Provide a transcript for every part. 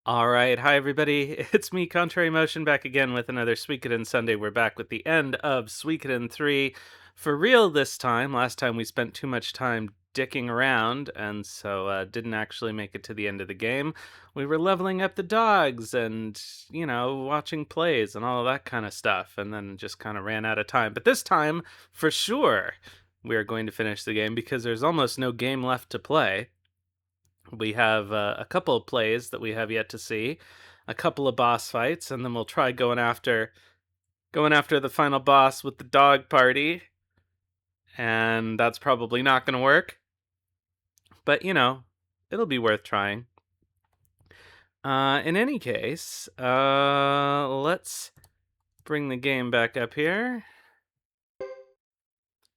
All right, hi everybody. It's me, Contrary Motion, back again with another Suikoden Sunday. We're back with the end of Suikoden 3 for real this time. Last time we spent too much time dicking around, and so didn't actually make it to the end of the game. We were leveling up the dogs and, watching plays and all of that kind of stuff, and then just kind of ran out of time. But this time, for sure, we are going to finish the game because there's almost no game left to play. We have a couple of plays that we have yet to see, a couple of boss fights, and then we'll try going after the final boss with the dog party, and that's probably not going to work. But it'll be worth trying. In any case, let's bring the game back up here.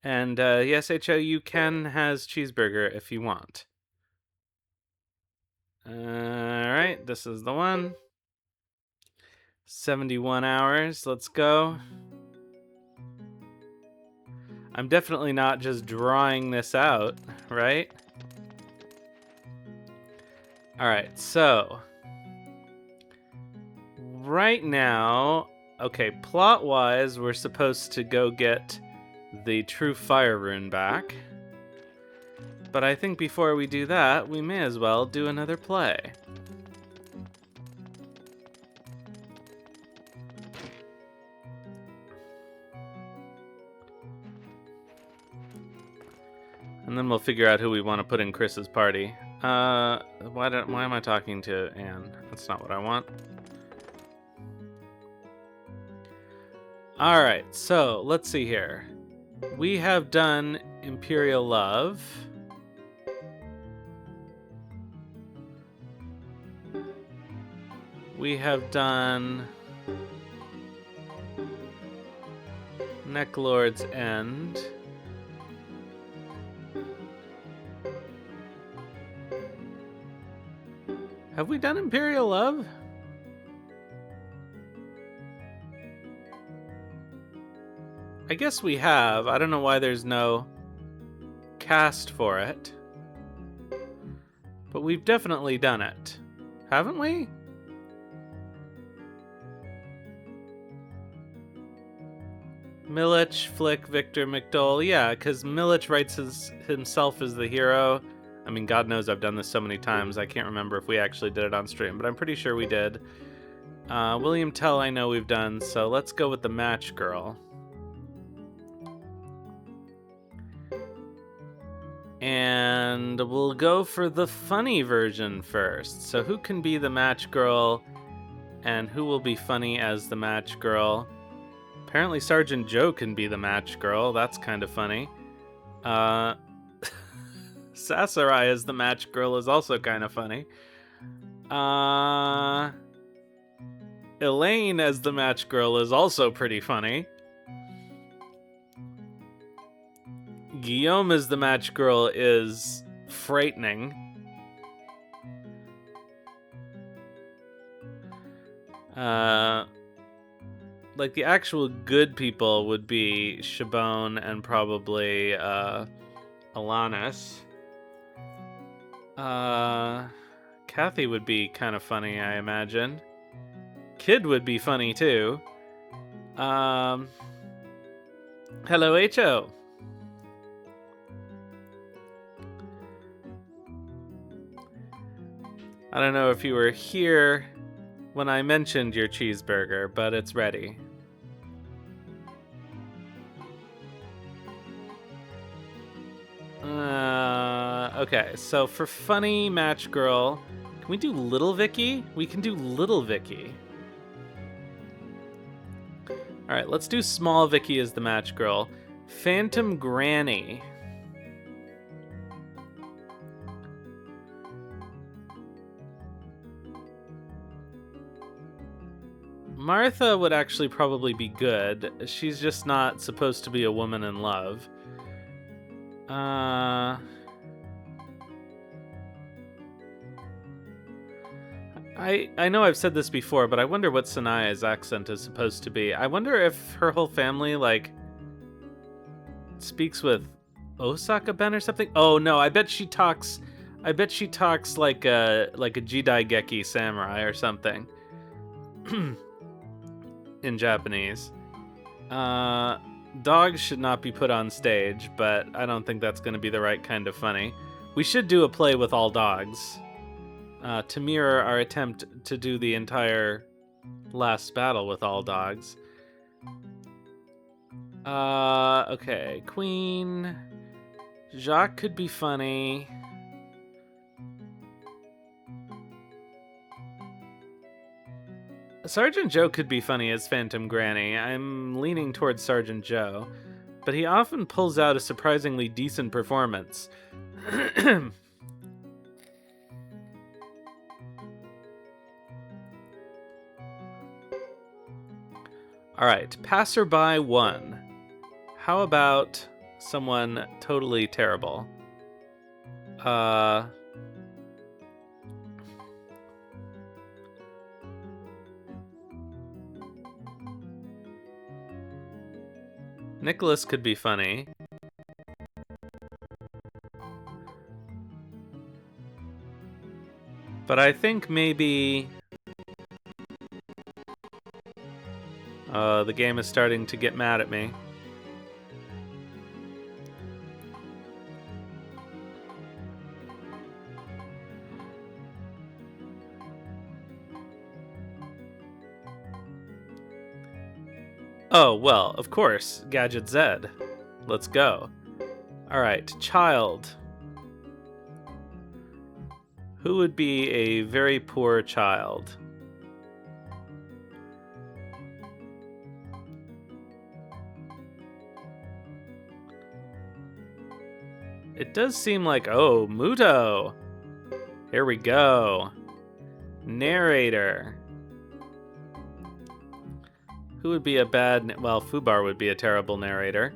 And yes, HO, you can has cheeseburger if you want. All right, this is the one. 71 hours, let's go. I'm definitely not just drawing this out, right? Alright, so right now, okay, plot-wise, we're supposed to go get the True Fire Rune back. But I think before we do that, we may as well do another play. And then we'll figure out who we want to put in Chris's party. Why am I talking to Anne? That's not what I want. Alright, so let's see here. We have done Imperial Love. We have done Necklord's End. Have we done Imperial Love? I guess we have. I don't know why there's no cast for it. But we've definitely done it. Haven't we? Milich, Flick, Victor, McDole. Yeah, because Milich writes himself as the hero. I mean, God knows I've done this so many times. I can't remember if we actually did it on stream, but I'm pretty sure we did. William Tell I know we've done, so let's go with the Match Girl. And we'll go for the funny version first. So who can be the Match Girl, and who will be funny as the Match Girl? Apparently Sergeant Joe can be the Match Girl. That's kind of funny. Sasarai as the Match Girl is also kind of funny. Elaine as the Match Girl is also pretty funny. Guillaume as the Match Girl is frightening. Like the actual good people would be Chabon and probably Alanis. Kathy would be kind of funny, I imagine. Kid would be funny too. Hello, HO. I don't know if you were here when I mentioned your cheeseburger, but it's ready. Okay, so for funny Match Girl, can we do Little Vicky? We can do Little Vicky. Alright, let's do Small Vicky as the Match Girl. Phantom Granny. Martha would actually probably be good. She's just not supposed to be a woman in love. I know I've said this before, but I wonder what Sanaya's accent is supposed to be. I wonder if her whole family, like, speaks with Osaka Ben or something? Oh, no, I bet she talks I bet she talks like a Jidaigeki samurai or something in Japanese. Dogs should not be put on stage, but I don't think that's going to be the right kind of funny. We should do a play with all dogs to mirror our attempt to do the entire last battle with all dogs. Okay, Queen. Jacques could be funny. Sergeant Joe could be funny as Phantom Granny. I'm leaning towards Sergeant Joe, but he often pulls out a surprisingly decent performance. Alright, Passerby 1. How about someone totally terrible? Nicholas could be funny. But I think maybe... the game is starting to get mad at me. Oh, well, of course, Gadget Z. Let's go. Alright, child. Who would be a very poor child? It does seem like, oh, Muto. Here we go. Narrator. Who would be a bad... Well, Fubar would be a terrible narrator.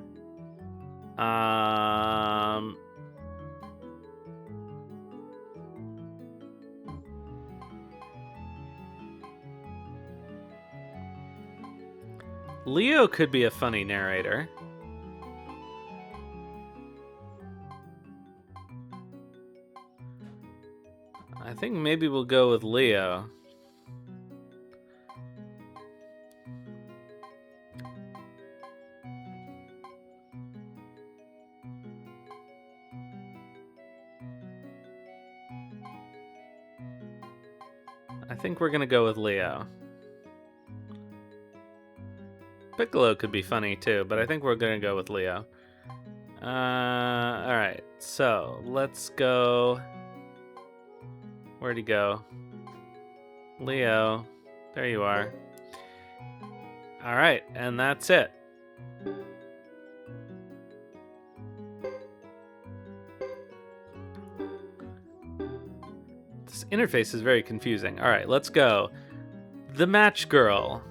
Leo could be a funny narrator. I think maybe we'll go with Leo. I think we're gonna go with Leo. Piccolo could be funny too, but I think we're gonna go with Leo. Alright, so let's go... Where'd he go? Leo. There you are. Alright, and that's it. This interface is very confusing. Alright, let's go. The Match Girl.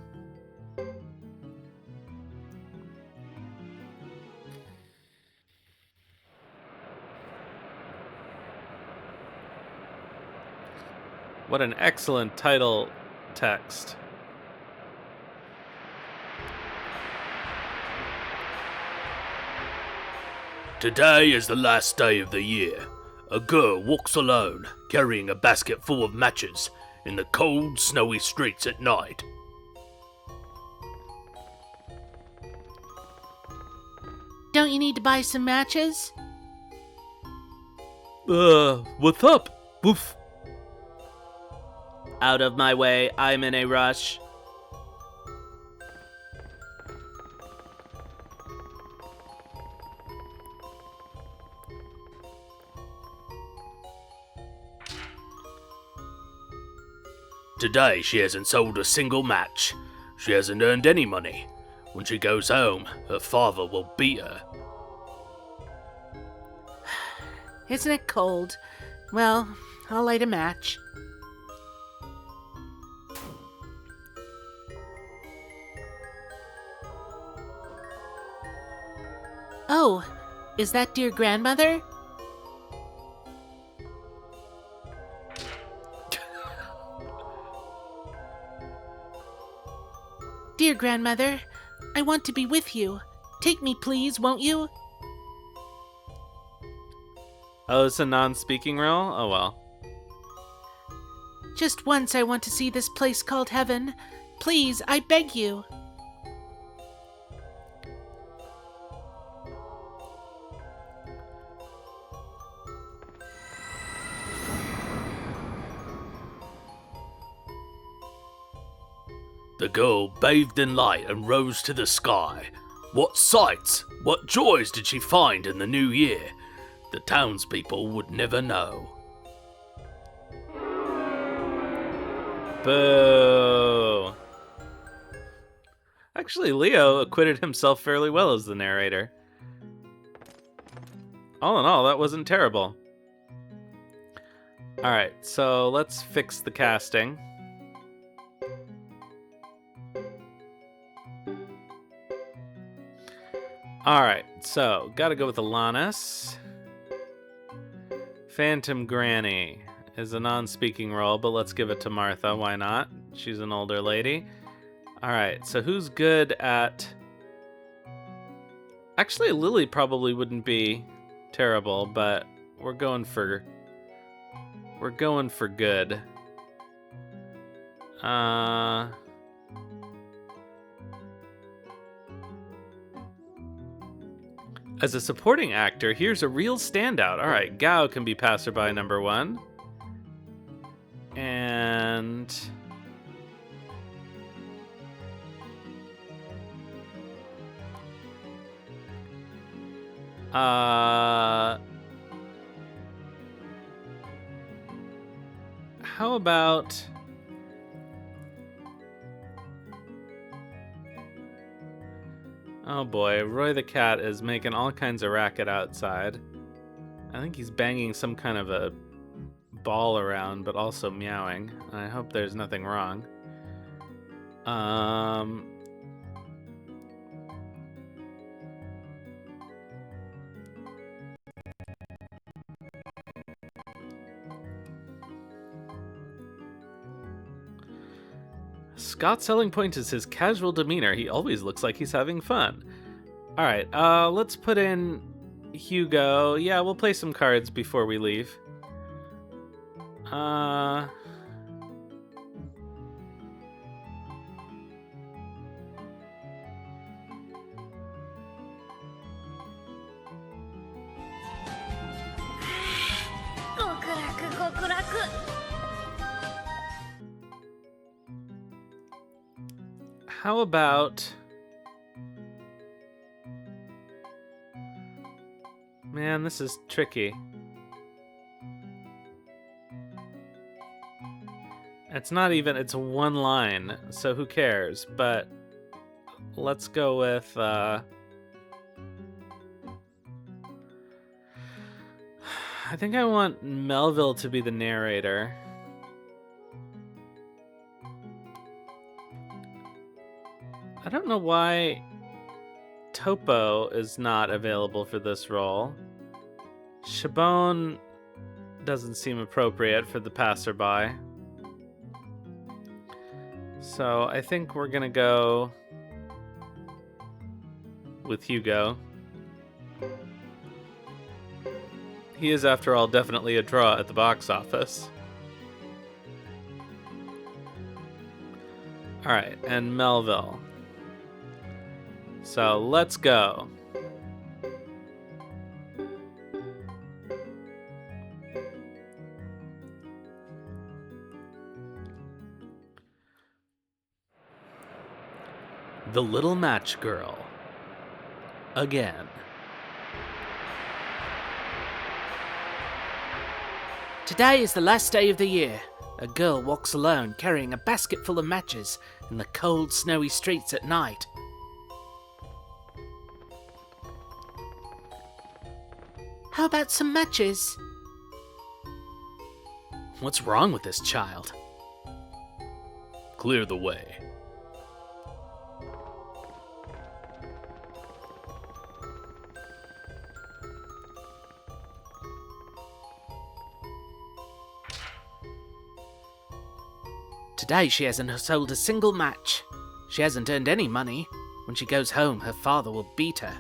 What an excellent title text. Today is the last day of the year. A girl walks alone, carrying a basket full of matches, in the cold, snowy streets at night. Don't you need to buy some matches? What's up? Woof. Out of my way, I'm in a rush. Today she hasn't sold a single match. She hasn't earned any money. When she goes home, her father will beat her. Isn't it cold? Well, I'll light a match. Oh, is that dear grandmother? Dear grandmother, I want to be with you. Take me, please, won't you? Oh, it's a non-speaking role? Oh well. Just once I want to see this place called heaven. Please, I beg you. The girl bathed in light and rose to the sky. What sights, what joys did she find in the new year? The townspeople would never know. Boo. Actually, Leo acquitted himself fairly well as the narrator. All in all, that wasn't terrible. Alright, so let's fix the casting. Alright, so gotta go with Alanis. Phantom Granny is a non-speaking role, but let's give it to Martha. Why not? She's an older lady. Alright, so who's good at... Actually, Lily probably wouldn't be terrible, but we're going for good. As a supporting actor, here's a real standout. All right, Gao can be passerby number 1. And... how about... Oh boy, Roy the cat is making all kinds of racket outside. I think he's banging some kind of a ball around, but also meowing. I hope there's nothing wrong. Scott's selling point is his casual demeanor. He always looks like he's having fun. Alright, let's put in Hugo. Yeah, we'll play some cards before we leave. How about... Man, this is tricky. It's not even, it's one line, so who cares? But let's go with, I think I want Melville to be the narrator. I don't know why Topo is not available for this role. Chabon doesn't seem appropriate for the passerby. So I think we're gonna go with Hugo. He is, after all, definitely a draw at the box office. Alright, and Melville. So let's go. The Little Match Girl. Again. Today is the last day of the year. A girl walks alone carrying a basket full of matches in the cold, snowy streets at night. How about some matches? What's wrong with this child? Clear the way. Today she hasn't sold a single match. She hasn't earned any money. When she goes home, her father will beat her.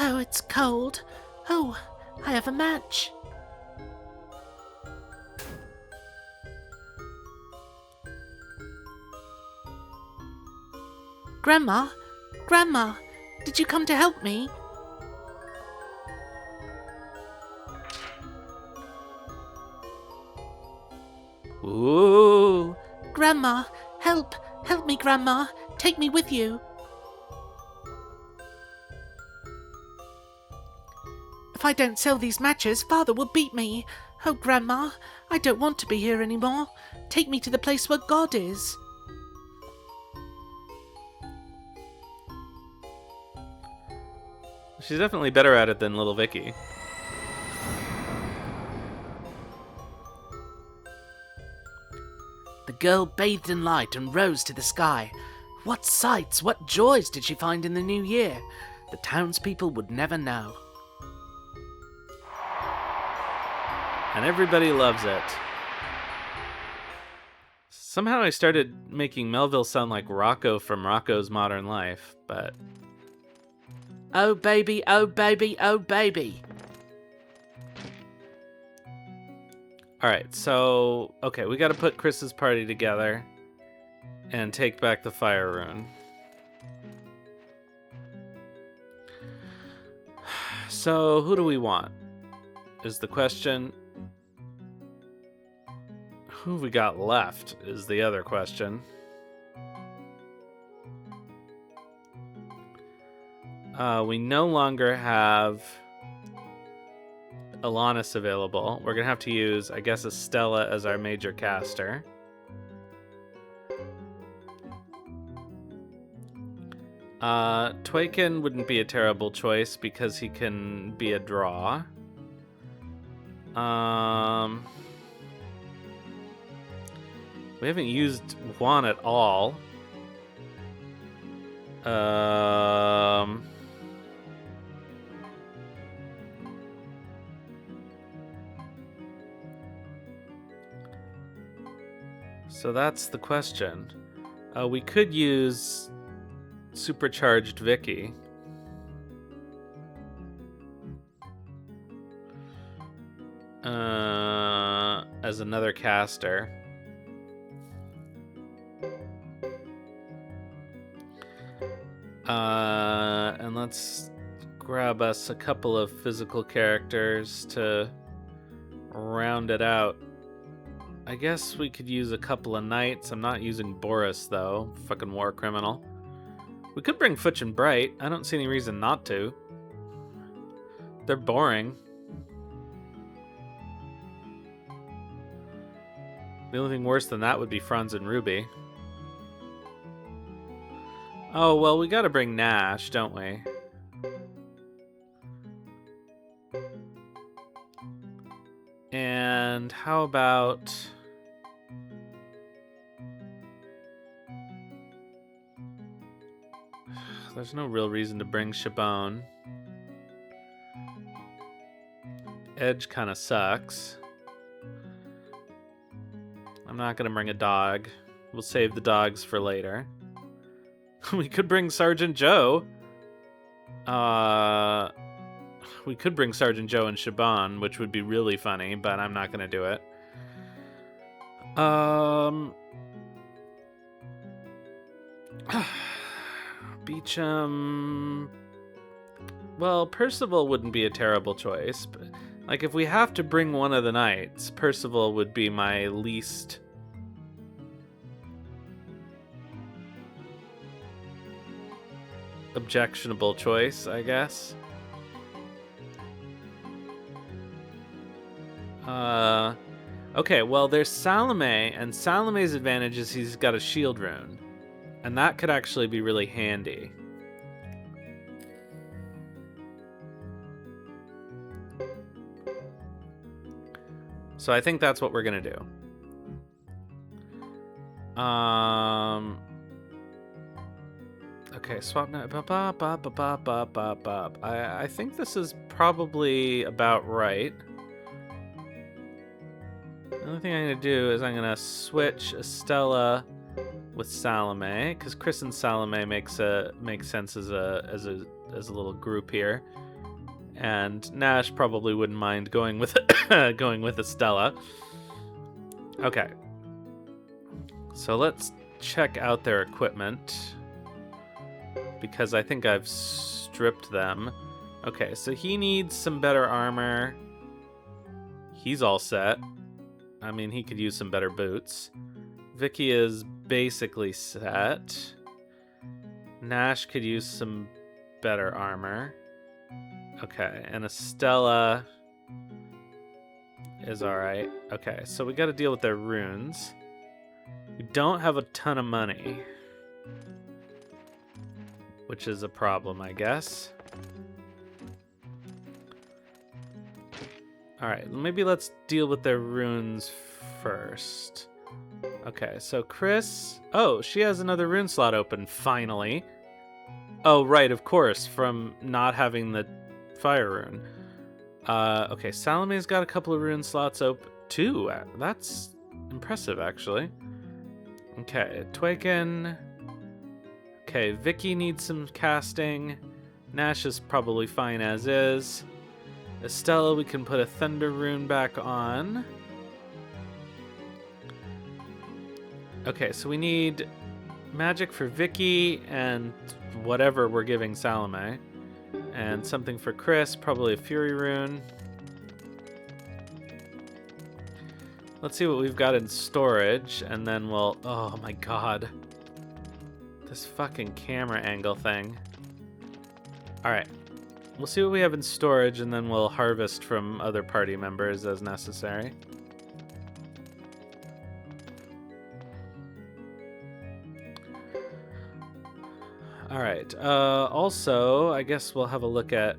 Oh, it's cold. Oh, I have a match. Grandma? Grandma, did you come to help me? Ooh. Grandma, help! Help me, Grandma! Take me with you! If I don't sell these matches, Father will beat me. Oh, Grandma, I don't want to be here anymore. Take me to the place where God is. She's definitely better at it than little Vicky. The girl bathed in light and rose to the sky. What sights, what joys did she find in the new year? The townspeople would never know. And everybody loves it. Somehow I started making Melville sound like Rocco from Rocco's Modern Life, but... Oh baby, oh baby, oh baby. Alright, so... Okay, we gotta put Chris's party together and take back the fire rune. So, who do we want? Is the question. Who have we got left is the other question. We no longer have Alanis available. We're going to have to use, I guess, Estella as our major caster. Twaken wouldn't be a terrible choice because he can be a draw. We haven't used Juan at all. So that's the question. We could use Supercharged Vicky. As another caster. And let's grab us a couple of physical characters to round it out. I guess we could use a couple of knights. I'm not using Boris, though. Fucking war criminal. We could bring Futch and Bright. I don't see any reason not to. They're boring. The only thing worse than that would be Franz and Ruby. Oh, well, we gotta bring Nash, don't we? And how about... There's no real reason to bring Shabone. Edge kind of sucks. I'm not gonna bring a dog. We'll save the dogs for later. We could bring Sergeant Joe. We could bring Sergeant Joe and Shaban, which would be really funny, but I'm not gonna do it. Beecham. Well, Percival wouldn't be a terrible choice, but like if we have to bring one of the knights, Percival would be my least objectionable choice, I guess. Okay, well, there's Salome, and Salome's advantage is he's got a shield rune. And that could actually be really handy. So I think that's what we're gonna do. Okay, swap net. I think this is probably about right. The only thing I'm gonna do is I'm gonna switch Estella with Salome, because Chris and Salome makes sense as a little group here, And Nash probably wouldn't mind going with going with Estella. Okay. So let's check out their equipment, because I think I've stripped them. Okay, so he needs some better armor. He's all set. I mean, he could use some better boots. Vicky is basically set. Nash could use some better armor. Okay, and Estella is alright. Okay, so we gotta deal with their runes. We don't have a ton of money, which is a problem, I guess. Alright, maybe let's deal with their runes first. Okay, so Chris... Oh, she has another rune slot open, finally. Oh, right, of course, from not having the fire rune. Okay, Salome's got a couple of rune slots open. 2, that's impressive, actually. Okay, Twaken. Okay, Vicky needs some casting. Nash is probably fine as is. Estella, we can put a thunder rune back on. Okay, so we need magic for Vicky and whatever we're giving Salome. And something for Chris, probably a fury rune. Let's see what we've got in storage, and then we'll... Oh my god. This fucking camera angle thing. Alright. We'll see what we have in storage, and then we'll harvest from other party members as necessary. Alright. Also, I guess we'll have a look at...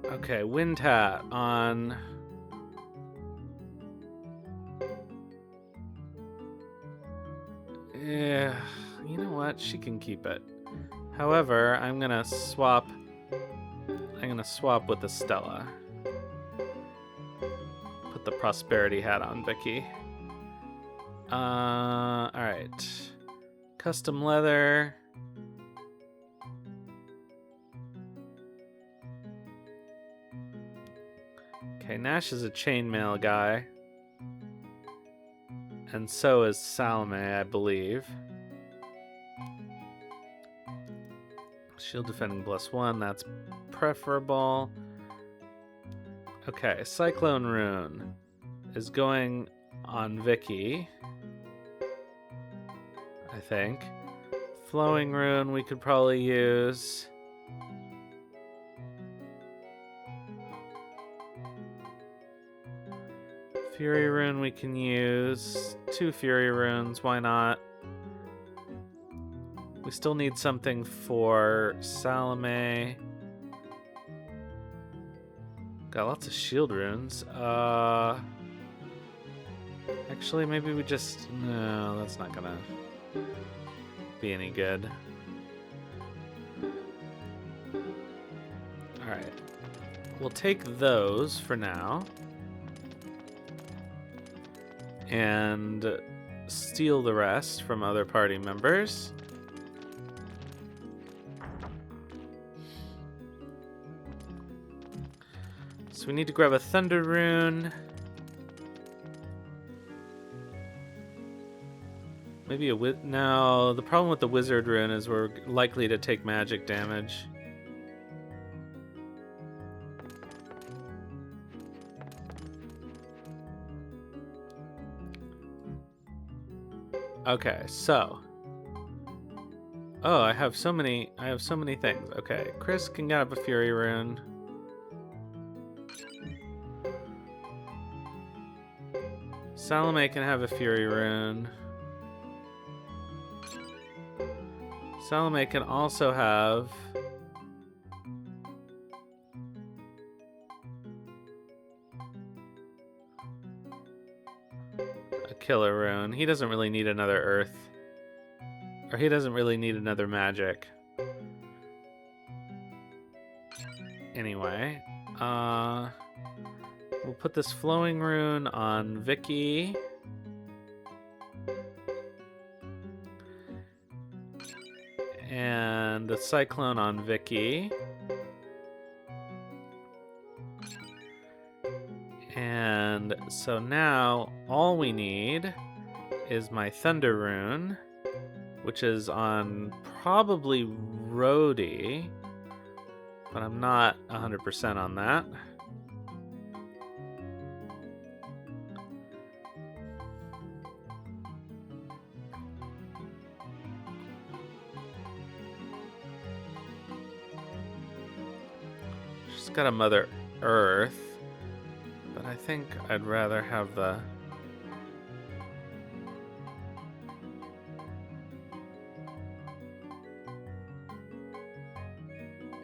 Okay, Wind Hat on... Yeah, you know what? She can keep it. However, I'm gonna swap with Estella. Put the prosperity hat on Vicky. Alright. Custom leather. Okay, Nash is a chainmail guy. And so is Salome, I believe. Shield defending +1, that's preferable. Okay, Cyclone Rune is going on Vicky, I think. Flowing Rune we could probably use. Fury Rune we can use. 2 Fury Runes, why not? We still need something for Salome. Got lots of shield runes. Actually, maybe we just... No, that's not gonna be any good. Alright. We'll take those for now. And steal the rest from other party members. So we need to grab a Thunder Rune. Maybe a no, the problem with the Wizard Rune is we're likely to take magic damage. Okay, so. Oh, I have so many things. Okay, Chris can get up a Fury Rune. Salome can have a Fury Rune. Salome can also have... a Killer Rune. He doesn't really need another Earth. Or he doesn't really need another magic. Anyway, we'll put this Flowing Rune on Vicky. And the Cyclone on Vicky. And so now all we need is my Thunder Rune, which is on probably Rhodey, but I'm not 100% on that. She's got a Mother Earth, but I think I'd rather have the...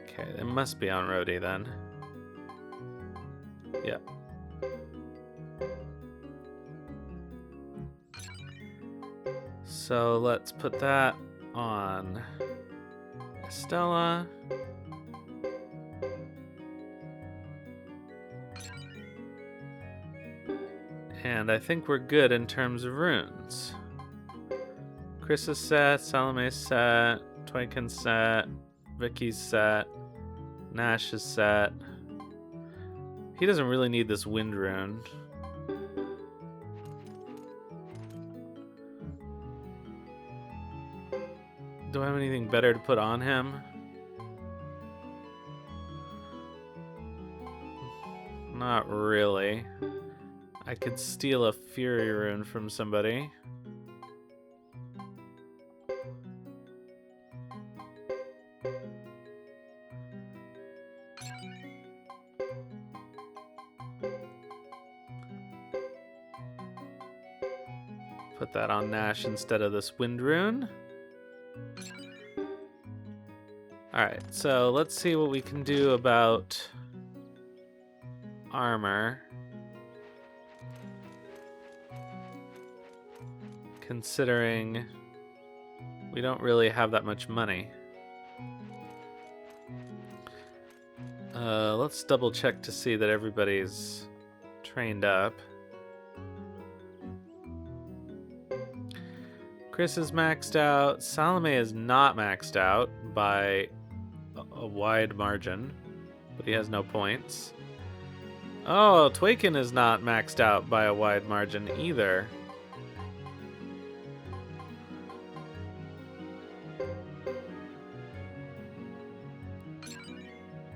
Okay, it must be on Rhodey then. Yep. So let's put that on Estella. And I think we're good in terms of runes. Chris is set, Salome's set, Twykin's set, Vicky's set, Nash is set. He doesn't really need this wind rune. Do I have anything better to put on him? Not really. I could steal a Fury rune from somebody. Put that on Nash instead of this wind rune. Alright, so let's see what we can do about armor. Considering we don't really have that much money. Let's double check to see that everybody's trained up. Chris is maxed out. Salome is not maxed out by a wide margin, but he has no points. Oh, Twykin is not maxed out by a wide margin either.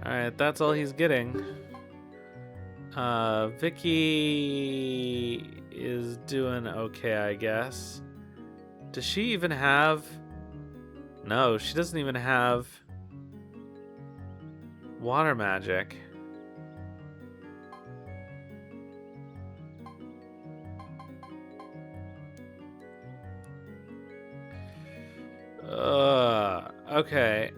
Alright, that's all he's getting. Vicky is doing okay, I guess. Does she even have... No, she doesn't even have water magic. Okay.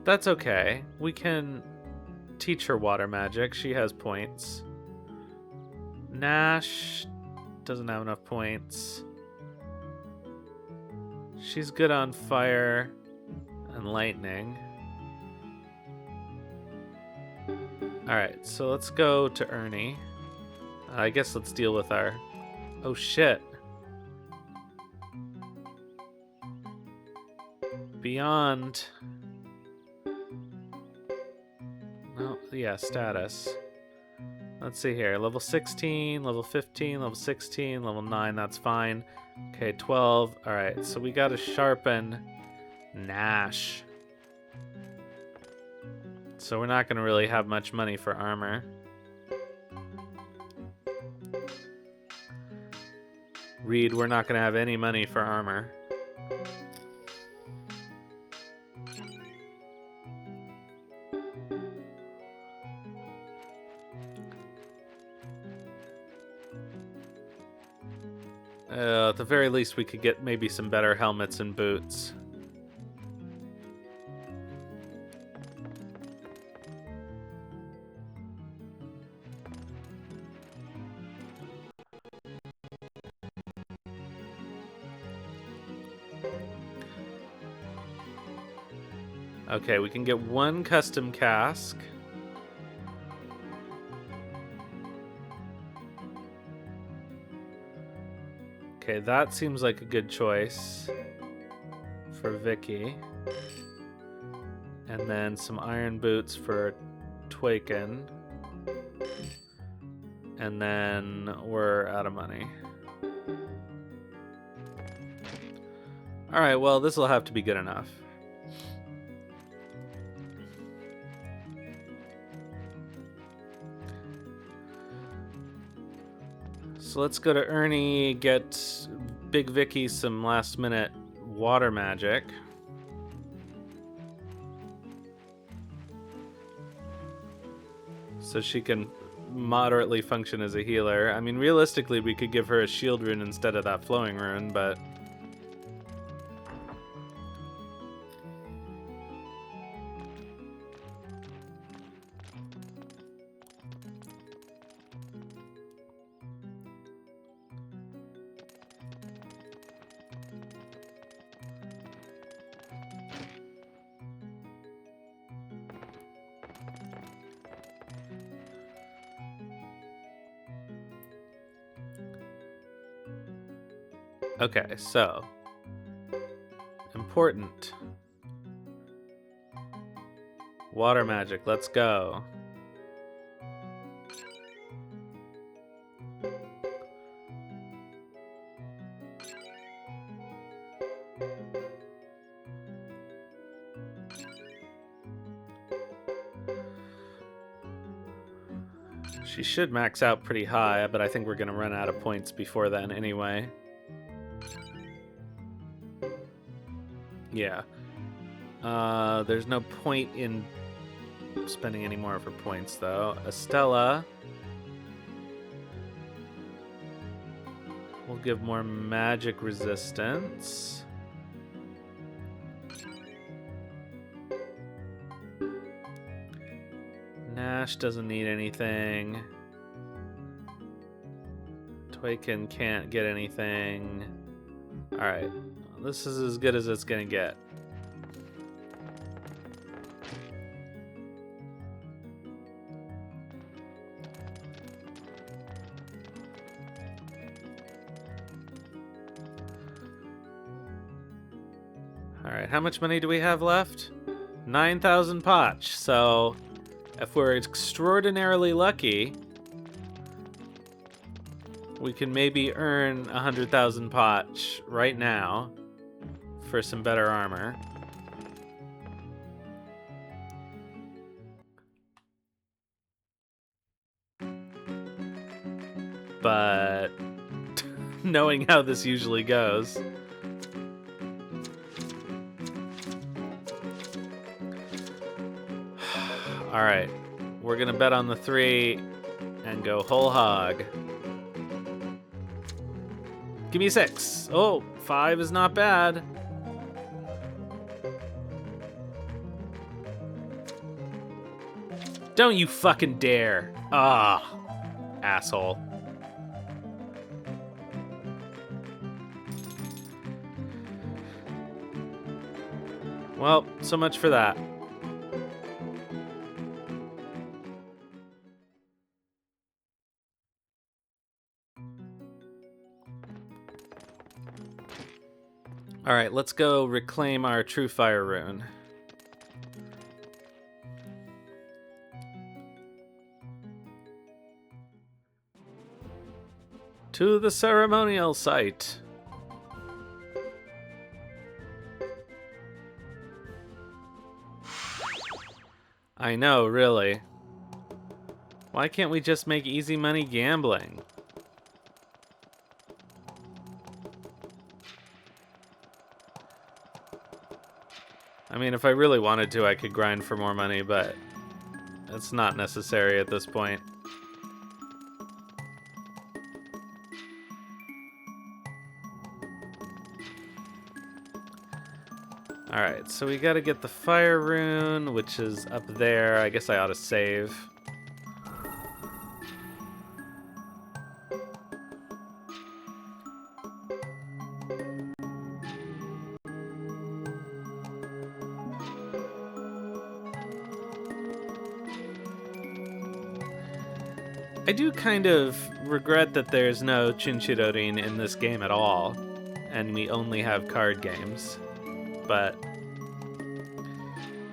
That's okay. We can teach her water magic. She has points. Nash doesn't have enough points. She's good on fire and lightning. Alright, so let's go to Ernie. I guess let's deal with our... Oh shit. Beyond... Oh, yeah, status. Let's see here. Level 16, level 15, level 16, level 9, that's fine. Okay, 12. Alright, so we gotta sharpen Nash. So we're not gonna really have much money for armor. Reed, we're not gonna have any money for armor. At the very least, we could get maybe some better helmets and boots. Okay, we can get one custom cask. Okay, that seems like a good choice for Vicky. And then some iron boots for Twykin. And then we're out of money. Alright, well, this will have to be good enough. So let's go to Ernie, get Big Vicky some last minute water magic. So she can moderately function as a healer. I mean, realistically, we could give her a shield rune instead of that flowing rune, but... Okay, so... important. Water magic, let's go. She should max out pretty high, but I think we're going to run out of points before then anyway. Yeah. There's no point in spending any more of her points, though. Estella will give more magic resistance. Nash doesn't need anything. Toykin can't get anything. Alright. This is as good as it's gonna get. Alright, how much money do we have left? 9,000 potch, so if we're extraordinarily lucky, we can maybe earn 100,000 potch right now for some better armor. But knowing how this usually goes. Alright, we're gonna bet on the 3 and go whole hog. Give me 6. Oh, 5 is not bad. Don't you fucking dare. Ah, asshole. Well, so much for that. Alright, let's go reclaim our True Fire rune. To the ceremonial site. I know, really. Why can't we just make easy money gambling? I mean, if I really wanted to, I could grind for more money, but it's not necessary at this point. Alright, so we gotta get the fire rune, which is up there. I guess I ought to save. I do kind of regret that there's no Chinchirorin in this game at all, and we only have card games, but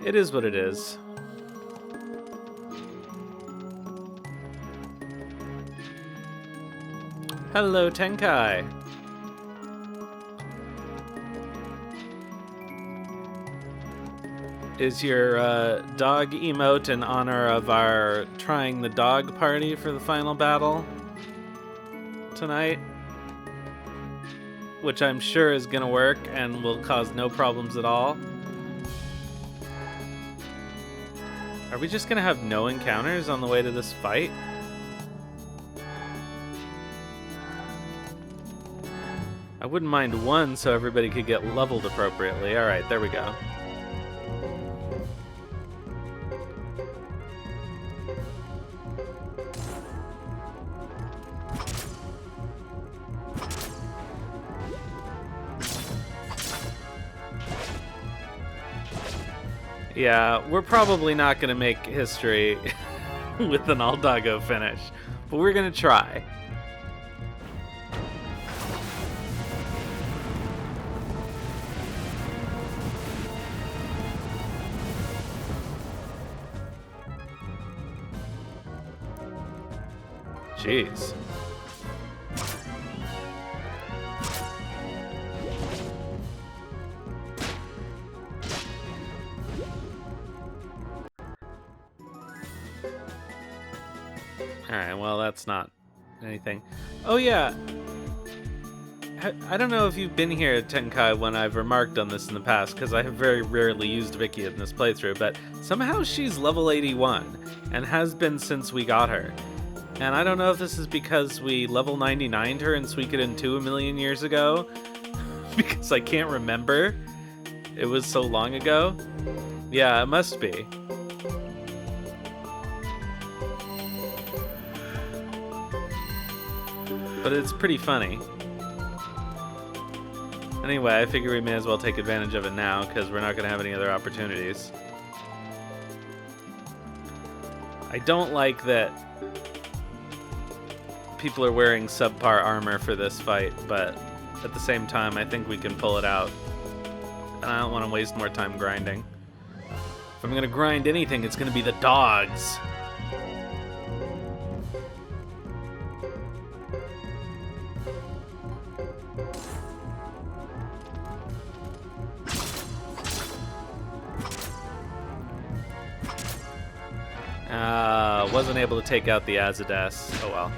it is what it is. Hello, Tenkai. Is your dog emote in honor of our trying the dog party for the final battle tonight? Which I'm sure is gonna work and will cause no problems at all. Are we just gonna have no encounters on the way to this fight? I wouldn't mind one so everybody could get leveled appropriately. Alright, there we go. Yeah, we're probably not going to make history with an Aldago finish, but we're going to try. Jeez. Alright, well, that's not anything. Oh, yeah. I don't know if you've been here, Tenkai, when I've remarked on this in the past, because I have very rarely used Vicky in this playthrough, but somehow she's level 81, and has been since we got her. And I don't know if this is because we level 99'd her in Suikoden 2 a million years ago, because I can't remember. It was so long ago. Yeah, it must be. But it's pretty funny. Anyway, I figure we may as well take advantage of it now, because we're not going to have any other opportunities. I don't like that people are wearing subpar armor for this fight, but at the same time, I think we can pull it out. And I don't want to waste more time grinding. If I'm going to grind anything, it's going to be the dogs. Wasn't able to take out the Azadas. Oh well.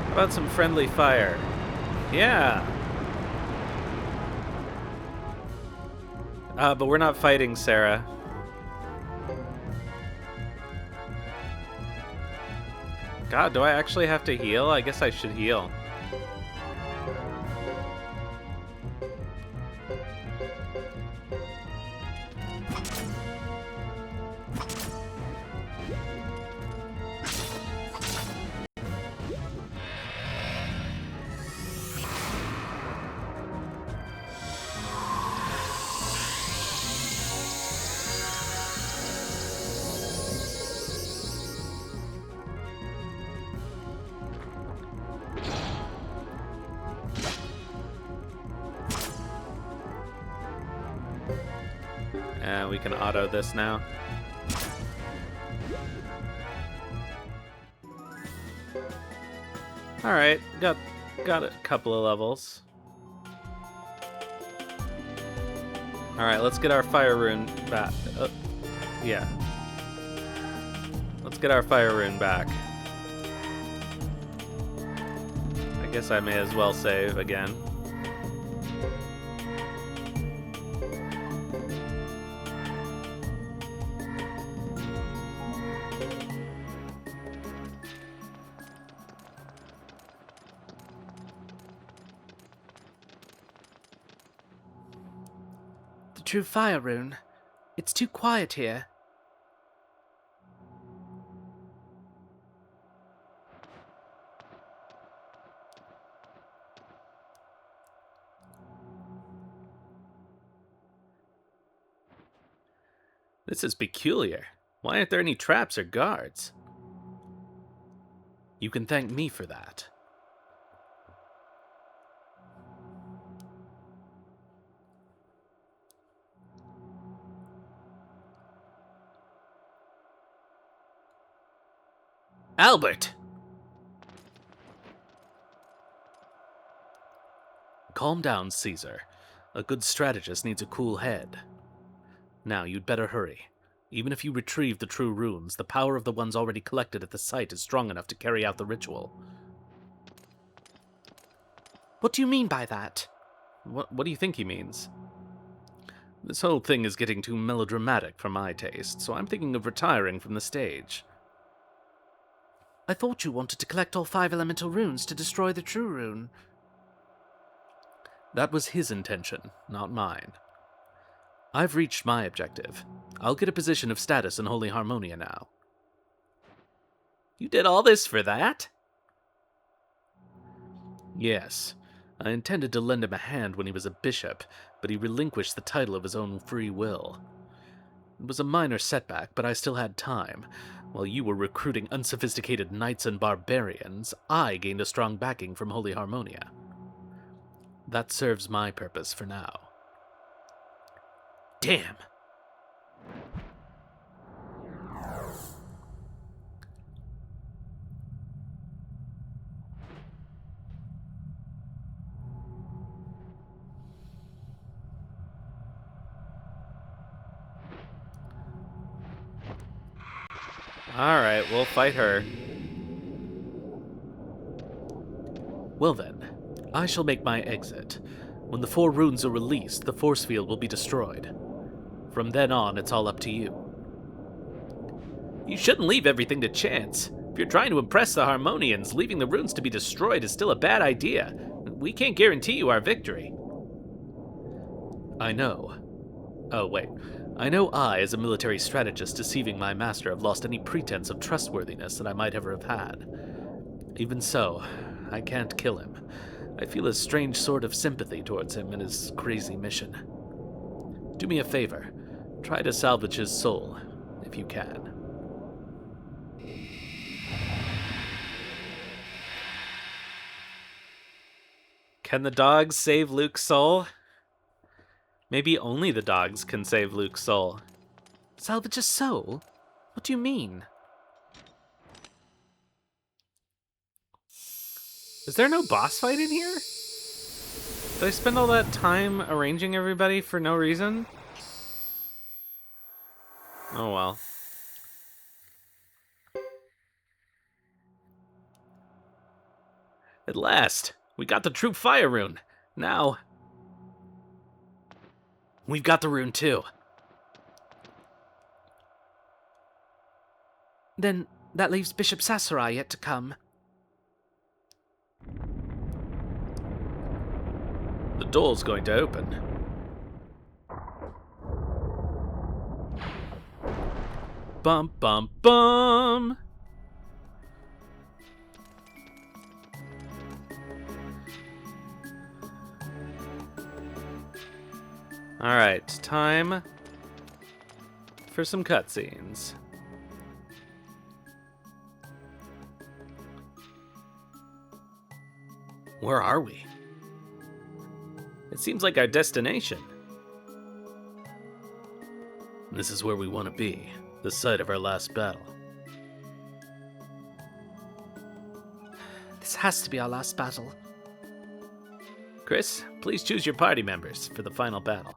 How about some friendly fire? Yeah. But we're not fighting Sarah. God, do I actually have to heal? I guess I should heal. We can auto this now. Alright, got a couple of levels. Alright, let's get our fire rune back. Yeah. Let's get our fire rune back. I guess I may as well save again. True fire rune. It's too quiet here. This is peculiar. Why aren't there any traps or guards? You can thank me for that. Albert! Calm down, Caesar. A good strategist needs a cool head. Now, you'd better hurry. Even if you retrieve the true runes, the power of the ones already collected at the site is strong enough to carry out the ritual. What do you mean by that? What do you think he means? This whole thing is getting too melodramatic for my taste, so I'm thinking of retiring from the stage. I thought you wanted to collect all 5 elemental runes to destroy the true rune. That was his intention, not mine. I've reached my objective. I'll get a position of status in Holy Harmonia now. You did all this for that? Yes. I intended to lend him a hand when he was a bishop, but he relinquished the title of his own free will. It was a minor setback, but I still had time. While you were recruiting unsophisticated knights and barbarians, I gained a strong backing from Holy Harmonia. That serves my purpose for now. Damn! Alright, we'll fight her. Well then, I shall make my exit. When the 4 runes are released, the force field will be destroyed. From then on, it's all up to you. You shouldn't leave everything to chance. If you're trying to impress the Harmonians, leaving the runes to be destroyed is still a bad idea. We can't guarantee you our victory. I know. Oh, wait. I know I, as a military strategist deceiving my master, have lost any pretense of trustworthiness that I might ever have had. Even so, I can't kill him. I feel a strange sort of sympathy towards him and his crazy mission. Do me a favor. Try to salvage his soul, if you can. Can the dogs save Luke's soul? Maybe only the dogs can save Luke's soul. Salvage a soul? What do you mean? Is there no boss fight in here? Did I spend all that time arranging everybody for no reason? Oh well. At last, we got the true fire rune. Now, we've got the rune too. Then that leaves Bishop Sassurai yet to come. The door's going to open. Bum bum bum! Alright, time for some cutscenes. Where are we? It seems like our destination. This is where we want to be, the site of our last battle. This has to be our last battle. Chris, please choose your party members for the final battle.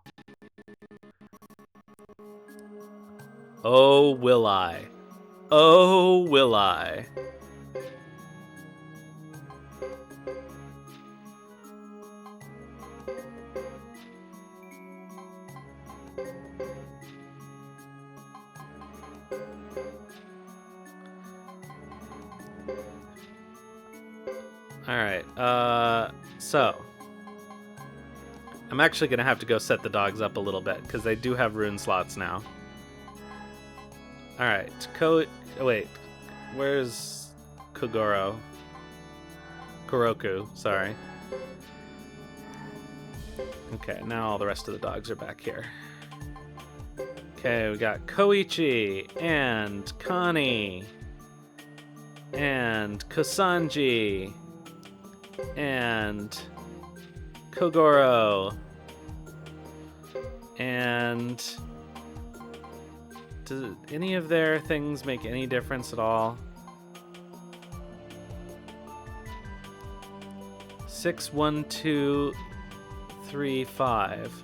Oh, will I? Oh, will I? Alright, so I'm actually gonna have to go set the dogs up a little bit, because they do have rune slots now. Alright, wait, where's Kogoro? Kuroku, sorry. Okay, now all the rest of the dogs are back here. Okay, we got Koichi and Connie and Kosanji and Kogoro and do any of their things make any difference at all? 6, 1, 2, 3, 5.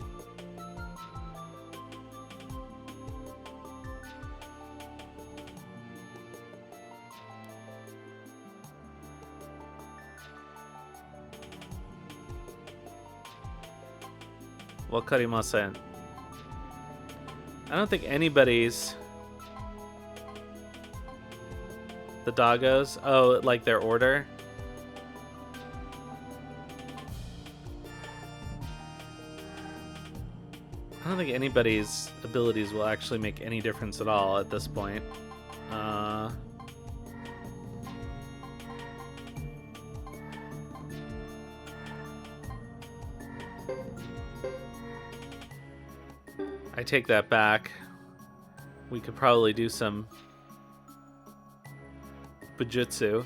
Wakarimasen. I don't think anybody's... The doggos? Oh, like their order? I don't think anybody's abilities will actually make any difference at all at this point. I take that back. We could probably do some Bujutsu,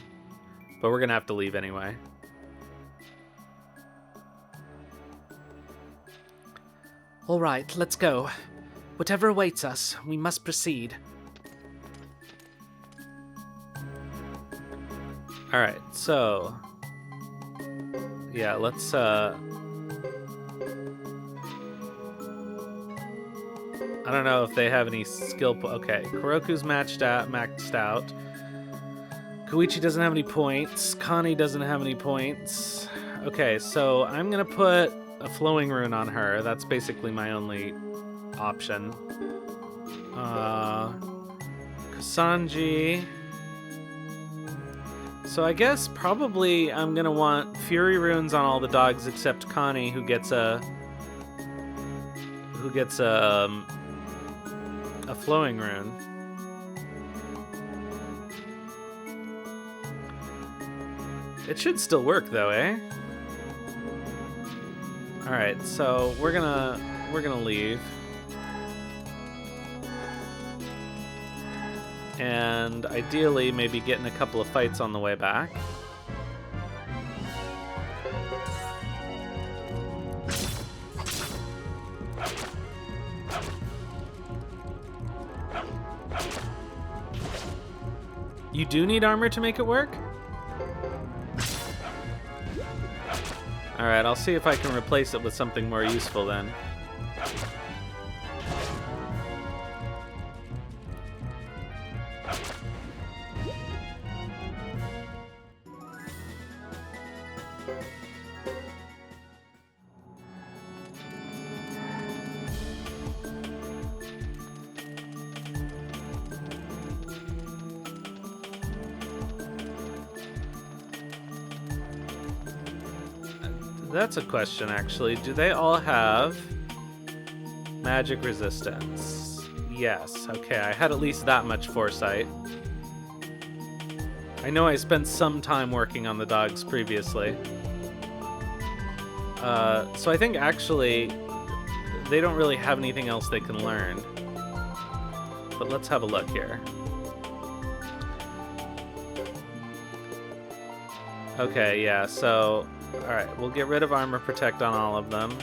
but we're gonna have to leave anyway. All right, let's go. Whatever awaits us, we must proceed. All right, so yeah, let's I don't know if they have any skill okay, Kuroku's maxed out. Koichi doesn't have any points. Connie doesn't have any points. Okay, so I'm gonna put a flowing rune on her. That's basically my only option. Kasanji. So I guess probably I'm gonna want Fury runes on all the dogs except Connie, who gets a flowing rune. It should still work though, eh? All right, so we're gonna leave, and ideally maybe get in a couple of fights on the way back. You do need armor to make it work? Alright, I'll see if I can replace it with something more useful then. That's a question, actually. Do they all have magic resistance? Yes. Okay, I had at least that much foresight. I know I spent some time working on the dogs previously. So I think, actually, they don't really have anything else they can learn. But let's have a look here. Okay, yeah, so... Alright, we'll get rid of armor protect on all of them.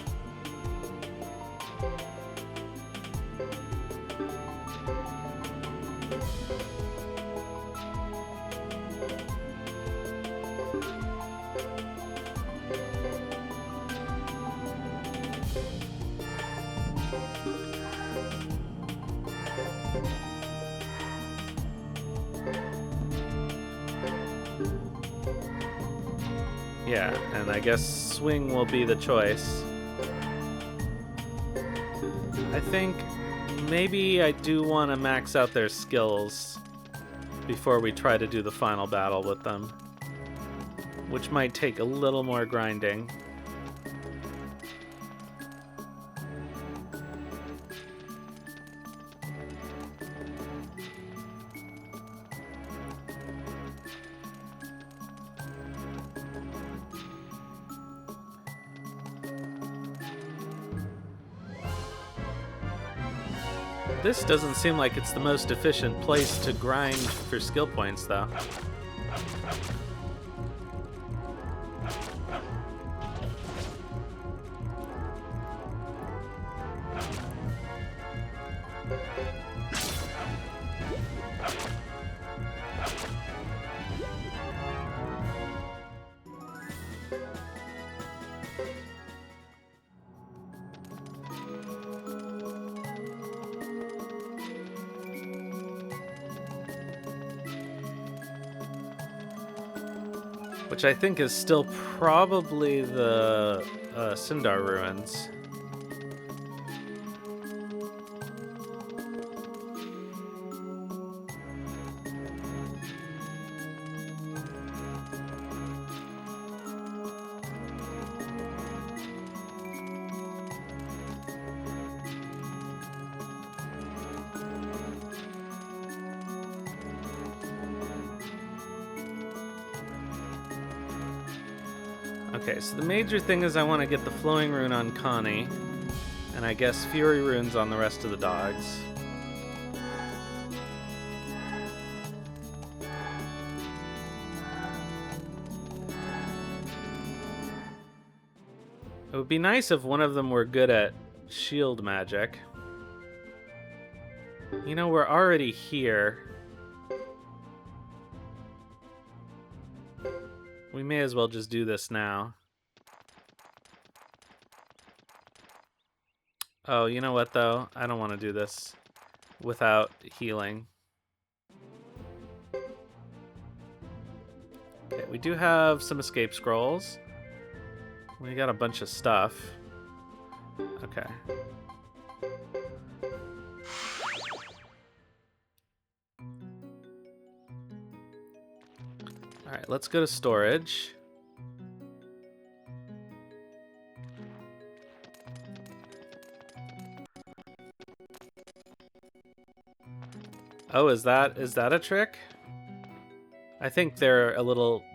Yeah, and I guess swing will be the choice. I think maybe I do want to max out their skills before we try to do the final battle with them, which might take a little more grinding. This doesn't seem like it's the most efficient place to grind for skill points, though. Which I think is still probably the Sindar ruins. Okay, so the major thing is I want to get the flowing rune on Connie, and I guess fury runes on the rest of the dogs. It would be nice if one of them were good at shield magic. You know, we're already here. We may as well just do this now. Oh, you know what, though? I don't want to do this without healing. Okay, we do have some escape scrolls. We got a bunch of stuff. Okay. Alright, let's go to storage. Oh, is that a trick? I think they're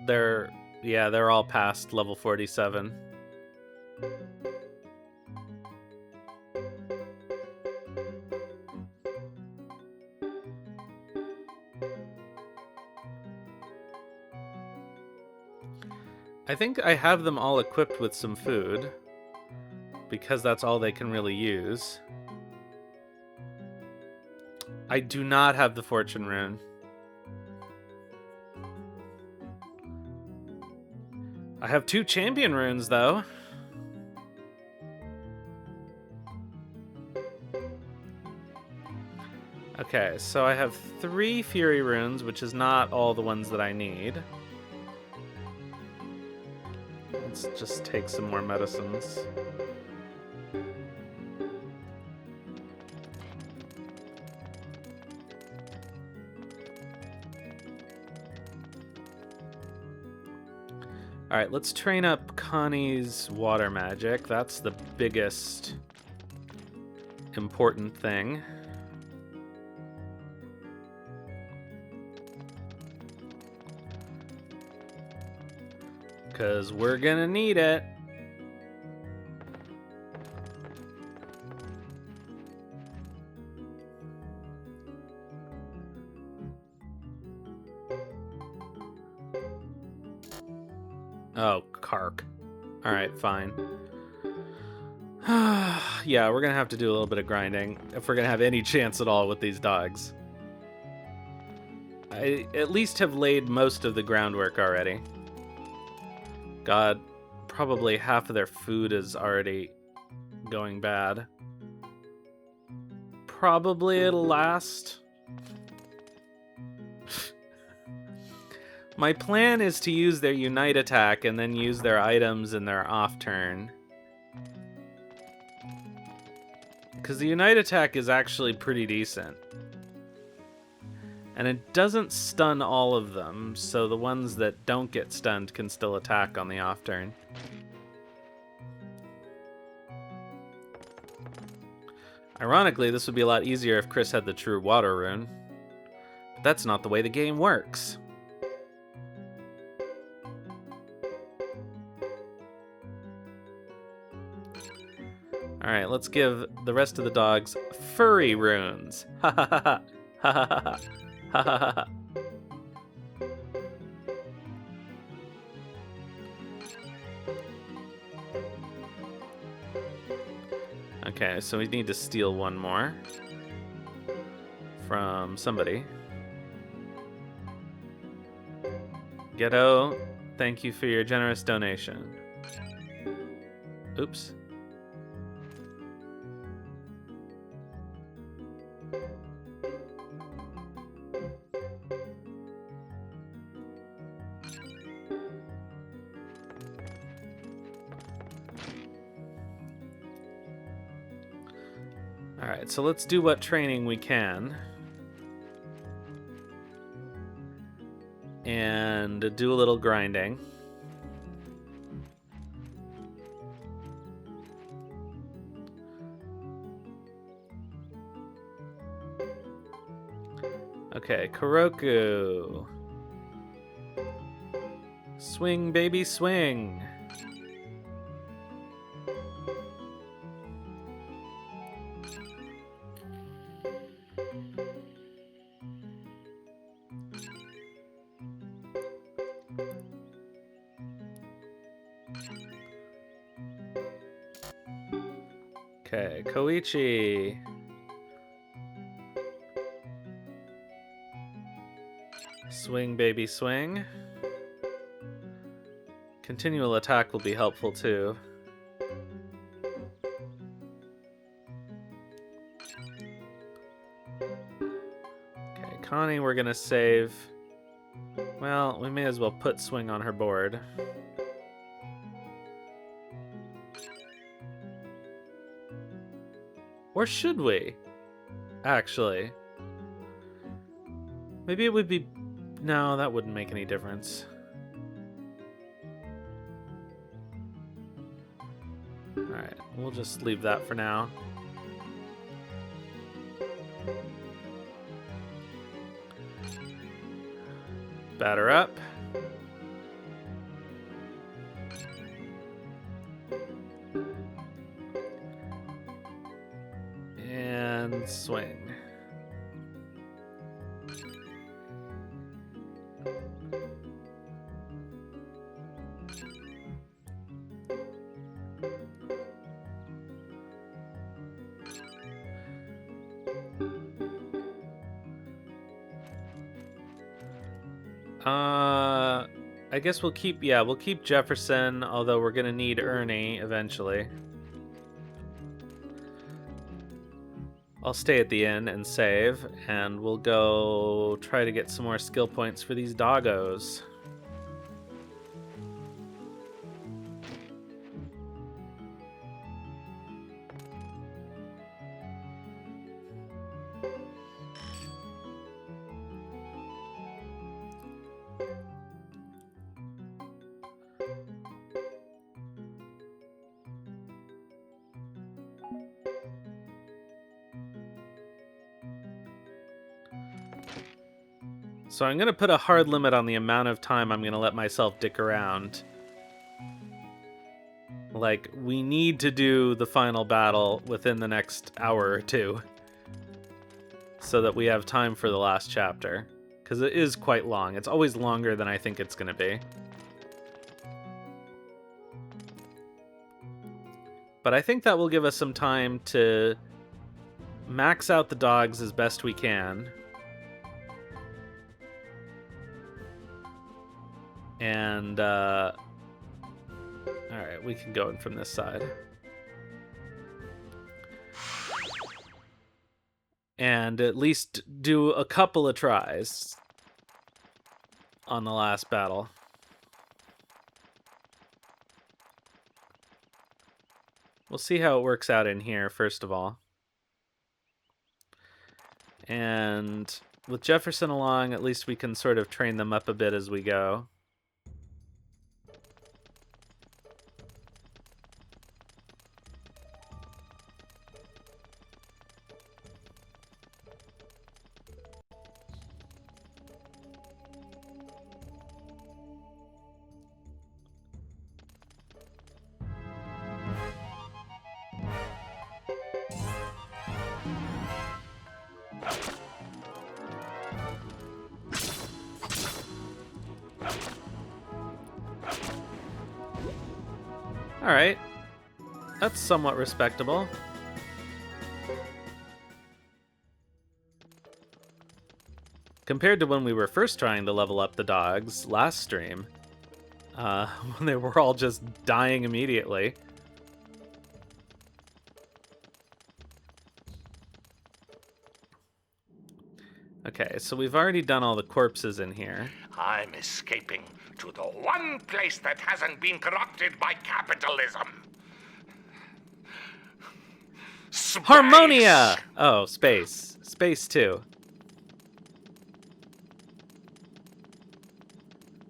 they're all past level 47. I think I have them all equipped with some food, because that's all they can really use. I do not have the fortune rune. I have 2 champion runes, though. Okay, so I have 3 fury runes, which is not all the ones that I need. Let's just take some more medicines. Alright, let's train up Connie's water magic. That's the biggest important thing. Because we're gonna need it. Oh, Kark. Alright, fine. Yeah, we're gonna have to do a little bit of grinding if we're gonna have any chance at all with these dogs. I at least have laid most of the groundwork already. God, probably half of their food is already going bad. Probably it'll last. My plan is to use their Unite attack and then use their items in their off turn. Because the Unite attack is actually pretty decent. And it doesn't stun all of them, so the ones that don't get stunned can still attack on the off turn. Ironically, this would be a lot easier if Chris had the true water rune. But that's not the way the game works. Alright, let's give the rest of the dogs furry runes. Ha ha ha ha. Ha ha ha ha. Ha ha ha ha. Okay, so we need to steal one more from somebody. Ghetto, thank you for your generous donation. Oops. Alright, so let's do what training we can. And do a little grinding. Okay, Kuroku. Swing, baby, swing. Okay, Koichi. Swing, baby, swing. Continual attack will be helpful too. Okay, Connie, we're gonna save. Well, we may as well put swing on her board. Or should we? Actually. Maybe it would be... No, that wouldn't make any difference. Alright, we'll just leave that for now. Batter up. And swing. I guess we'll keep Jefferson, although we're gonna need Ernie eventually. I'll stay at the inn and save, and we'll go try to get some more skill points for these doggos. So I'm going to put a hard limit on the amount of time I'm going to let myself dick around. Like, we need to do the final battle within the next hour or two. So that we have time for the last chapter. Because it is quite long. It's always longer than I think it's going to be. But I think that will give us some time to max out the dogs as best we can. And, alright, we can go in from this side. And at least do a couple of tries on the last battle. We'll see how it works out in here, first of all. And with Jefferson along, at least we can sort of train them up a bit as we go. Alright. That's somewhat respectable. Compared to when we were first trying to level up the dogs last stream, when they were all just dying immediately. Okay, so we've already done all the corpses in here. I'm escaping to the one place that hasn't been corrupted by capitalism. Space. Harmonia! Oh, space. Space too.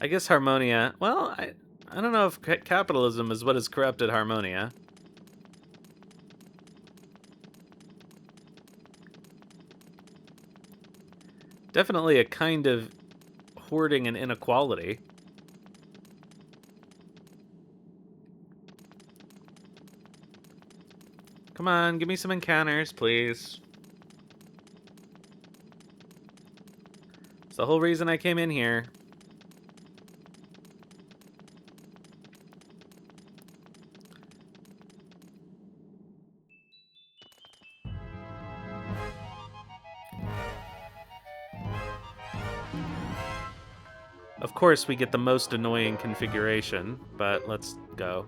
I guess Harmonia... Well, I don't know if capitalism is what has corrupted Harmonia. Definitely a kind of hoarding and inequality. Come on, give me some encounters, please. It's the whole reason I came in here. Of course, we get the most annoying configuration, but let's go.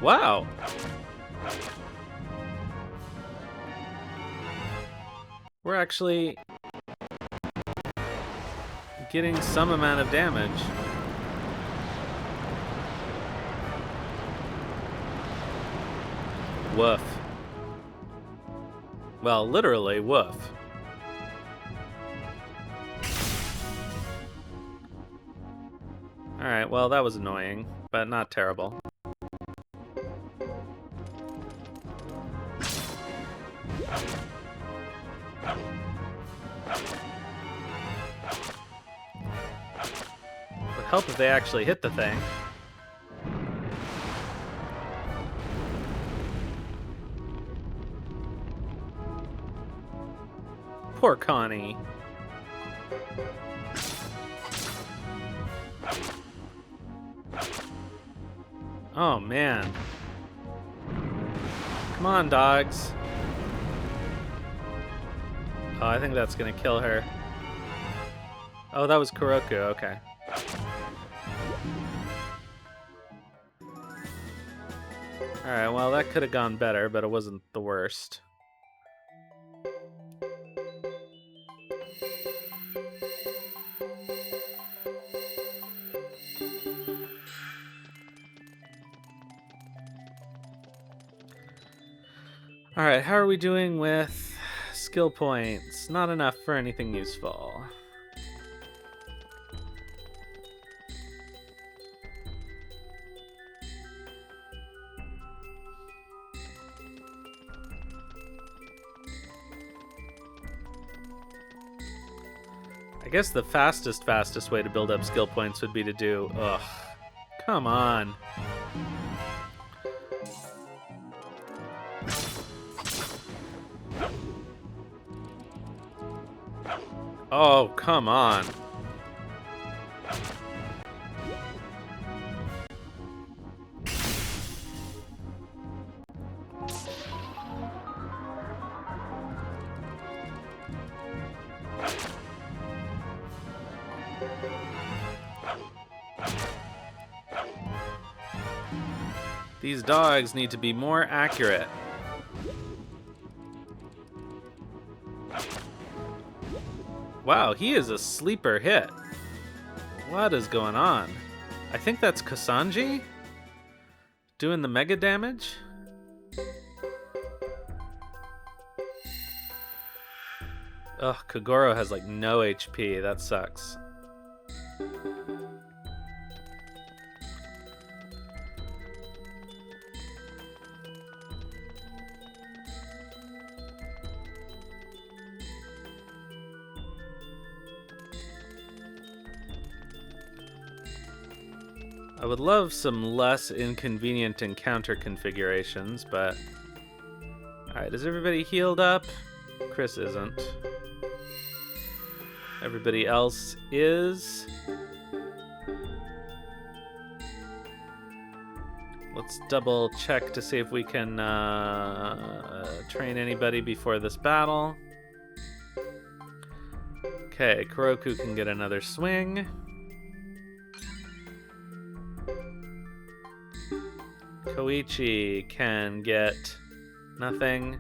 Wow! We're actually getting some amount of damage. Woof. Well, literally, woof. Alright, well, that was annoying, but not terrible. Would help if they actually hit the thing. Poor Connie. Oh, man. Come on, dogs. Oh, I think that's gonna kill her. Oh, that was Kuroku, okay. Alright, well, that could have gone better, but it wasn't the worst. Alright, how are we doing with skill points? Not enough for anything useful. I guess the fastest way to build up skill points would be to do... Ugh. Come on. Oh, come on. These dogs need to be more accurate. Wow, he is a sleeper hit. What is going on? I think that's Kasanji doing the mega damage. Ugh, Kagoro has like no HP. That sucks. I would love some less inconvenient encounter configurations, but... Alright, is everybody healed up? Chris isn't. Everybody else is. Let's double check to see if we can train anybody before this battle. Okay, Kuroku can get another swing. Koichi can get nothing.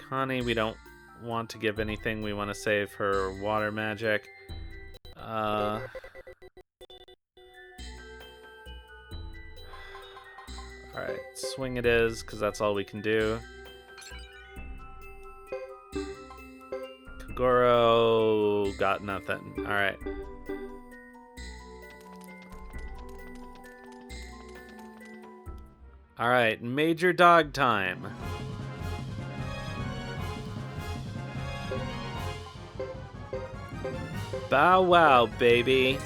Connie, we don't want to give anything. We want to save her water magic. Alright, swing it is, because that's all we can do. Kagoro got nothing. Alright. Alright, major dog time. Bow wow, baby.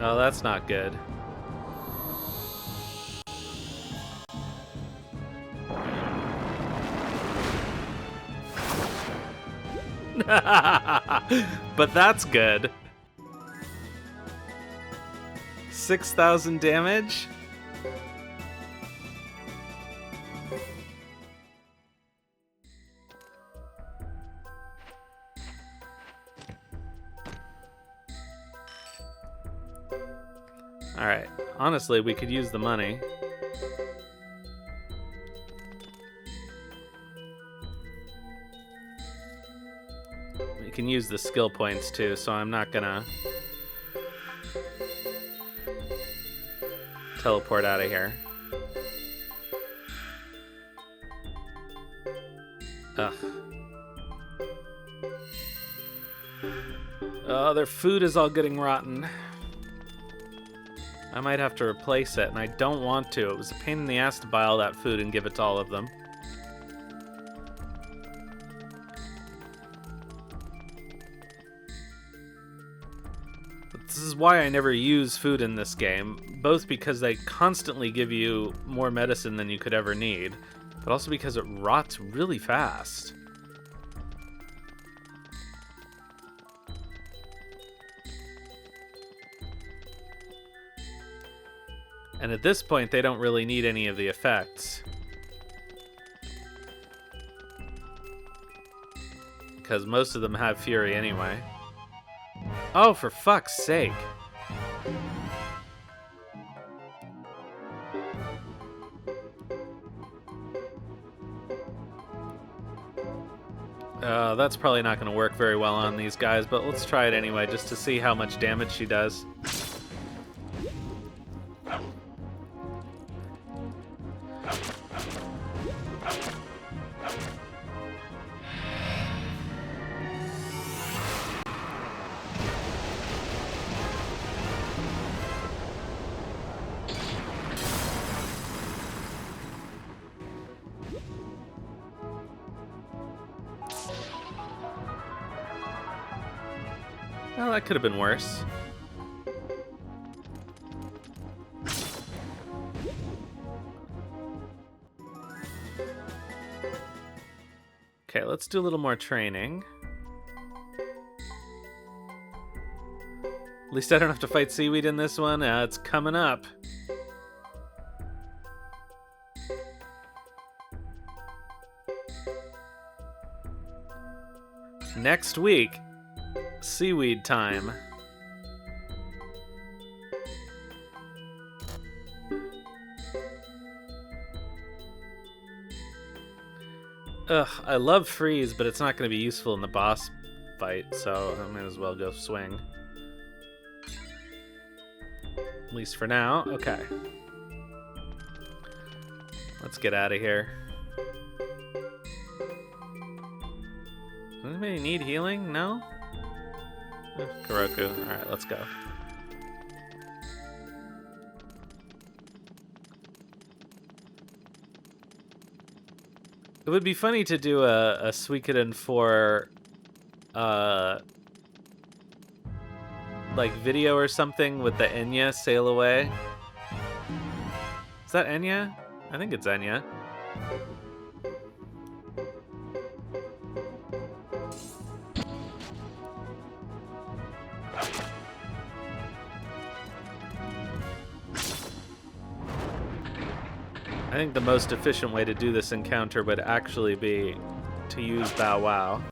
Oh, that's not good. But that's good. 6,000 damage? Alright, honestly, we could use the money. We can use the skill points too, so I'm not gonna teleport out of here. Ugh. Oh, their food is all getting rotten. I might have to replace it, and I don't want to. It was a pain in the ass to buy all that food and give it to all of them. But this is why I never use food in this game, both because they constantly give you more medicine than you could ever need, but also because it rots really fast. And at this point, they don't really need any of the effects. Because most of them have Fury anyway. Oh, for fuck's sake. That's probably not going to work very well on these guys, but let's try it anyway, just to see how much damage she does. Well, that could have been worse. Okay, let's do a little more training. At least I don't have to fight Seaweed in this one. It's coming up. Next week, Seaweed time. Ugh, I love freeze, but it's not going to be useful in the boss fight, so I might as well go swing. At least for now. Okay. Let's get out of here. Does anybody need healing? No? Kuroku. Alright, let's go. It would be funny to do a Suikoden 4 like video or something with the Enya Sail Away. Is that Enya? I think it's Enya. I think the most efficient way to do this encounter would actually be to use Bow Wow.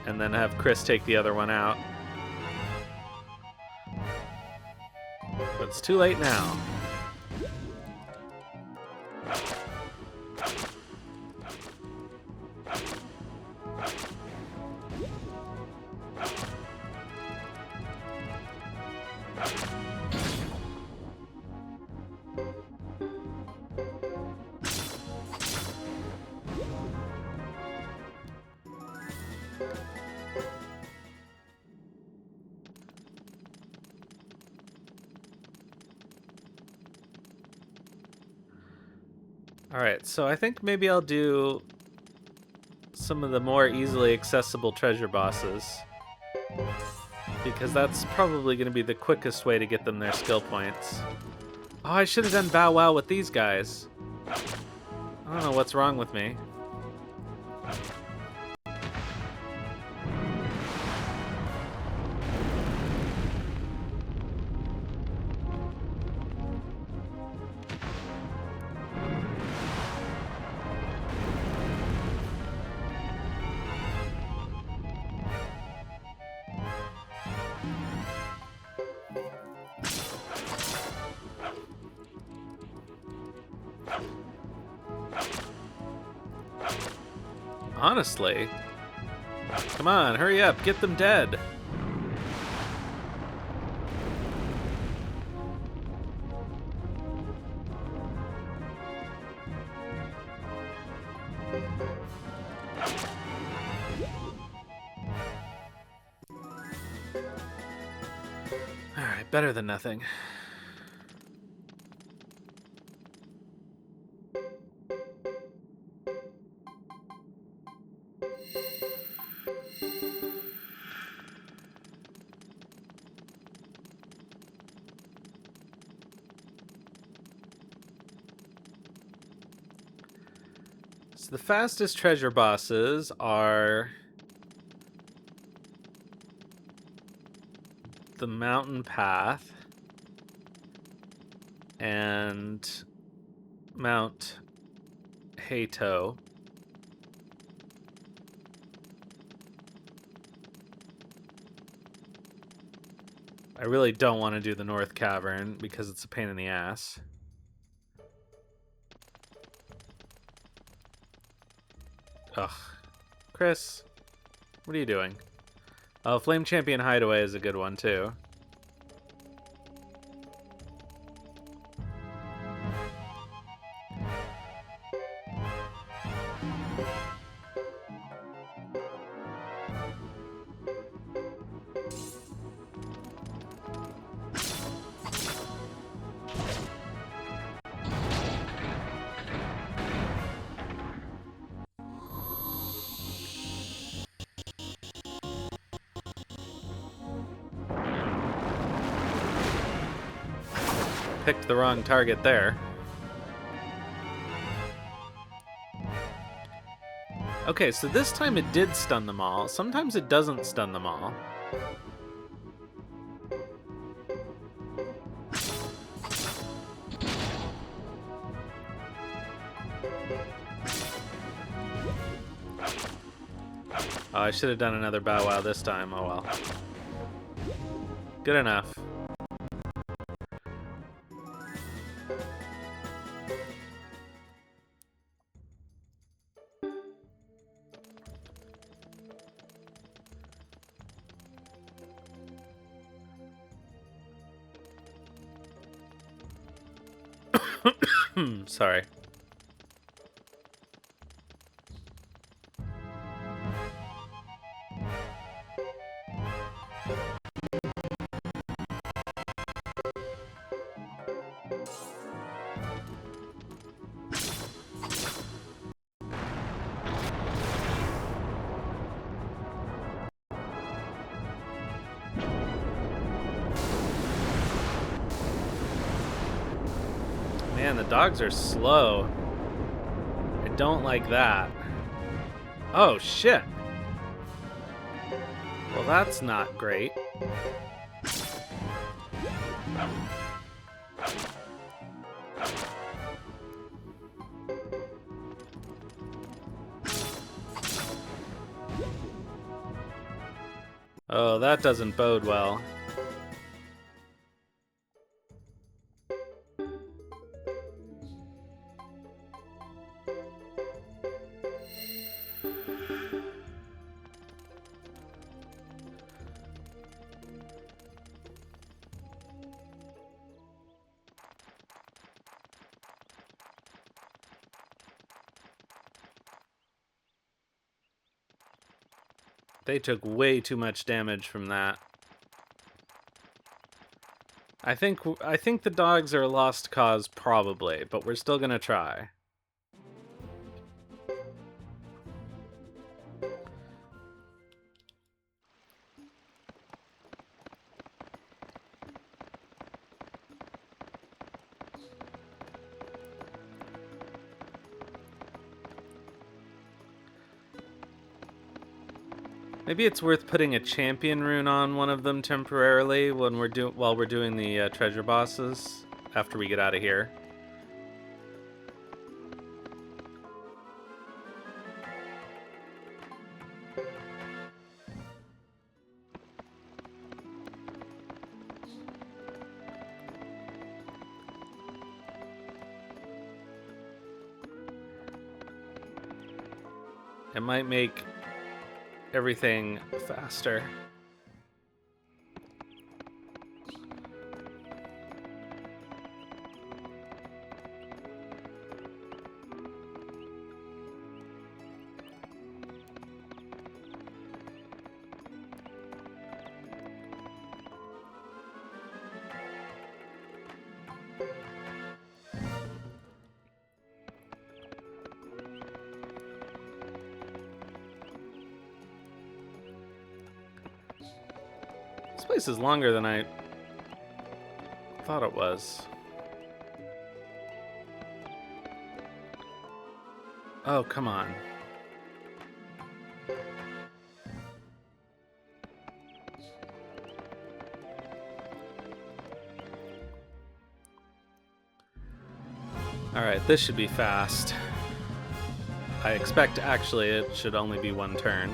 And then have Chris take the other one out. But it's too late now. Alright, so I think maybe I'll do some of the more easily accessible treasure bosses. Because that's probably going to be the quickest way to get them their skill points. Oh, I should have done Bow Wow with these guys. I don't know what's wrong with me. Honestly. Come on, hurry up, get them dead. Alright, better than nothing. So the fastest treasure bosses are the mountain path and Mount Hato. I really don't want to do the North Cavern because it's a pain in the ass. Ugh. Chris, what are you doing? Oh, Flame Champion Hideaway is a good one, too. Picked the wrong target there. Okay, so this time it did stun them all. Sometimes it doesn't stun them all. Oh, I should have done another Bow Wow this time. Oh well. Good enough. Sorry. Man, the dogs are slow. I don't like that. Oh, shit. Well, that's not great. Oh, that doesn't bode well. They took way too much damage from that. I think the dogs are a lost cause, probably, but we're still gonna try. Maybe it's worth putting a champion rune on one of them temporarily when while we're doing the treasure bosses after we get out of here. It might make everything faster. This place is longer than I thought it was. Oh, come on. Alright, this should be fast. I expect, actually, it should only be one turn.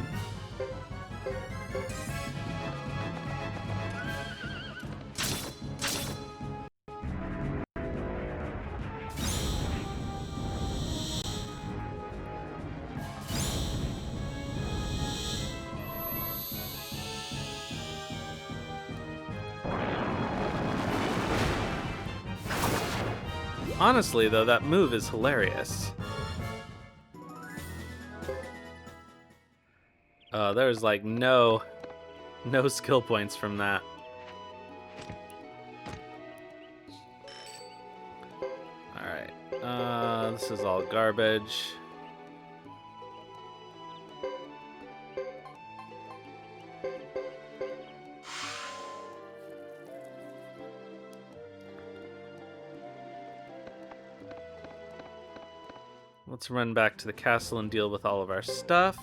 Honestly, though, that move is hilarious. There's like no skill points from that. Alright, this is all garbage. Let's run back to the castle and deal with all of our stuff.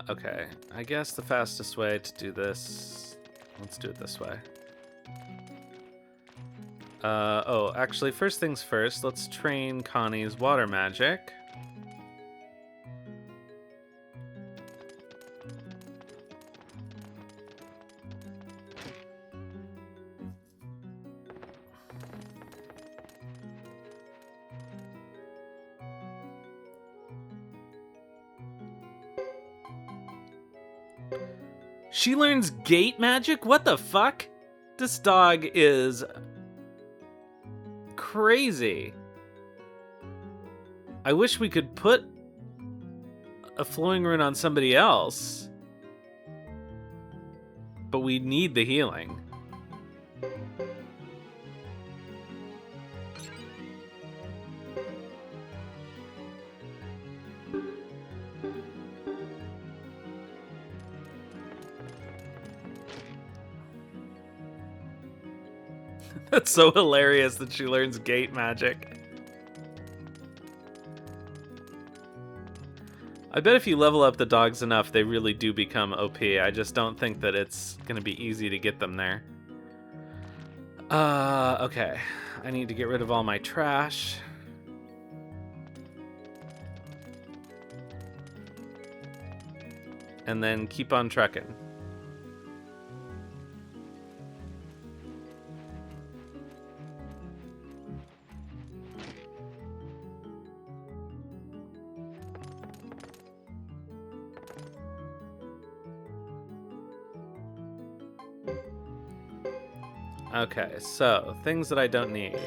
Okay. I guess the fastest way to do this... Let's do it this way. Oh, actually, first things first, let's train Connie's water magic. She learns gate magic? What the fuck? This dog is crazy. I wish we could put a flowing rune on somebody else. But we need the healing. That's so hilarious that she learns gate magic. I bet if you level up the dogs enough, they really do become OP. I just don't think that it's going to be easy to get them there. Okay. I need to get rid of all my trash. And then keep on trucking. Okay, so things that I don't need.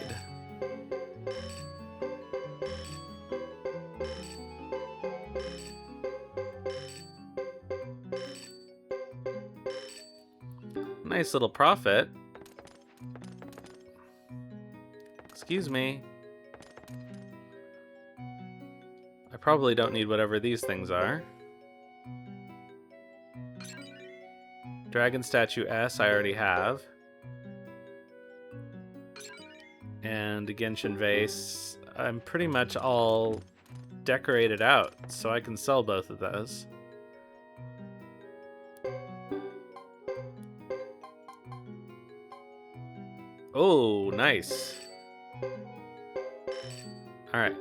Nice little profit. Excuse me. I probably don't need whatever these things are. Dragon statue S I already have. And a Genshin vase. I'm pretty much all decorated out, so I can sell both of those. Oh, nice. Alright.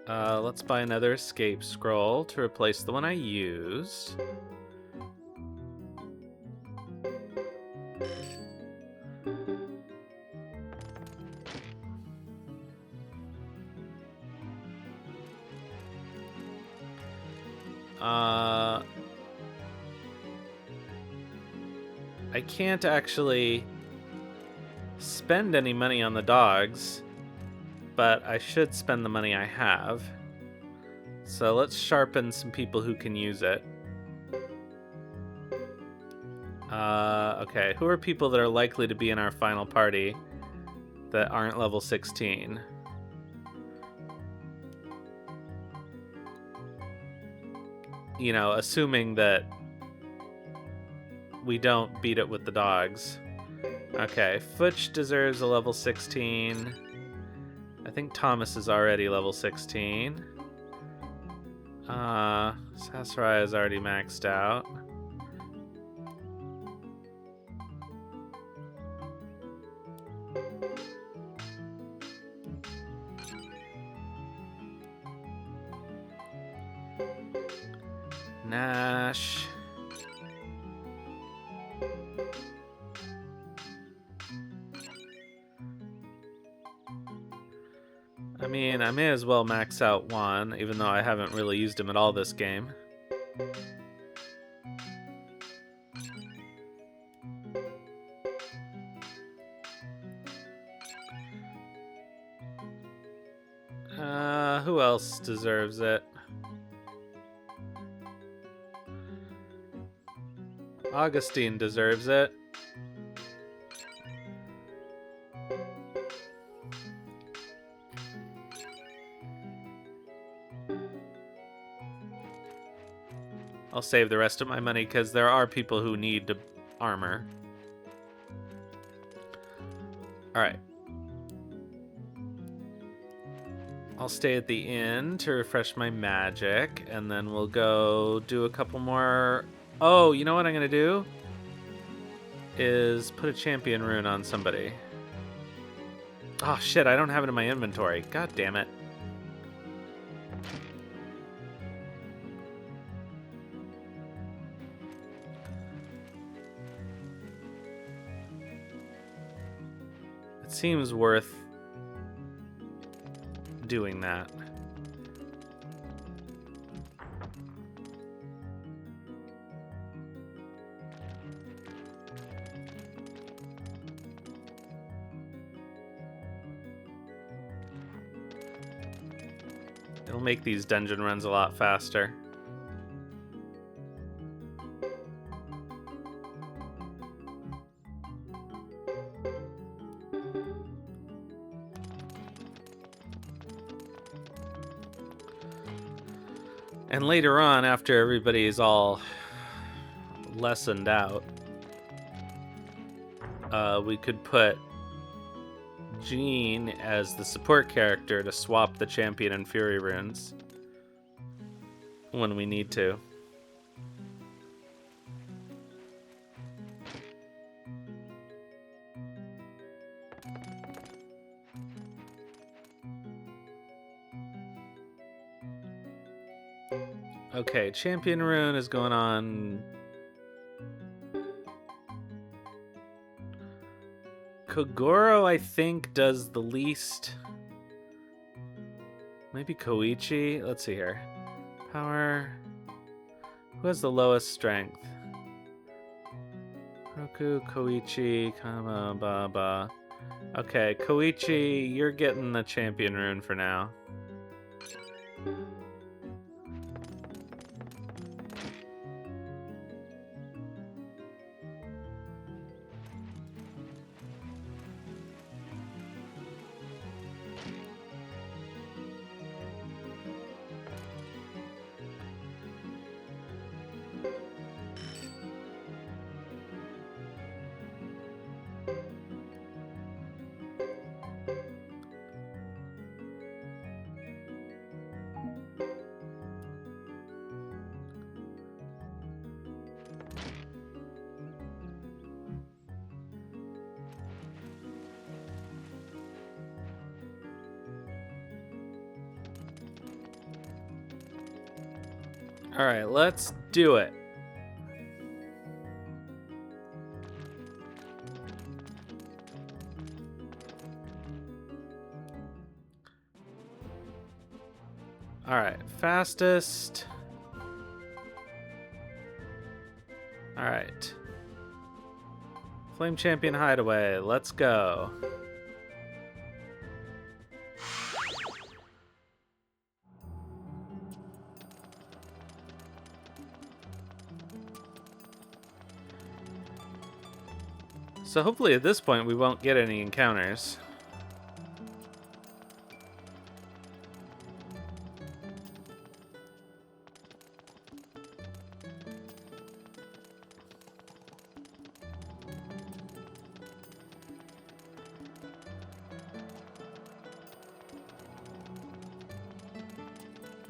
Let's buy another escape scroll to replace the one I used. I can't actually spend any money on the dogs, but I should spend the money I have. So let's sharpen some people who can use it. Okay, who are people that are likely to be in our final party that aren't level 16? You know, assuming that we don't beat it with the dogs. Okay, Futch deserves a level 16. I think Thomas is already level 16. Sasori is already maxed out. Nash. I mean, I may as well max out Juan, even though I haven't really used him at all this game. Who else deserves it? Augustine deserves it. I'll save the rest of my money because there are people who need armor. Alright. I'll stay at the inn to refresh my magic, and then we'll go do a couple more. Oh, you know what I'm going to do? Is put a champion rune on somebody. Oh shit, I don't have it in my inventory. God damn it. It seems worth doing that. It'll make these dungeon runs a lot faster. And later on, after everybody is all lessoned out, we could put Jean as the support character to swap the champion and fury runes when we need to. Okay, champion rune is going on. Kogoro, I think, does the least. Maybe Koichi. Let's see here. Power. Who has the lowest strength? Roku, Koichi, Kama, Baba. Okay, Koichi, you're getting the champion rune for now. All right, let's do it. All right, fastest. All right. Flame Champion Hideaway, let's go. So hopefully at this point we won't get any encounters.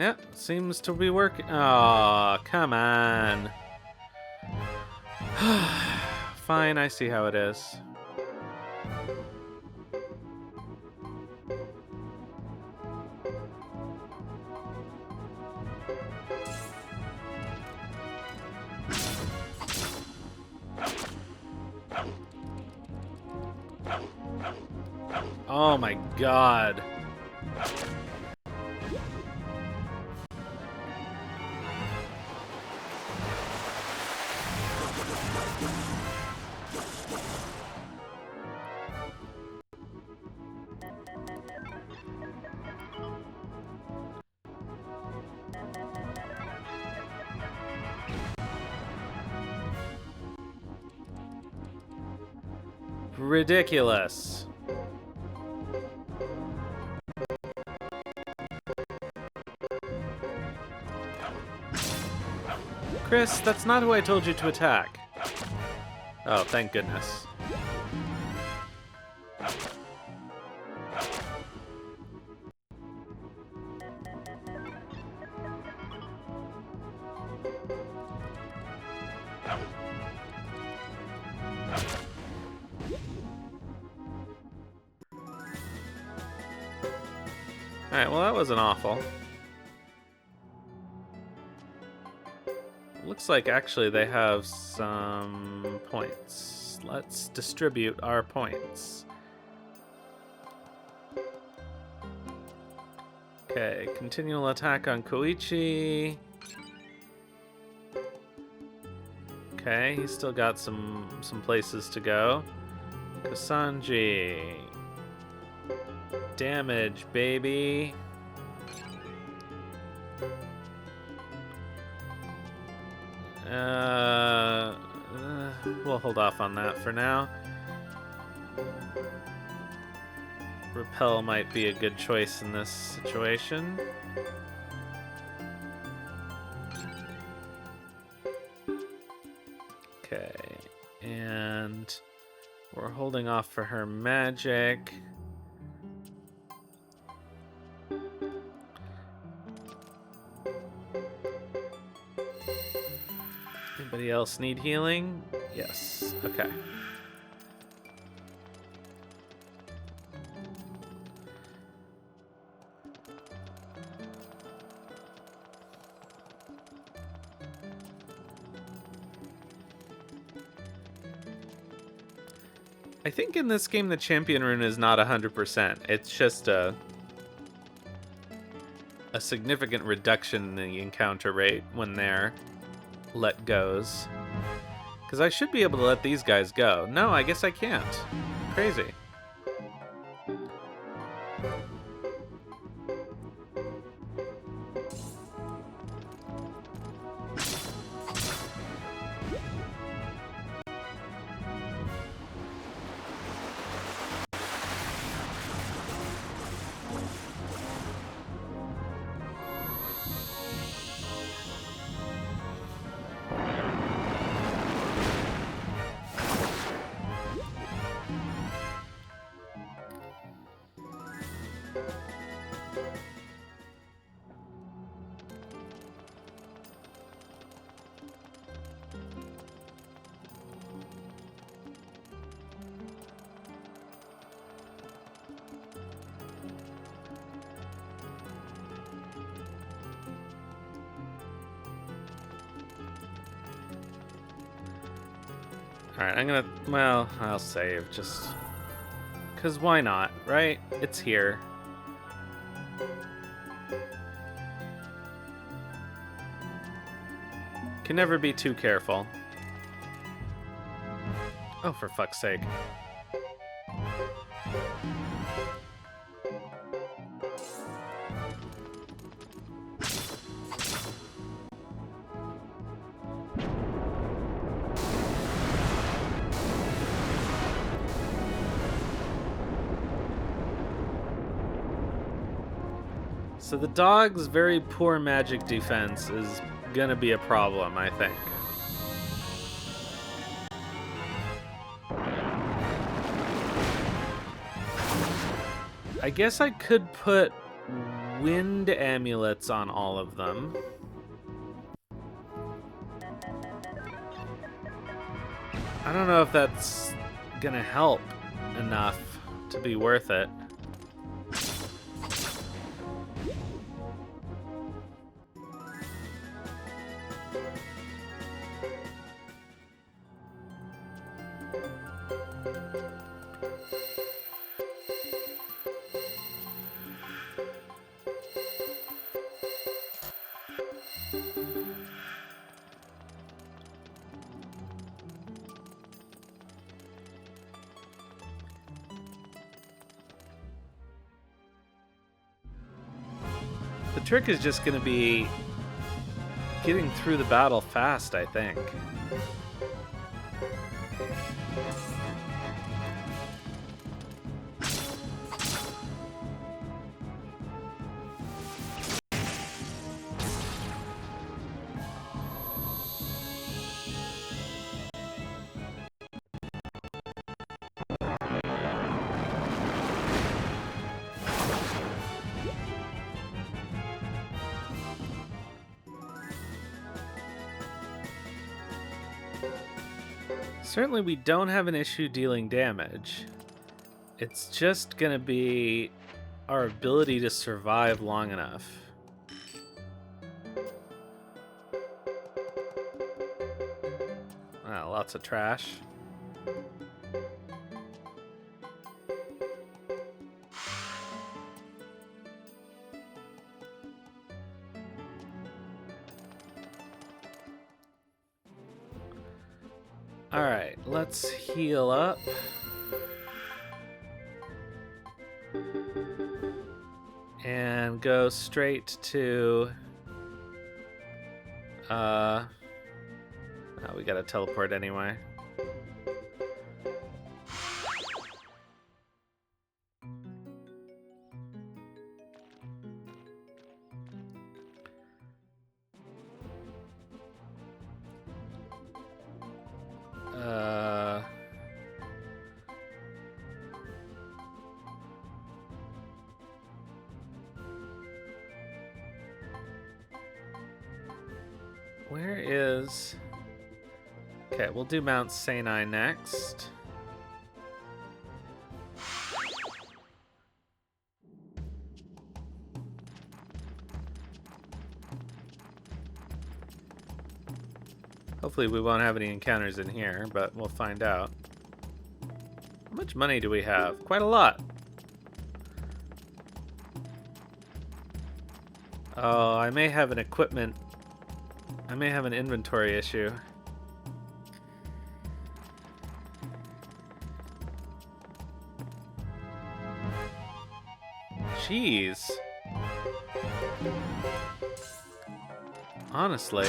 Yep, seems to be working. Oh, come on. Fine, I see how it is. Oh my god. Ridiculous. Chris, that's not who I told you to attack. Oh, thank goodness. Alright, well that wasn't awful. Looks like actually they have some points. Let's distribute our points. Okay, continual attack on Koichi. Okay, he's still got some places to go. Kasanji. Damage, baby. We'll hold off on that for now. Repel might be a good choice in this situation. Okay, and we're holding off for her magic. Anybody else need healing? Yes. Okay. I think in this game the champion rune is not 100%. It's just a significant reduction in the encounter rate when they're let goes. Because I should be able to let these guys go. No, I guess I can't. Crazy. Alright, I'm gonna... Well, I'll save, just... Because why not, right? It's here. Can never be too careful. Oh, for fuck's sake. So the dog's very poor magic defense is gonna be a problem, I think. I guess I could put wind amulets on all of them. I don't know if that's gonna help enough to be worth it. The trick is just going to be getting through the battle fast, I think. Certainly we don't have an issue dealing damage. It's just gonna be our ability to survive long enough. Wow, lots of trash. Alright, let's heal up. And go straight to... Oh, we gotta teleport anyway. Where is... Okay, we'll do Mount Sinai next. Hopefully we won't have any encounters in here, but we'll find out. How much money do we have? Quite a lot. Oh, I may have an inventory issue. Jeez. Honestly.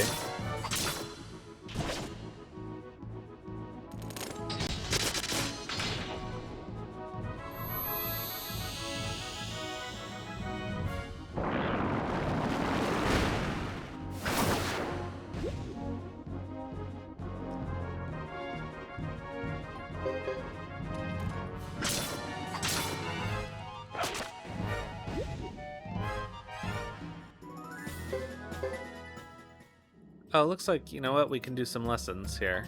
Oh, looks like, you know what, we can do some lessons here.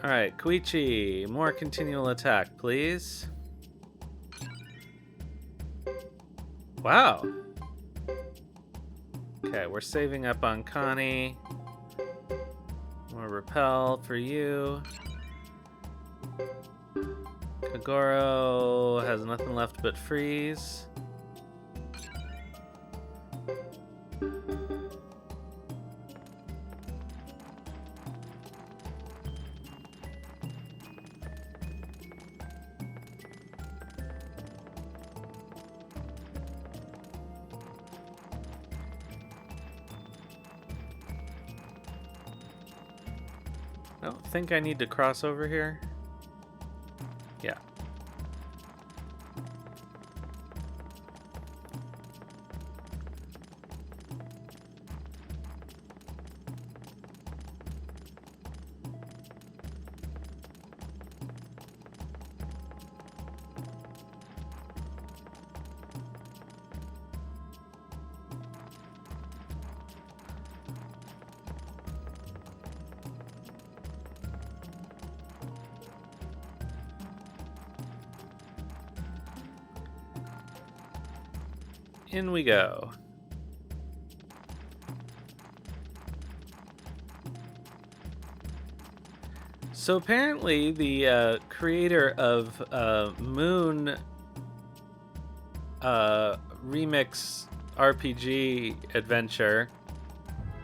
Alright, Koichi, more continual attack, please. Wow. Okay, we're saving up on Connie. More repel for you. Kagoro has nothing left but freeze. I don't think I need to cross over here. Yeah. In we go. So apparently the creator of Moon Remix RPG Adventure,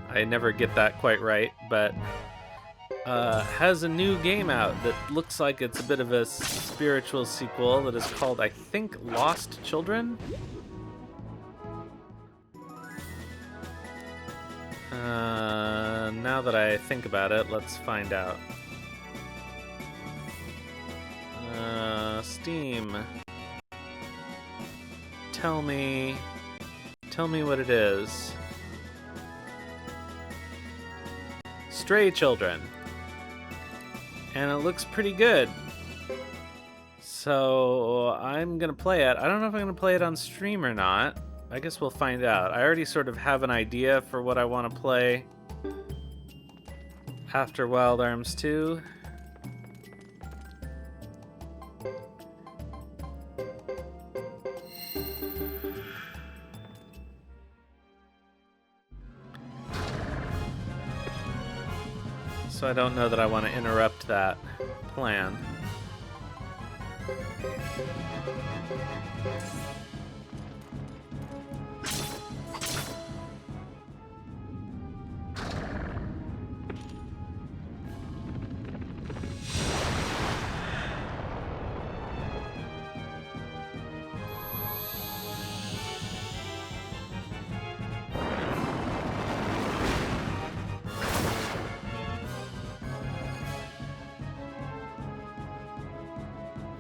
I never get that quite right, but has a new game out that looks like it's a bit of a spiritual sequel that is called, I think, Lost Children? Now that I think about it, let's find out. Steam. Tell me what it is. Stray Children. And it looks pretty good. So I'm gonna play it. I don't know if I'm gonna play it on stream or not. I guess we'll find out. I already sort of have an idea for what I want to play after Wild Arms 2. So I don't know that I want to interrupt that plan.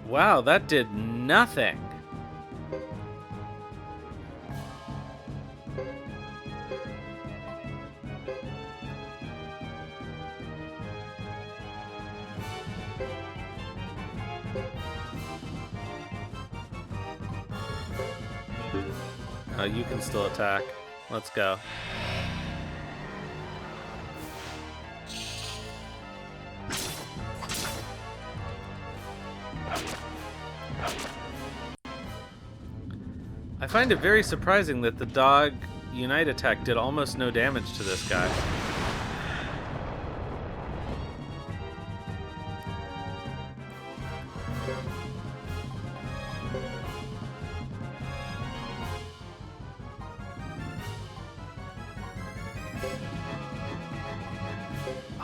Wow, that did nothing. Oh, you can still attack. Let's go. I find it very surprising that the dog Unite attack did almost no damage to this guy.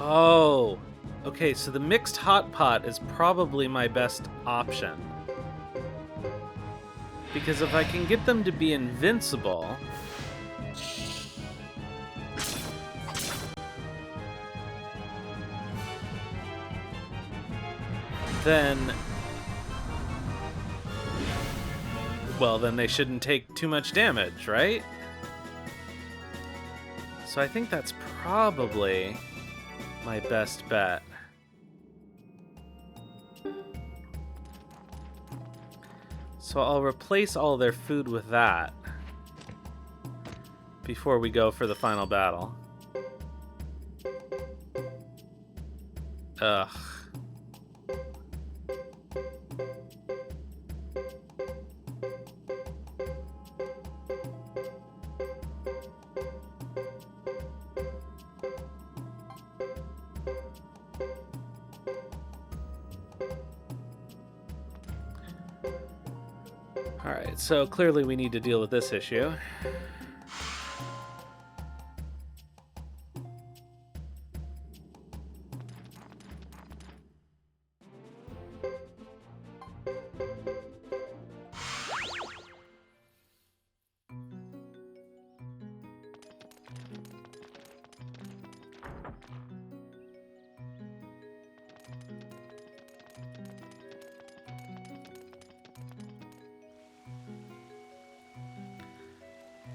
Oh, okay, so the mixed hot pot is probably my best option. Because if I can get them to be invincible, then, well, then they shouldn't take too much damage, right? So I think that's probably my best bet. So I'll replace all their food with that before we go for the final battle. Ugh. Alright, so clearly we need to deal with this issue.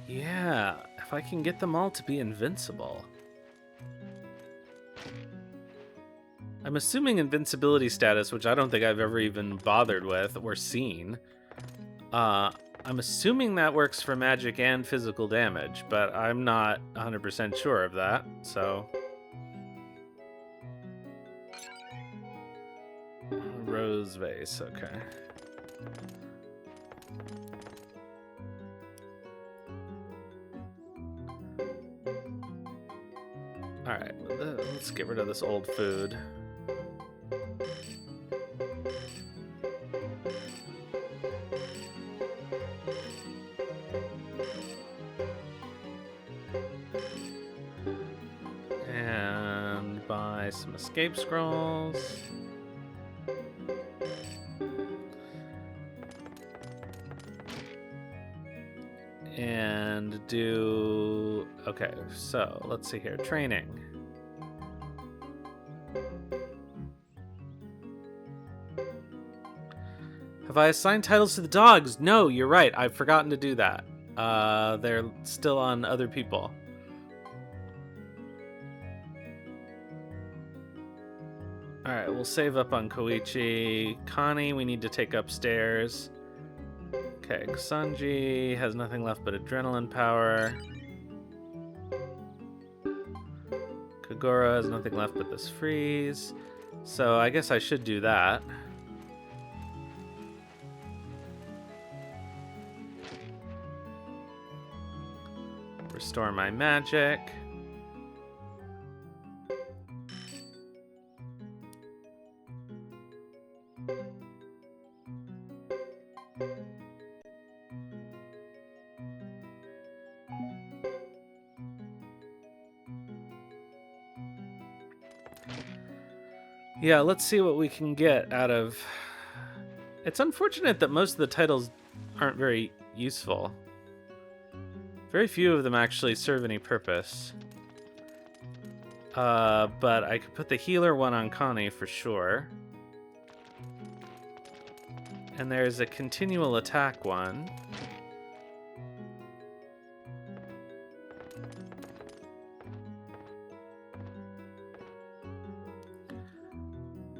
Yeah, if I can get them all to be invincible. I'm assuming invincibility status, which I don't think I've ever even bothered with or seen. I'm assuming that works for magic and physical damage, but I'm not 100% sure of that, so... Rose vase, okay. Alright, let's get rid of this old food. And buy some escape scrolls. And do... Okay, so let's see here. Training. Have I assigned titles to the dogs? No, you're right. I've forgotten to do that. They're still on other people. Alright, we'll save up on Koichi. Connie, we need to take upstairs. Okay, Kusanji has nothing left but adrenaline power. Kagura has nothing left but this freeze. So I guess I should do that. Restore my magic. Yeah, let's see what we can get out of... It's unfortunate that most of the titles aren't very useful. Very few of them actually serve any purpose. But I could put the healer one on Connie for sure. And there's a continual attack one.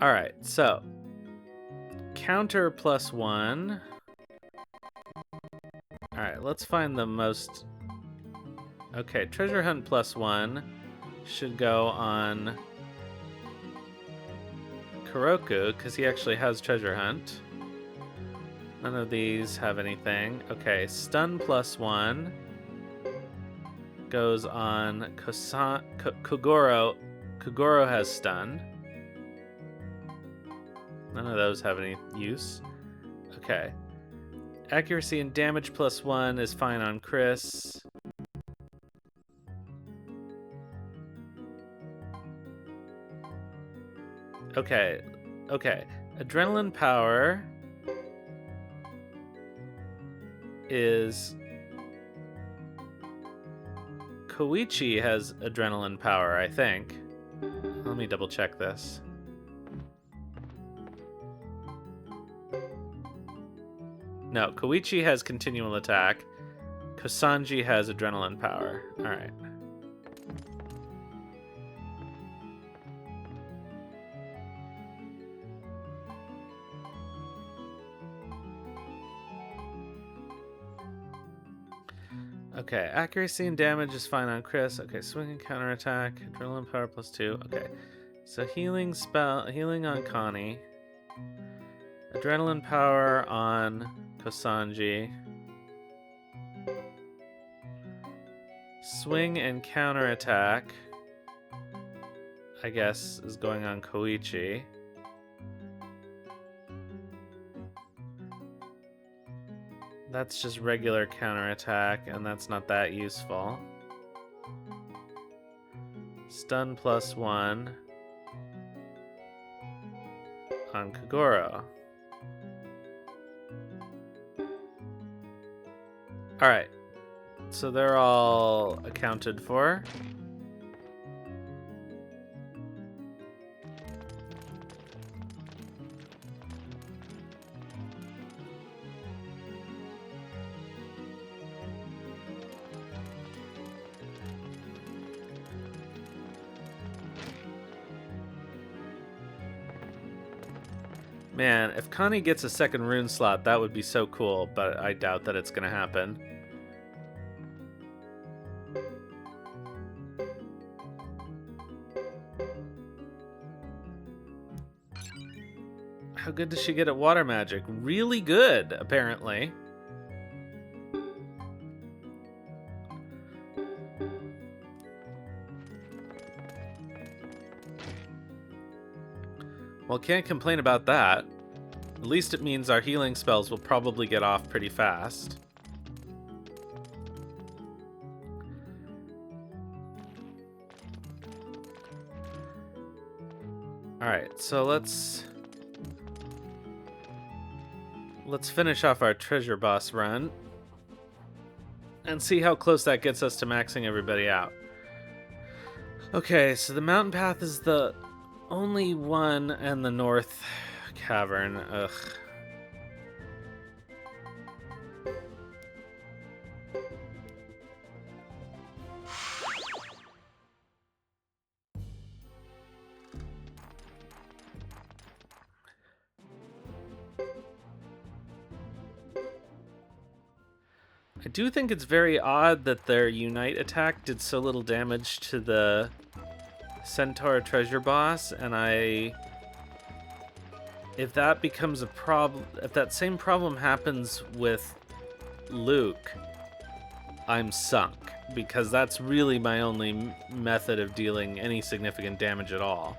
Alright, so counter +1. Alright, let's find the most Okay, treasure hunt +1 should go on Kuroku, because he actually has treasure hunt. None of these have anything. Okay, stun +1 goes on Kogoro. Kogoro has stun. None of those have any use. Okay. Accuracy and damage +1 is fine on Chris. Okay. Okay. Adrenaline power is... Koichi has adrenaline power, I think. Let me double check this. No, Koichi has continual attack. Kosanji has adrenaline power. Alright. Okay, accuracy and damage is fine on Chris. Okay, swing and counterattack. Adrenaline power +2. Okay. So healing on Connie. Adrenaline power on Kosanji. Swing and counterattack, I guess, is going on Koichi. That's just regular counterattack, and that's not that useful. Stun +1 on Kogoro. Alright. So they're all accounted for. Man, if Connie gets a second rune slot, that would be so cool, but I doubt that it's gonna happen. How good does she get at water magic? Really good, apparently. Well, can't complain about that. At least it means our healing spells will probably get off pretty fast. Alright, so let's finish off our treasure boss run and see how close that gets us to maxing everybody out. Okay, so the mountain path is the only one, and the north cavern. Ugh. I do think it's very odd that their Unite attack did so little damage to the Centaur treasure boss, and if that becomes a problem, if that same problem happens with Luke, I'm sunk, because that's really my only method of dealing any significant damage at all.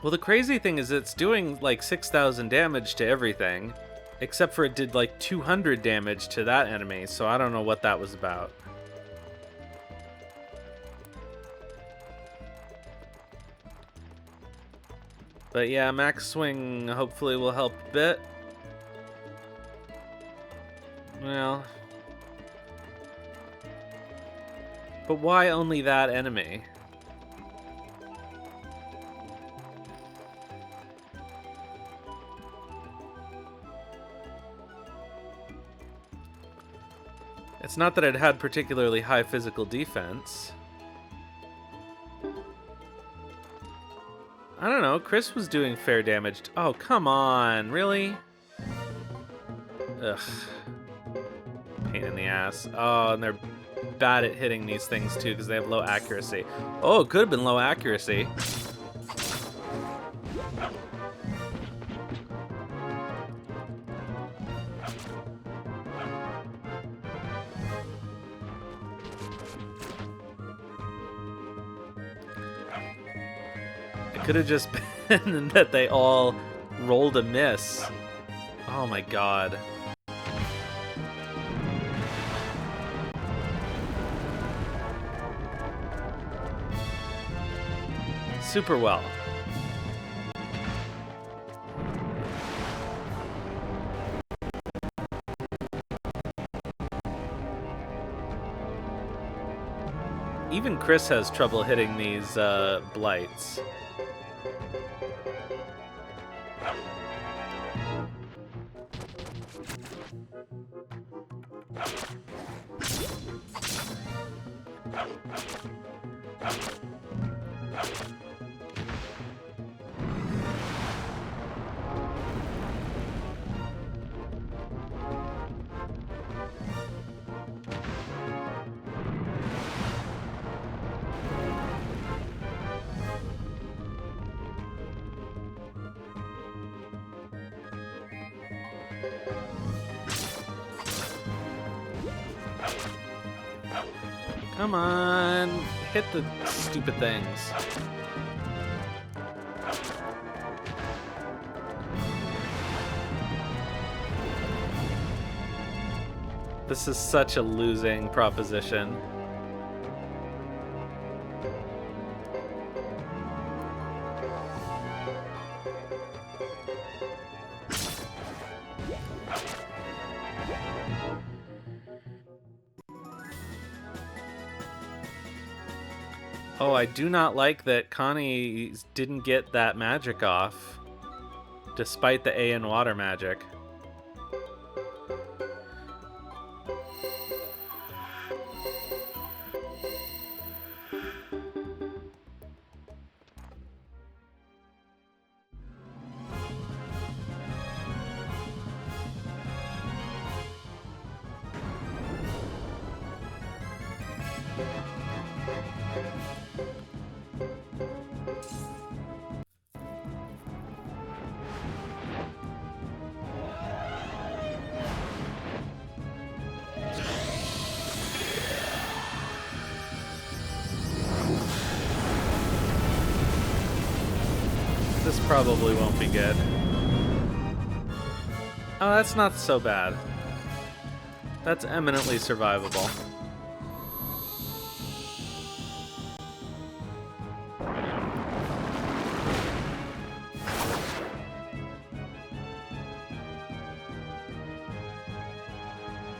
Well, the crazy thing is it's doing like 6,000 damage to everything, except for it did like 200 damage to that enemy, so I don't know what that was about. But yeah, max swing hopefully will help a bit. Well, but why only that enemy? It's not that it had particularly high physical defense. I don't know. Chris was doing fair damage. Oh, come on. Really? Ugh. Pain in the ass. Oh, and they're bad at hitting these things too because they have low accuracy. Oh, it could have been low accuracy. It could have just been that they all rolled a miss. Oh my god. Super well. Even Chris has trouble hitting these blights. Come on, hit the stupid things. This is such a losing proposition. Oh, I do not like that Connie didn't get that magic off, despite the A in water magic. This probably won't be good. Oh, that's not so bad. That's eminently survivable.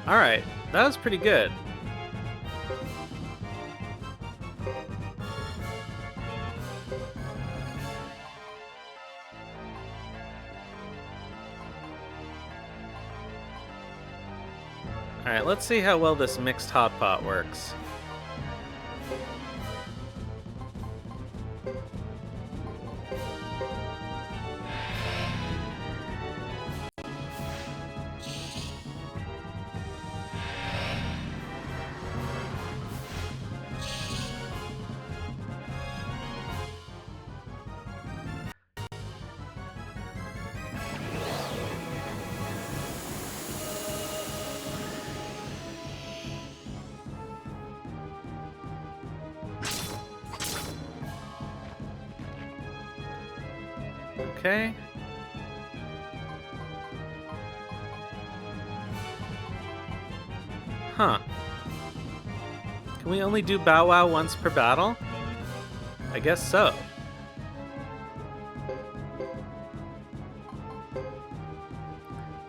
Alright, that was pretty good. Alright, let's see how well this mixed hot pot works. Okay. Huh. Can we only do Bow Wow once per battle? I guess so.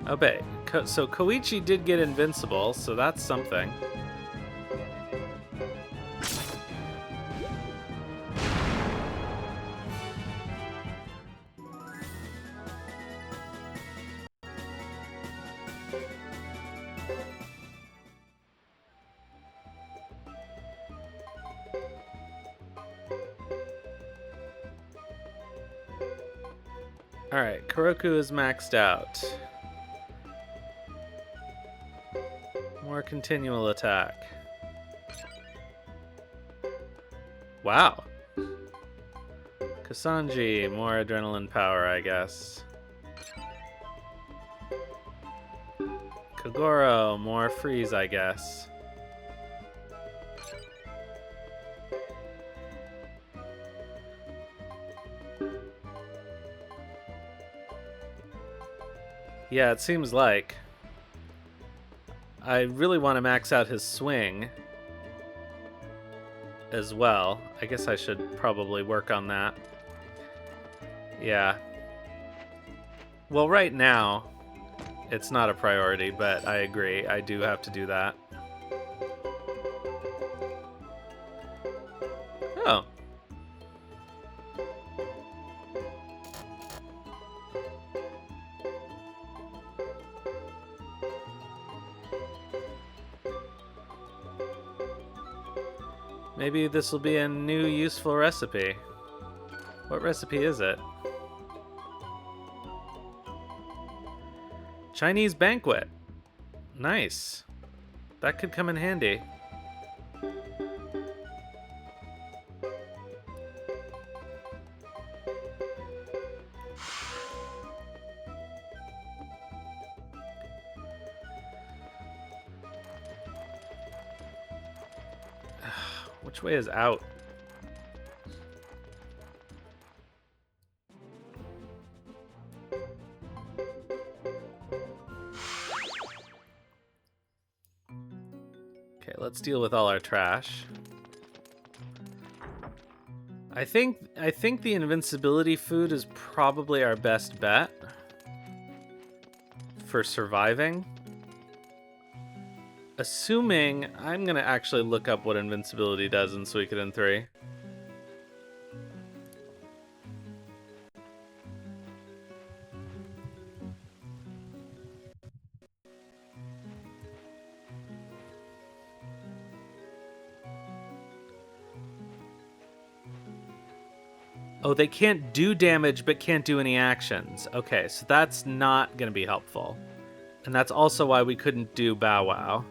Okay, so Koichi did get invincible, so that's something. Alright, Kuroku is maxed out. More continual attack. Wow. Kasanji, more adrenaline power, I guess. Kogoro, more freeze, I guess. Yeah, it seems like. I really want to max out his swing as well. I guess I should probably work on that. Yeah. Well, right now, it's not a priority, but I agree. I do have to do that. Oh. Maybe this will be a new useful recipe. What recipe is it? Chinese banquet. Nice. That could come in handy. Which way is out? Okay, let's deal with all our trash. I think the invincibility food is probably our best bet for surviving. Assuming I'm gonna actually look up what invincibility does in Suikoden 3. Oh, they can't do damage but can't do any actions. Okay, so that's not gonna be helpful. And that's also why we couldn't do Bow Wow.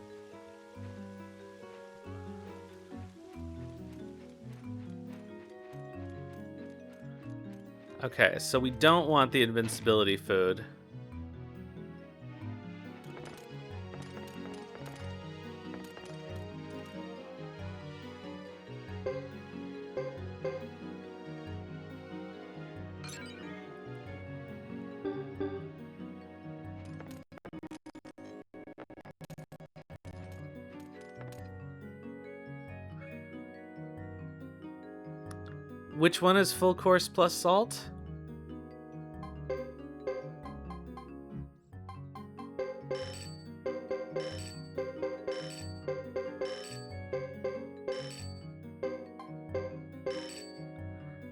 Okay, so we don't want the invincibility food. Which one is full course plus salt?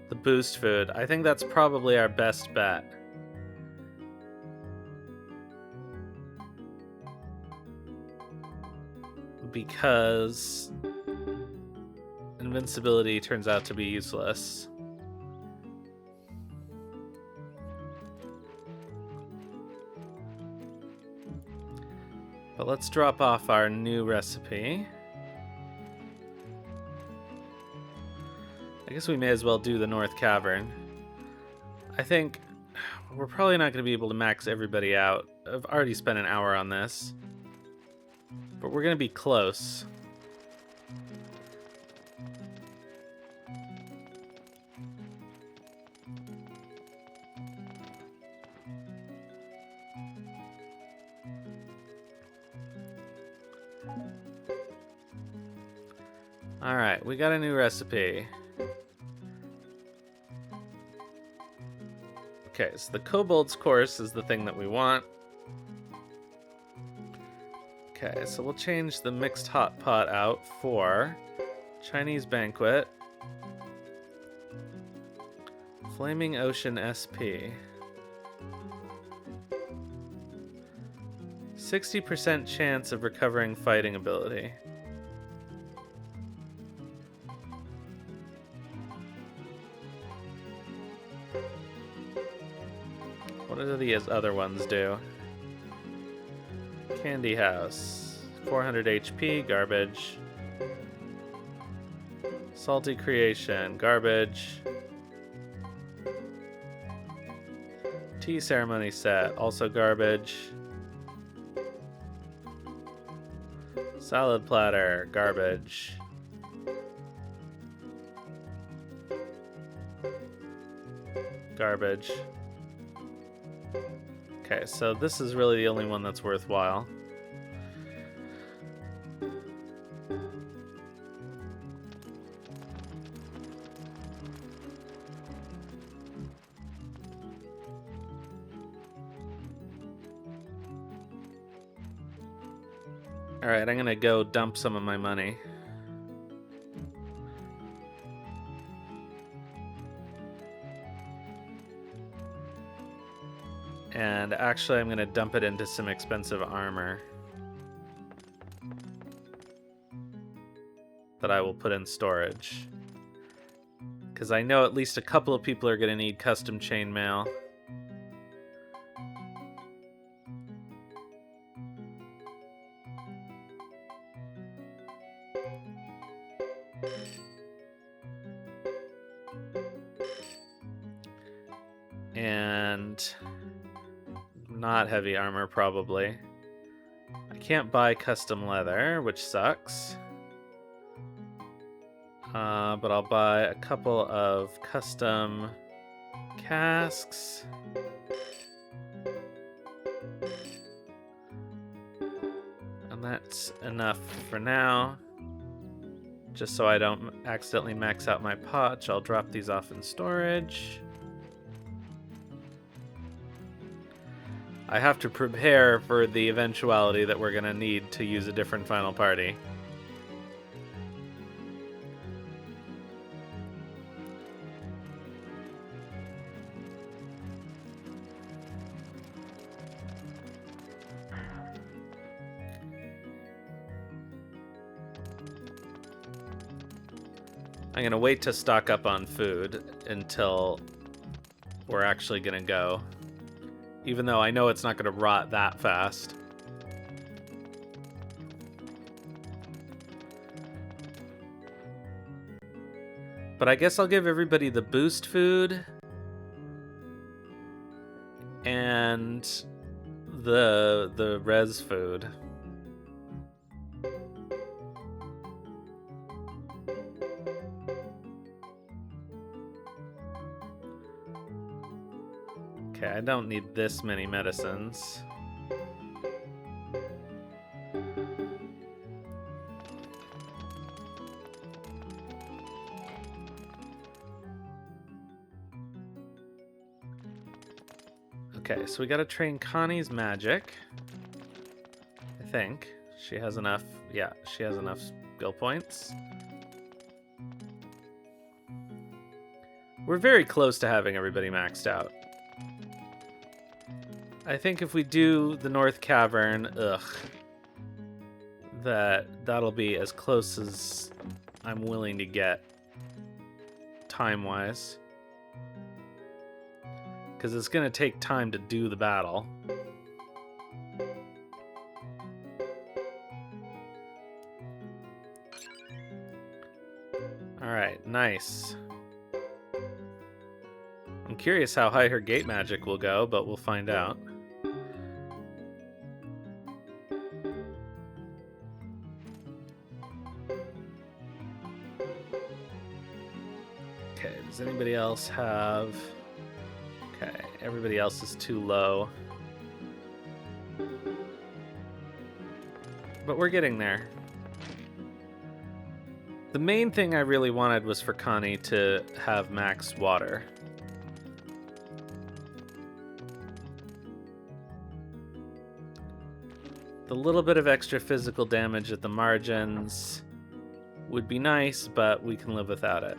The boost food. I think that's probably our best bet. Because invincibility turns out to be useless. But let's drop off our new recipe. I guess we may as well do the North Cavern. I think we're probably not going to be able to max everybody out. I've already spent an hour on this. But we're going to be close. Alright, we got a new recipe. Okay, so the Kobold's Course is the thing that we want. Okay, so we'll change the mixed hot pot out for Chinese Banquet, Flaming Ocean SP. 60% chance of recovering fighting ability. What do these other ones do? Candy House. 400 HP, garbage. Salty Creation, garbage. Tea Ceremony Set, also garbage. Salad Platter, garbage. Garbage. Okay, so this is really the only one that's worthwhile. Alright, I'm gonna go dump some of my money. And actually, I'm gonna dump it into some expensive armor that I will put in storage. Because I know at least a couple of people are gonna need custom chainmail. And not heavy armor, probably. I can't buy custom leather, which sucks. But I'll buy a couple of custom casks. And that's enough for now. Just so I don't accidentally max out my potch, I'll drop these off in storage. I have to prepare for the eventuality that we're going to need to use a different final party. I'm going to wait to stock up on food until we're actually going to go. Even though I know it's not going to rot that fast. But I guess I'll give everybody the boost food. And the res food. Okay, I don't need this many medicines. Okay, so we gotta train Connie's magic. I think. She has enough. Yeah, she has enough skill points. We're very close to having everybody maxed out. I think if we do the North Cavern, that'll be as close as I'm willing to get time-wise. Because it's going to take time to do the battle. Alright, nice. I'm curious how high her gate magic will go, but we'll find out. Okay, does anybody else have... Okay, everybody else is too low. But we're getting there. The main thing I really wanted was for Connie to have max water. The little bit of extra physical damage at the margins would be nice, but we can live without it.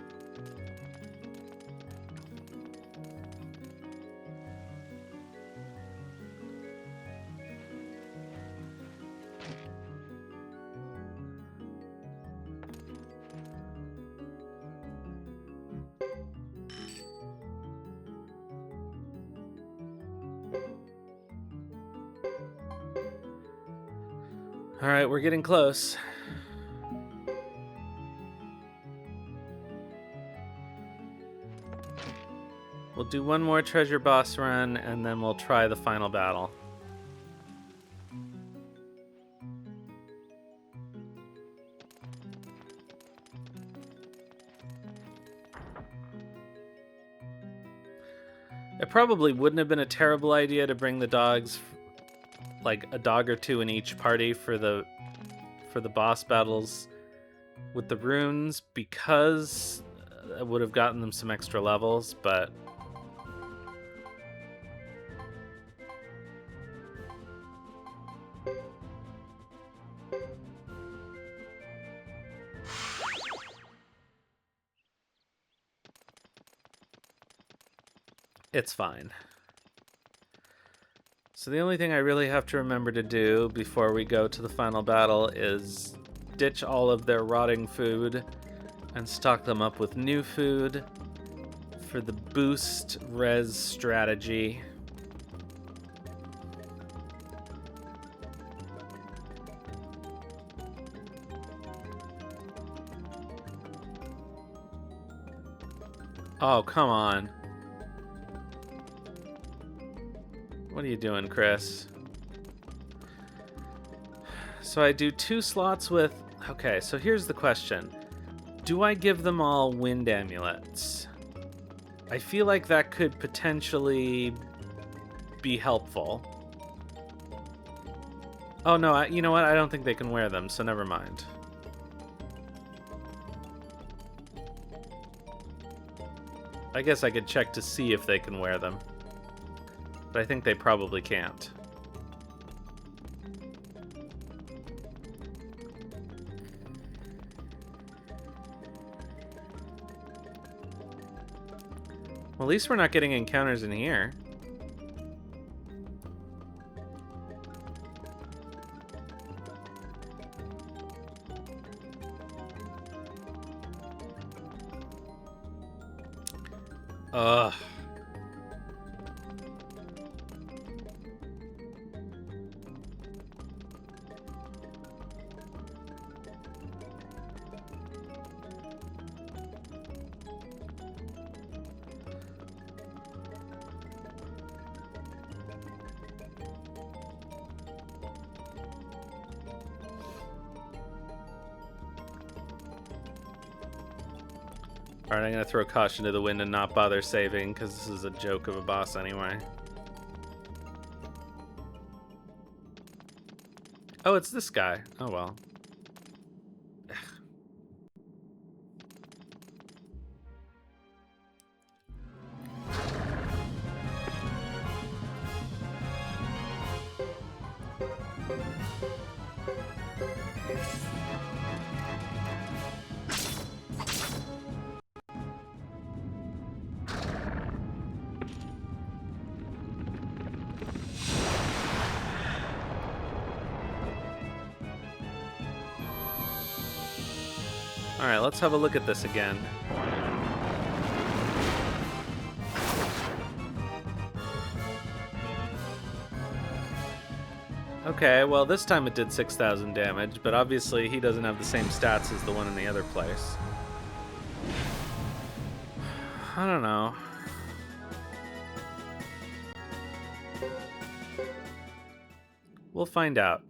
Alright, we're getting close. We'll do one more treasure boss run, and then we'll try the final battle. It probably wouldn't have been a terrible idea to bring the dogs, like a dog or two in each party for the boss battles with the runes, because it would have gotten them some extra levels, but it's fine. So the only thing I really have to remember to do before we go to the final battle is ditch all of their rotting food and stock them up with new food for the boost res strategy. Oh, come on. What are you doing, Chris? So I do 2 slots with... Okay, so here's the question. Do I give them all wind amulets? I feel like that could potentially be helpful. Oh no, you know what? I don't think they can wear them, so never mind. I guess I could check to see if they can wear them. But I think they probably can't. Well, at least we're not getting encounters in here. Ugh. Alright, I'm gonna throw caution to the wind and not bother saving, because this is a joke of a boss anyway. Oh, it's this guy. Oh well. Alright, let's have a look at this again. Okay, well this time it did 6,000 damage, but obviously he doesn't have the same stats as the one in the other place. I don't know. We'll find out.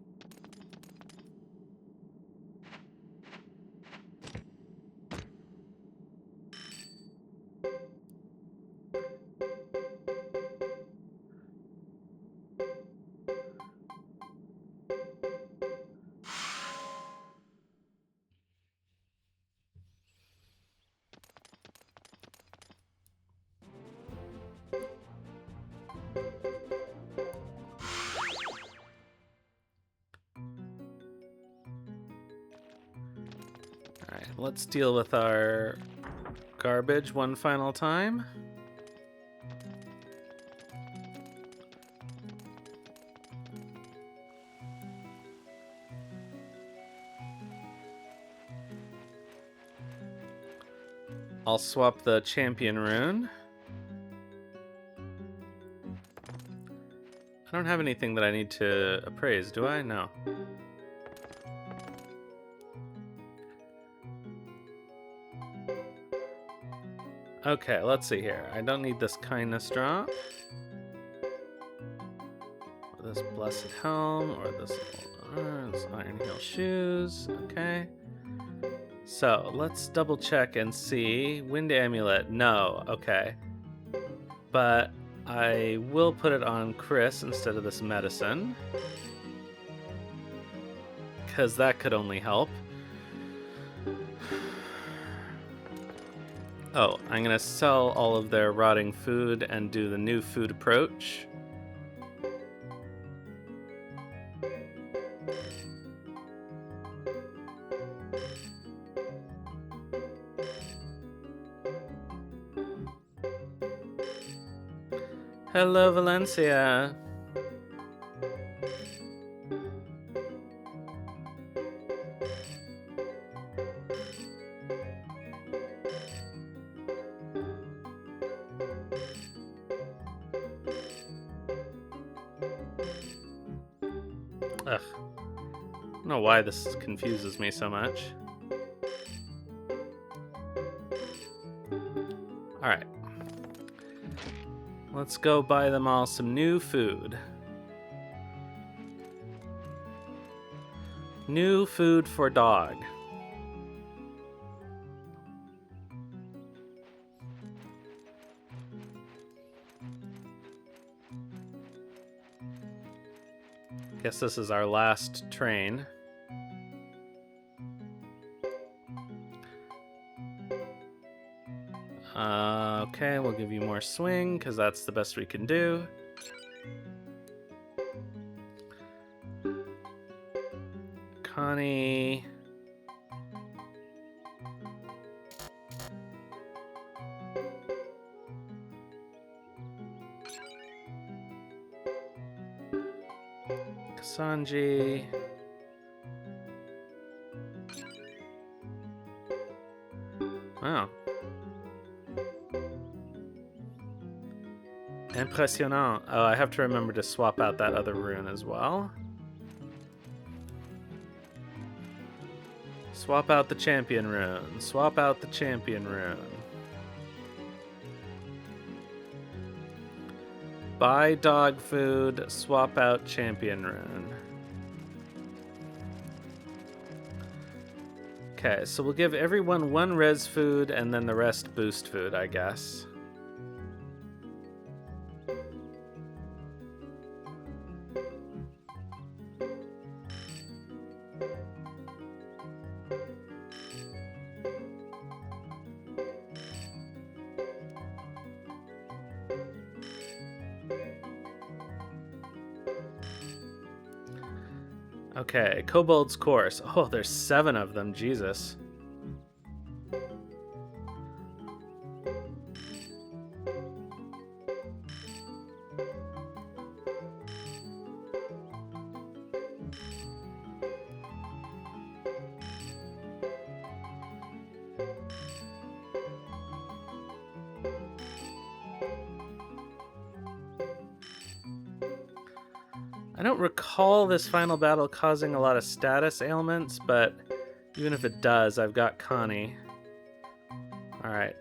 Alright, let's deal with our garbage one final time. I'll swap the champion rune. I don't have anything that I need to appraise, do I? No. Okay, let's see here. I don't need this kindness drop. Or this blessed helm, or this iron heel shoes. Okay. So let's double check and see. Wind amulet. No. Okay. But I will put it on Chris instead of this medicine, because that could only help. Oh, I'm going to sell all of their rotting food and do the new food approach. Hello, Valencia. Ugh. I don't know why this confuses me so much. Alright. Let's go buy them all some new food. New food for dog. Guess this is our last train. Okay, we'll give you more swing, because that's the best we can do. Connie. Sanji. Oh. Impressionnant. Oh, I have to remember to swap out that other rune as well. Swap out the champion rune. Swap out the champion rune. Buy dog food. Swap out champion rune. Okay, so we'll give everyone one res food and then the rest boost food, I guess. Okay, Kobold's Course. Oh, there's 7 of them, Jesus. I don't recall this final battle causing a lot of status ailments, but even if it does, I've got Connie. Alright.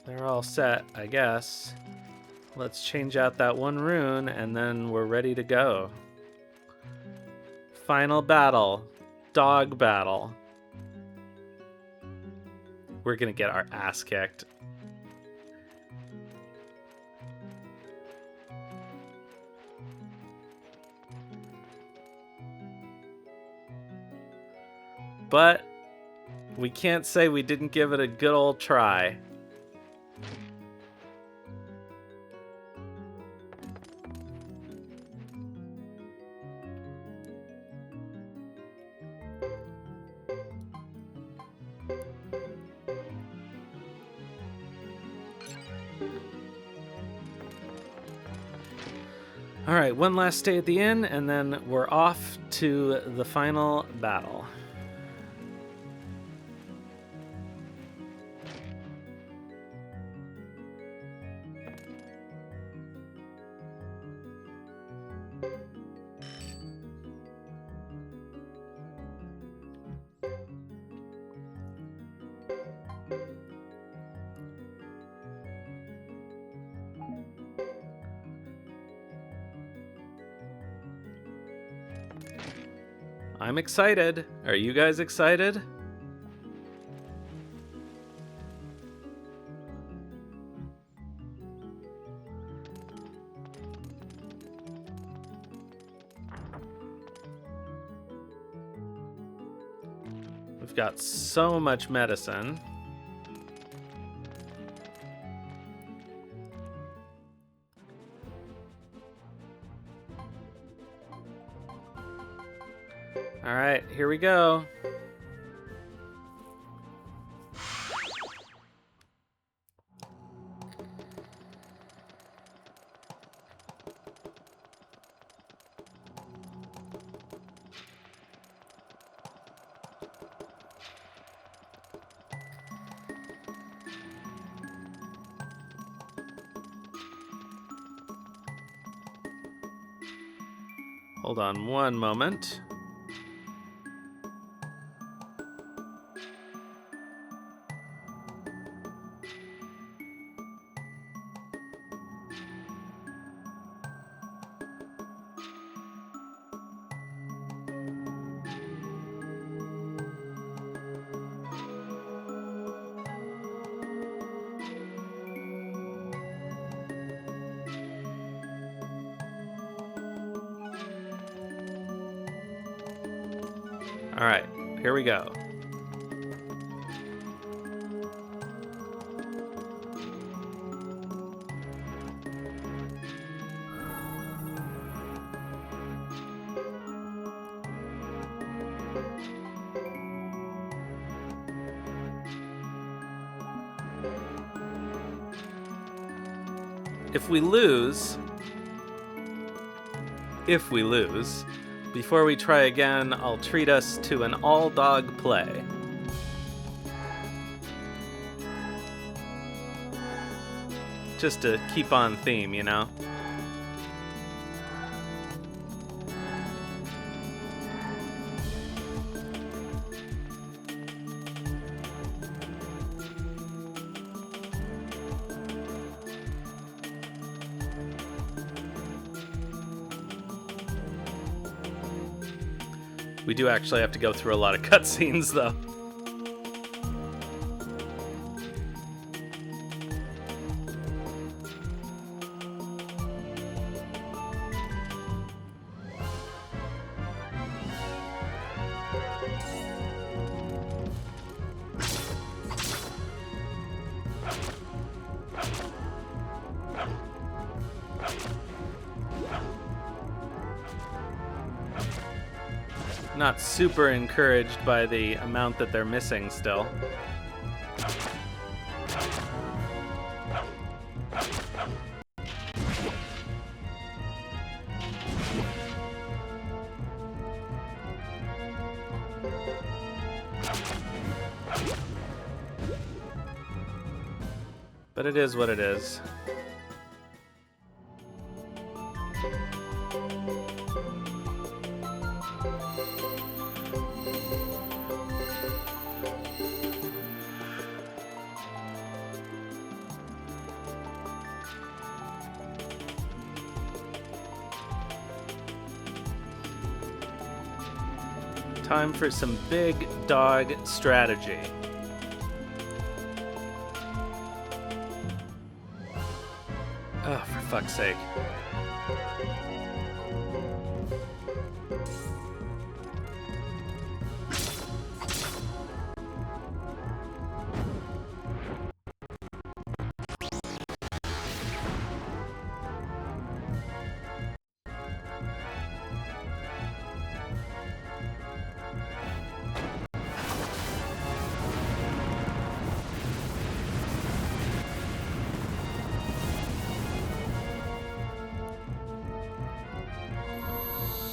They're all set, I guess. Let's change out that one rune, and then we're ready to go. Final battle. Dog battle. We're gonna get our ass kicked. But we can't say we didn't give it a good old try. All right, one last stay at the inn, and then we're off to the final battle. I'm excited. Are you guys excited? We've got so much medicine. All right, here we go. Hold on one moment. All right, here we go. If we lose, before we try again, I'll treat us to an all-dog play. Just to keep on theme, you know? We do actually have to go through a lot of cutscenes, though. Not super encouraged by the amount that they're missing still. But it is what it is. Time for some big dog strategy. Oh, for fuck's sake.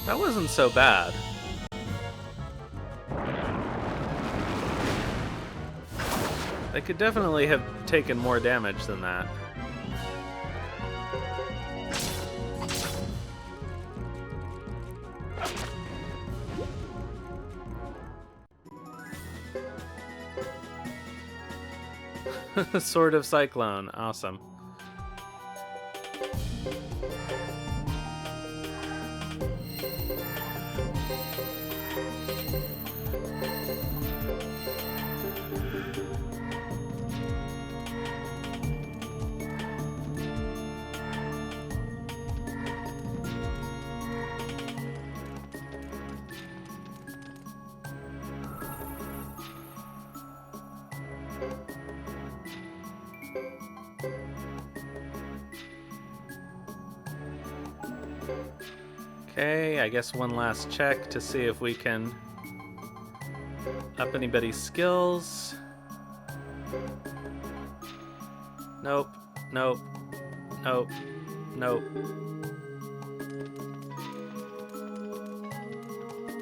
That wasn't so bad. They could definitely have taken more damage than that. Sword of Cyclone. Awesome. Okay, I guess one last check to see if we can up anybody's skills. Nope, nope, nope, nope.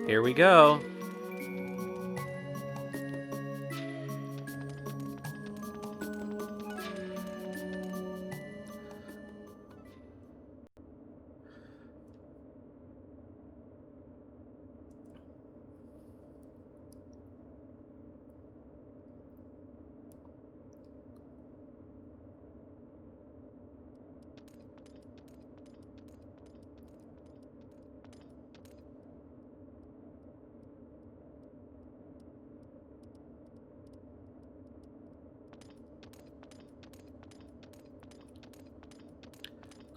Here we go.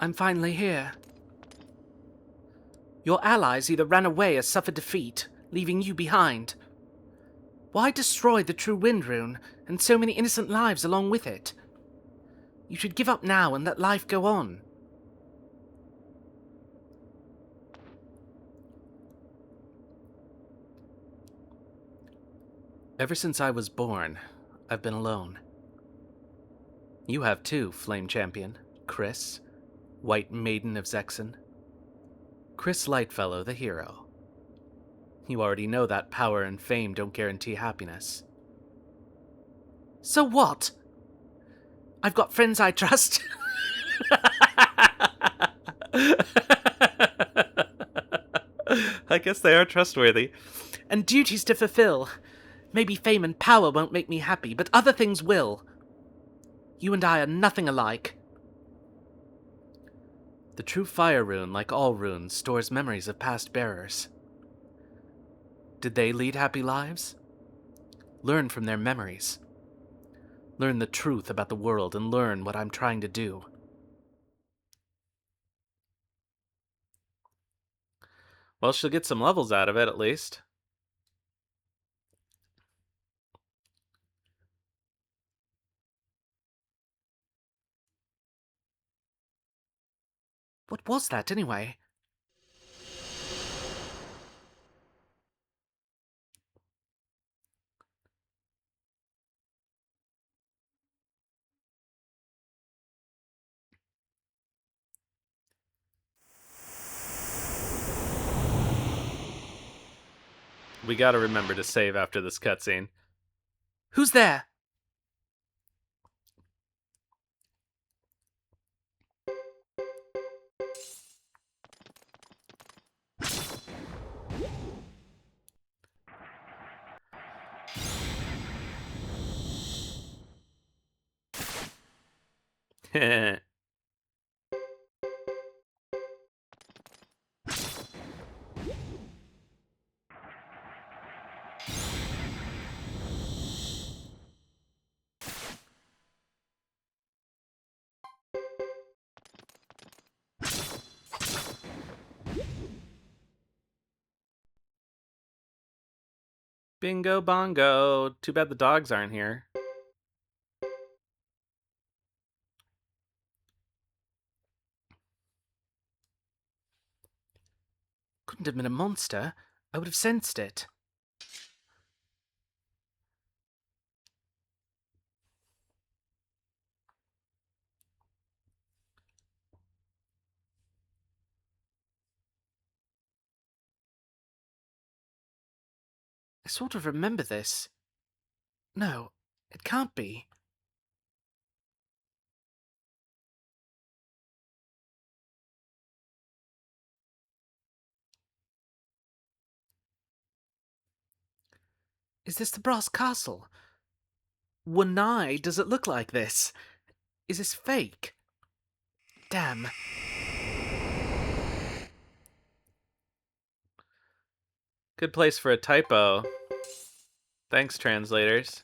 I'm finally here. Your allies either ran away or suffered defeat, leaving you behind. Why destroy the true wind rune, and so many innocent lives along with it? You should give up now and let life go on. Ever since I was born, I've been alone. You have too, Flame Champion. Chris, White Maiden of Zexen. Chris Lightfellow, the hero. You already know that power and fame don't guarantee happiness. So what? I've got friends I trust. I guess they are trustworthy. And duties to fulfill. Maybe fame and power won't make me happy, but other things will. You and I are nothing alike. The true fire rune, like all runes, stores memories of past bearers. Did they lead happy lives? Learn from their memories. Learn the truth about the world and learn what I'm trying to do. Well, she'll get some levels out of it, at least. What was that, anyway? We gotta remember to save after this cutscene. Who's there? Bingo bongo. Too bad the dogs aren't here. Couldn't have been a monster. I would have sensed it. I sort of remember this. No, it can't be. Is this the brass castle? Why does it look like this? Is this fake? Damn. Good place for a typo. Thanks, translators.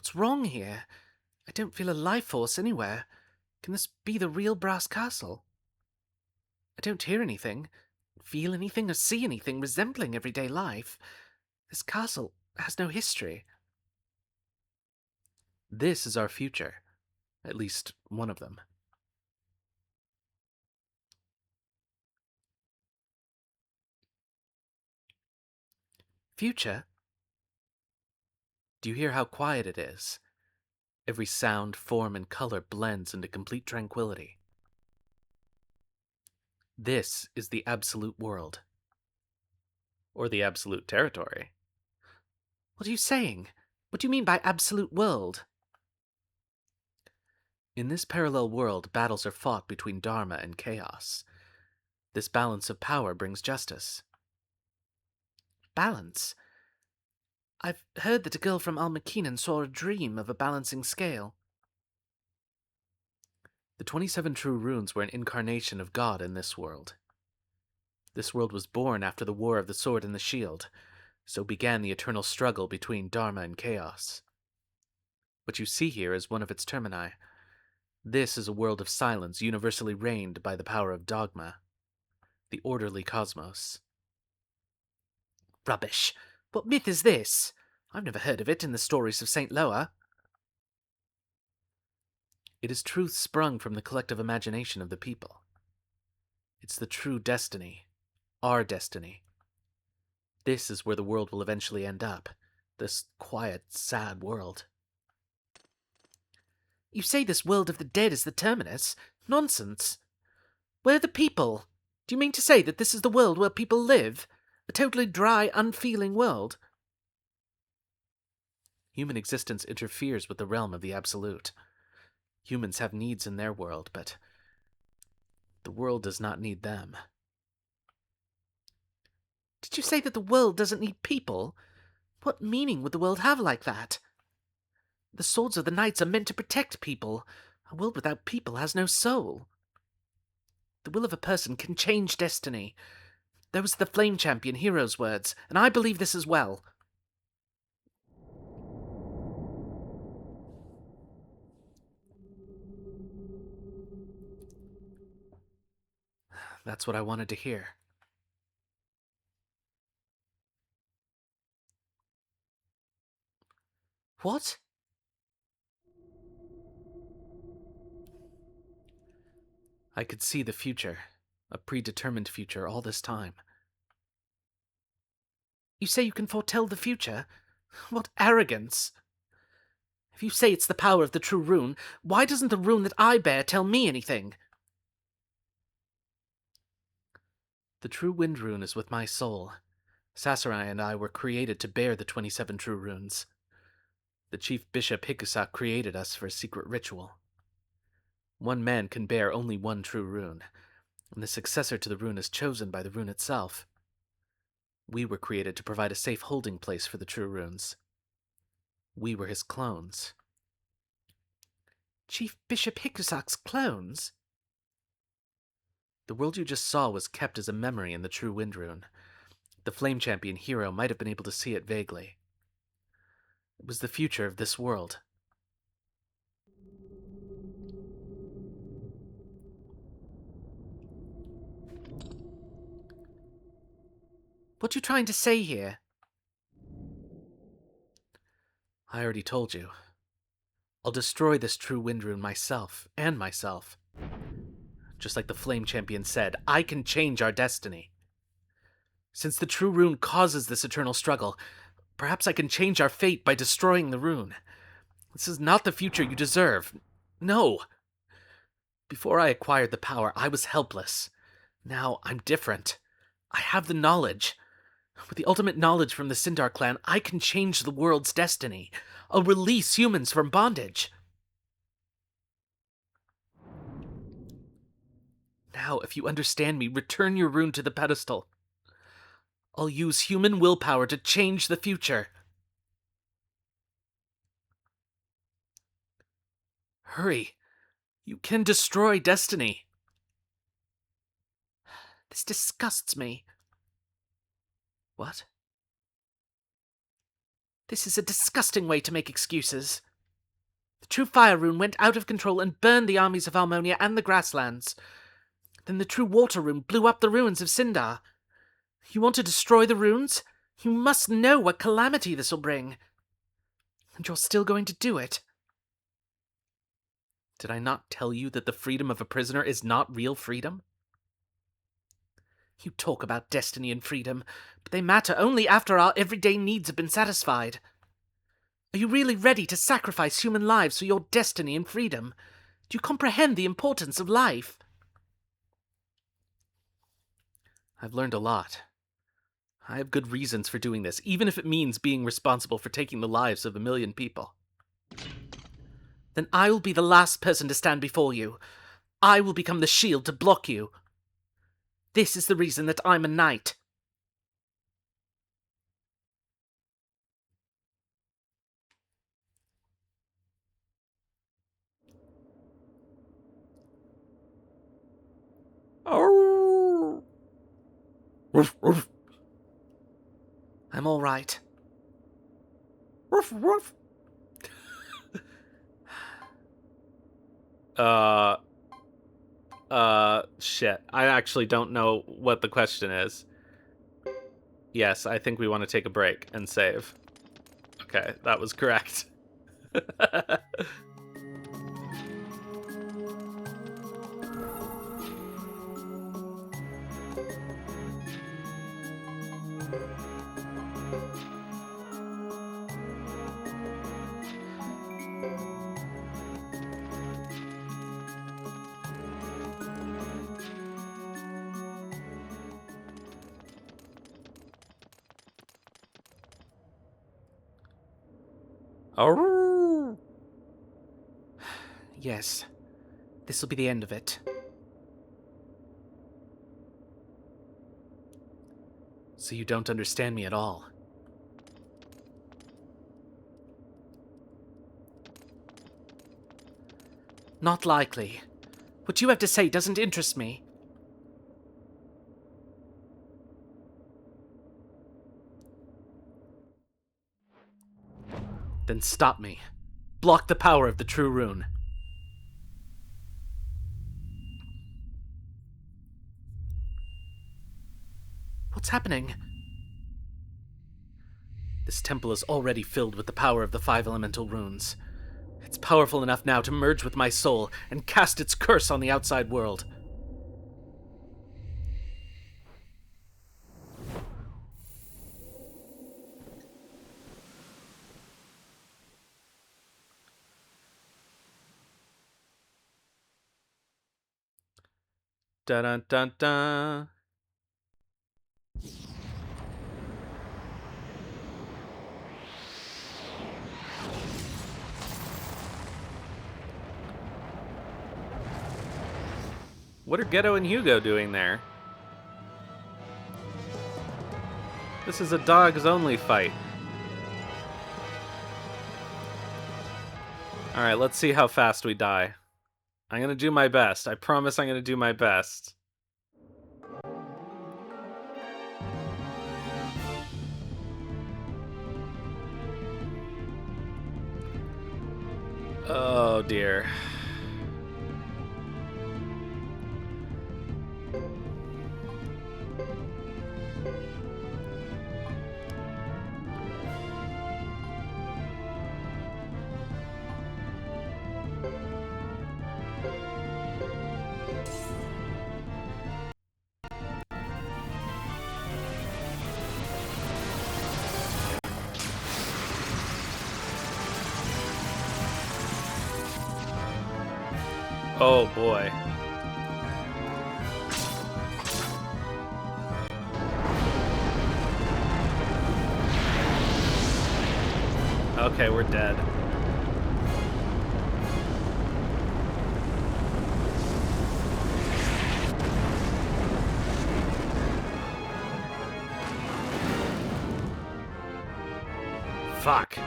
What's wrong here? I don't feel a life force anywhere. Can this be the real Brass Castle? I don't hear anything, feel anything, or see anything resembling everyday life. This castle has no history. This is our future. At least one of them. Future? Do you hear how quiet it is? Every sound, form, and color blends into complete tranquility. This is the absolute world. Or the absolute territory. What are you saying? What do you mean by absolute world? In this parallel world, battles are fought between Dharma and chaos. This balance of power brings justice. Balance? I've heard that a girl from Almakenan saw a dream of a balancing scale. The 27 true runes were an incarnation of God in this world. This world was born after the War of the Sword and the Shield, so began the eternal struggle between Dharma and chaos. What you see here is one of its termini. This is a world of silence universally reigned by the power of dogma, the orderly cosmos. Rubbish! What myth is this? I've never heard of it in the stories of St. Loa. It is truth sprung from the collective imagination of the people. It's the true destiny, our destiny. This is where the world will eventually end up, this quiet, sad world. You say this world of the dead is the terminus? Nonsense. Where are the people? Do you mean to say that this is the world where people live? A totally dry, unfeeling world? Human existence interferes with the realm of the absolute. Humans have needs in their world, but the world does not need them. Did you say that the world doesn't need people? What meaning would the world have like that? The swords of the knights are meant to protect people. A world without people has no soul. The will of a person can change destiny. Those are the Flame Champion hero's words, and I believe this as well. That's what I wanted to hear. What? I could see the future, a predetermined future all this time. You say you can foretell the future? What arrogance! If you say it's the power of the true rune, why doesn't the rune that I bear tell me anything? The true wind rune is with my soul. Sasarai and I were created to bear the 27 true runes. The chief bishop Hikusak created us for a secret ritual. One man can bear only one true rune, and the successor to the rune is chosen by the rune itself. We were created to provide a safe holding place for the true runes. We were his clones. Chief Bishop Hikusak's clones? The world you just saw was kept as a memory in the true wind rune. The Flame Champion hero might have been able to see it vaguely. It was the future of this world. What you trying to say here? I already told you. I'll destroy this true wind rune myself, and myself. Just like the Flame Champion said, I can change our destiny. Since the true rune causes this eternal struggle, perhaps I can change our fate by destroying the rune. This is not the future you deserve. No. Before I acquired the power, I was helpless. Now I'm different. I have the knowledge. With the ultimate knowledge from the Sindar clan, I can change the world's destiny. I'll release humans from bondage. Now, if you understand me, return your rune to the pedestal. I'll use human willpower to change the future. Hurry. You can destroy destiny. This disgusts me. What? This is a disgusting way to make excuses. The true fire rune went out of control and burned the armies of Harmonia and the grasslands. Then the true water rune blew up the ruins of Sindar. You want to destroy the runes? You must know what calamity this will bring. And you're still going to do it. Did I not tell you that the freedom of a prisoner is not real freedom? You talk about destiny and freedom, but they matter only after our everyday needs have been satisfied. Are you really ready to sacrifice human lives for your destiny and freedom? Do you comprehend the importance of life? I've learned a lot. I have good reasons for doing this, even if it means being responsible for taking the lives of 1 million people. Then I will be the last person to stand before you. I will become the shield to block you. This is the reason that I'm a knight. Oh. Ruff, ruff. I'm all right. Ruff, ruff. Shit. I actually don't know what the question is. Yes, I think we want to take a break and save. Okay, that was correct. Oh. Yes, this will be the end of it. So you don't understand me at all. Not likely. What you have to say doesn't interest me. Then stop me. Block the power of the true rune. What's happening? This temple is already filled with the power of the 5 elemental runes. It's powerful enough now to merge with my soul and cast its curse on the outside world. Dun dun dun dun. What are Ghetto and Hugo doing there? This is a dogs-only fight. Alright, let's see how fast we die. I'm gonna do my best. I promise I'm gonna do my best. Oh dear. Oh boy. Okay, we're dead. Fuck.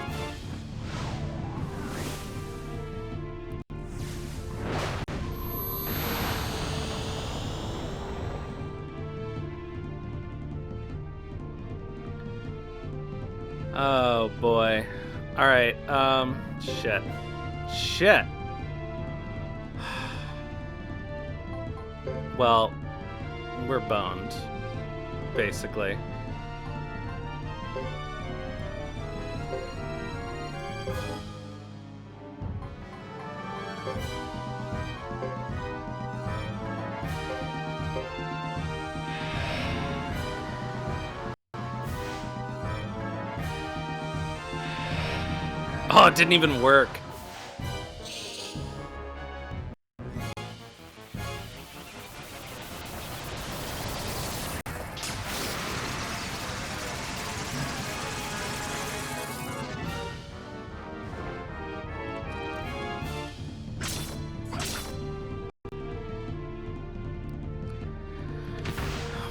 Oh boy. Alright, shit. Shit. Well, we're boned, basically. Oh, it didn't even work.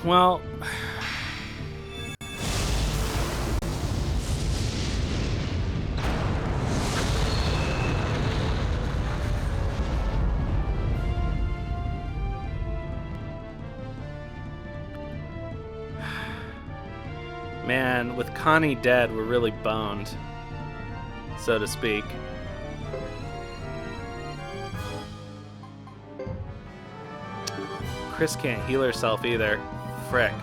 Well, man, with Connie dead, we're really boned, so to speak. Chris can't heal herself either. Frick.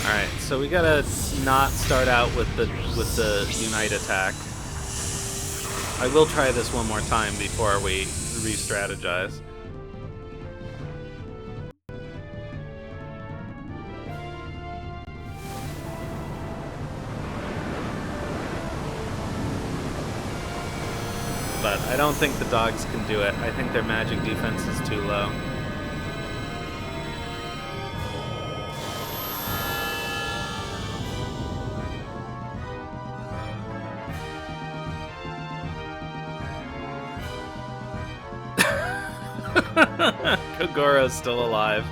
Alright, so we gotta not start out with the Unite attack. I will try this one more time before we re-strategize. But I don't think the dogs can do it. I think their magic defense is too low. Kogoro's still alive.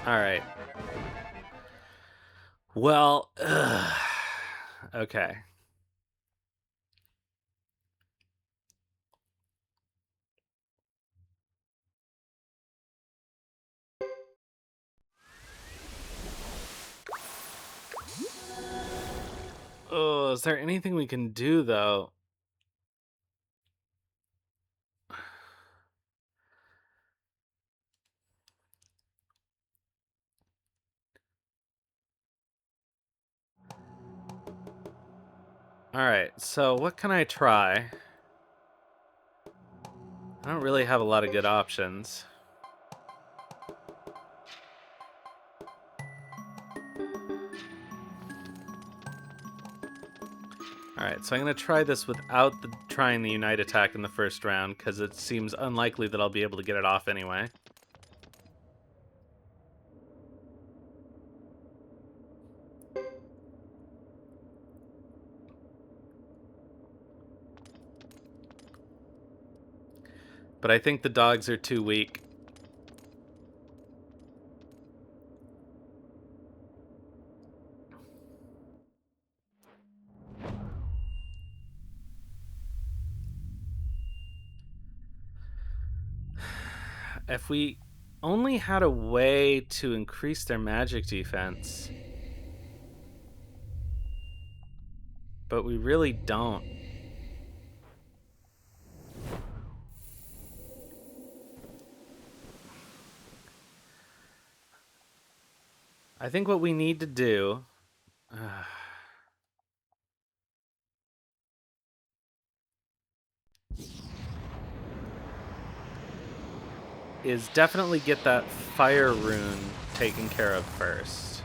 Alright. Well, okay. Oh, is there anything we can do, though? Alright, so what can I try? I don't really have a lot of good options. Alright, so I'm going to try this without trying the Unite attack in the first round, because it seems unlikely that I'll be able to get it off anyway. But I think the dogs are too weak. If we only had a way to increase their magic defense. But we really don't. I think what we need to do... is definitely get that fire rune taken care of first.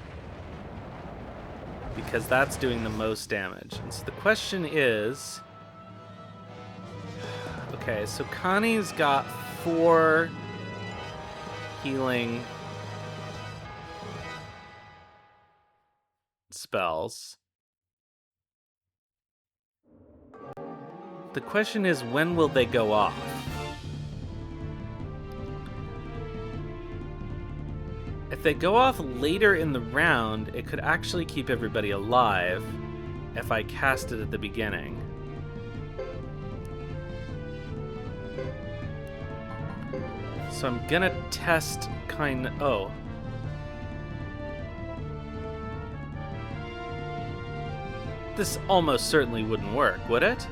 Because that's doing the most damage. And so the question is... Okay, so Connie's got 4 healing spells. The question is, when will they go off? If they go off later in the round, it could actually keep everybody alive if I cast it at the beginning. So I'm gonna test oh. This almost certainly wouldn't work, would it?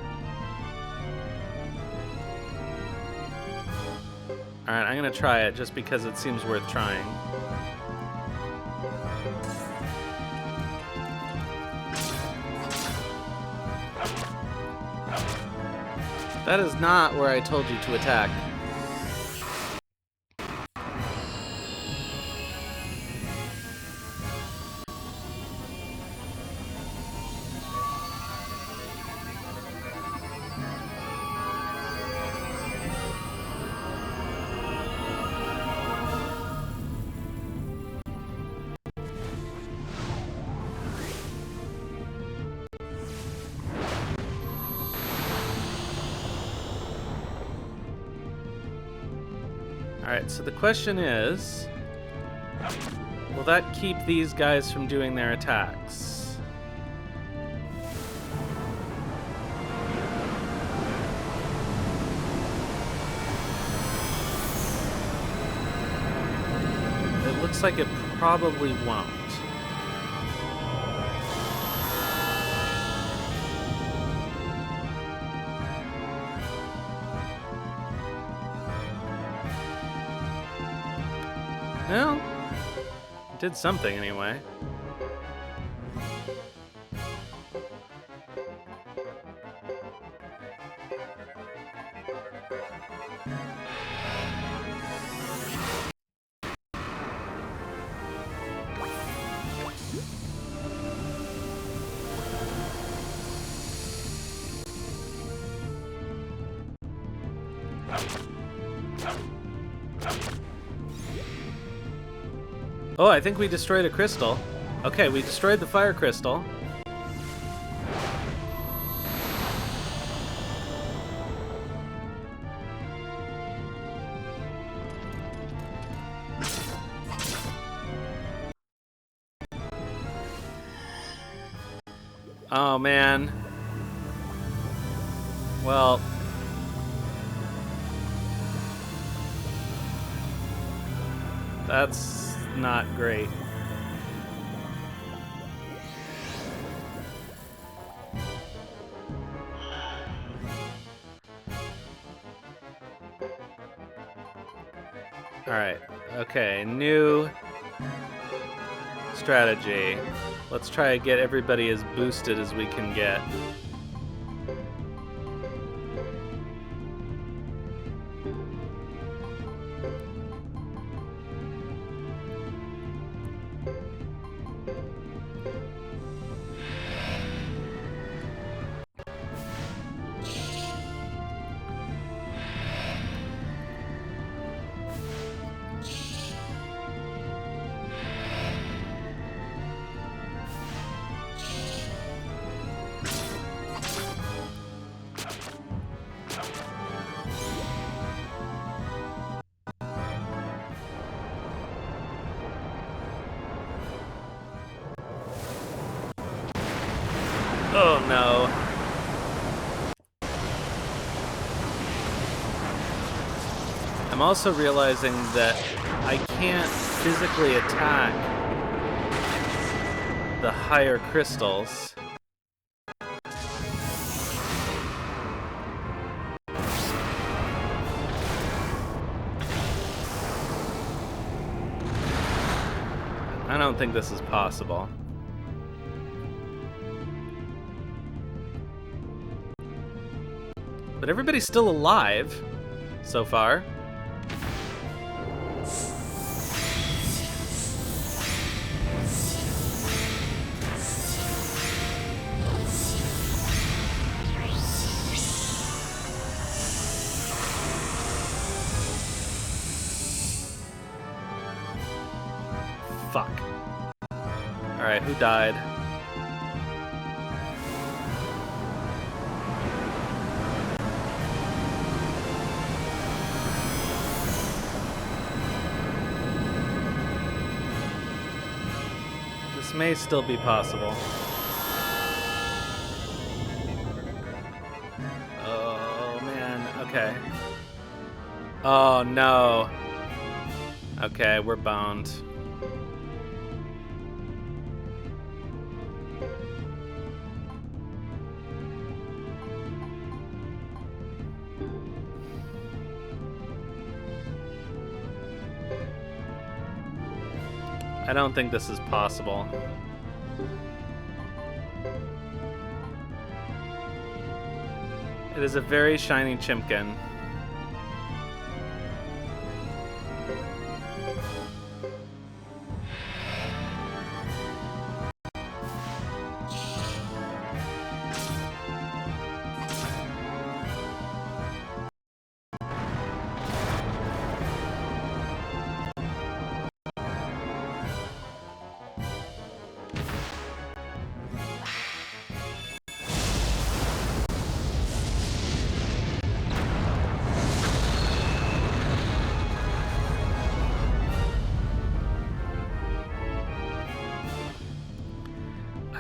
Alright, I'm gonna try it just because it seems worth trying. That is not where I told you to attack. Alright, so the question is, will that keep these guys from doing their attacks? It looks like it probably won't. Well, it did something anyway. Oh, I think we destroyed a crystal. Okay, we destroyed the fire crystal. Oh, man. Well... that's not great. Alright, okay, new strategy. Let's try to get everybody as boosted as we can get. Oh no. I'm also realizing that I can't physically attack the higher crystals. don't think this is possible. But everybody's still alive so far. Fuck. Alright, who died? This may still be possible. Oh, man. Okay. Oh, no. Okay, we're boned. I don't think this is possible. It is a very shiny chimkin.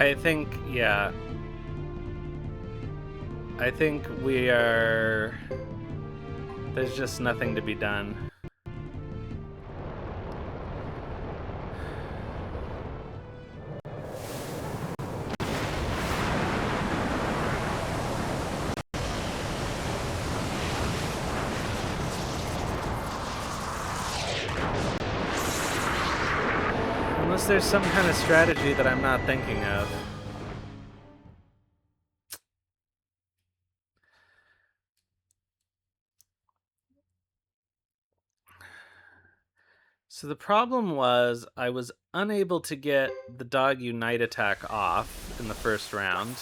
I think, yeah. I think we are... There's just nothing to be done. Unless there's some kind of strategy that I'm not thinking of. So the problem was I was unable to get the dog unite attack off in the first round.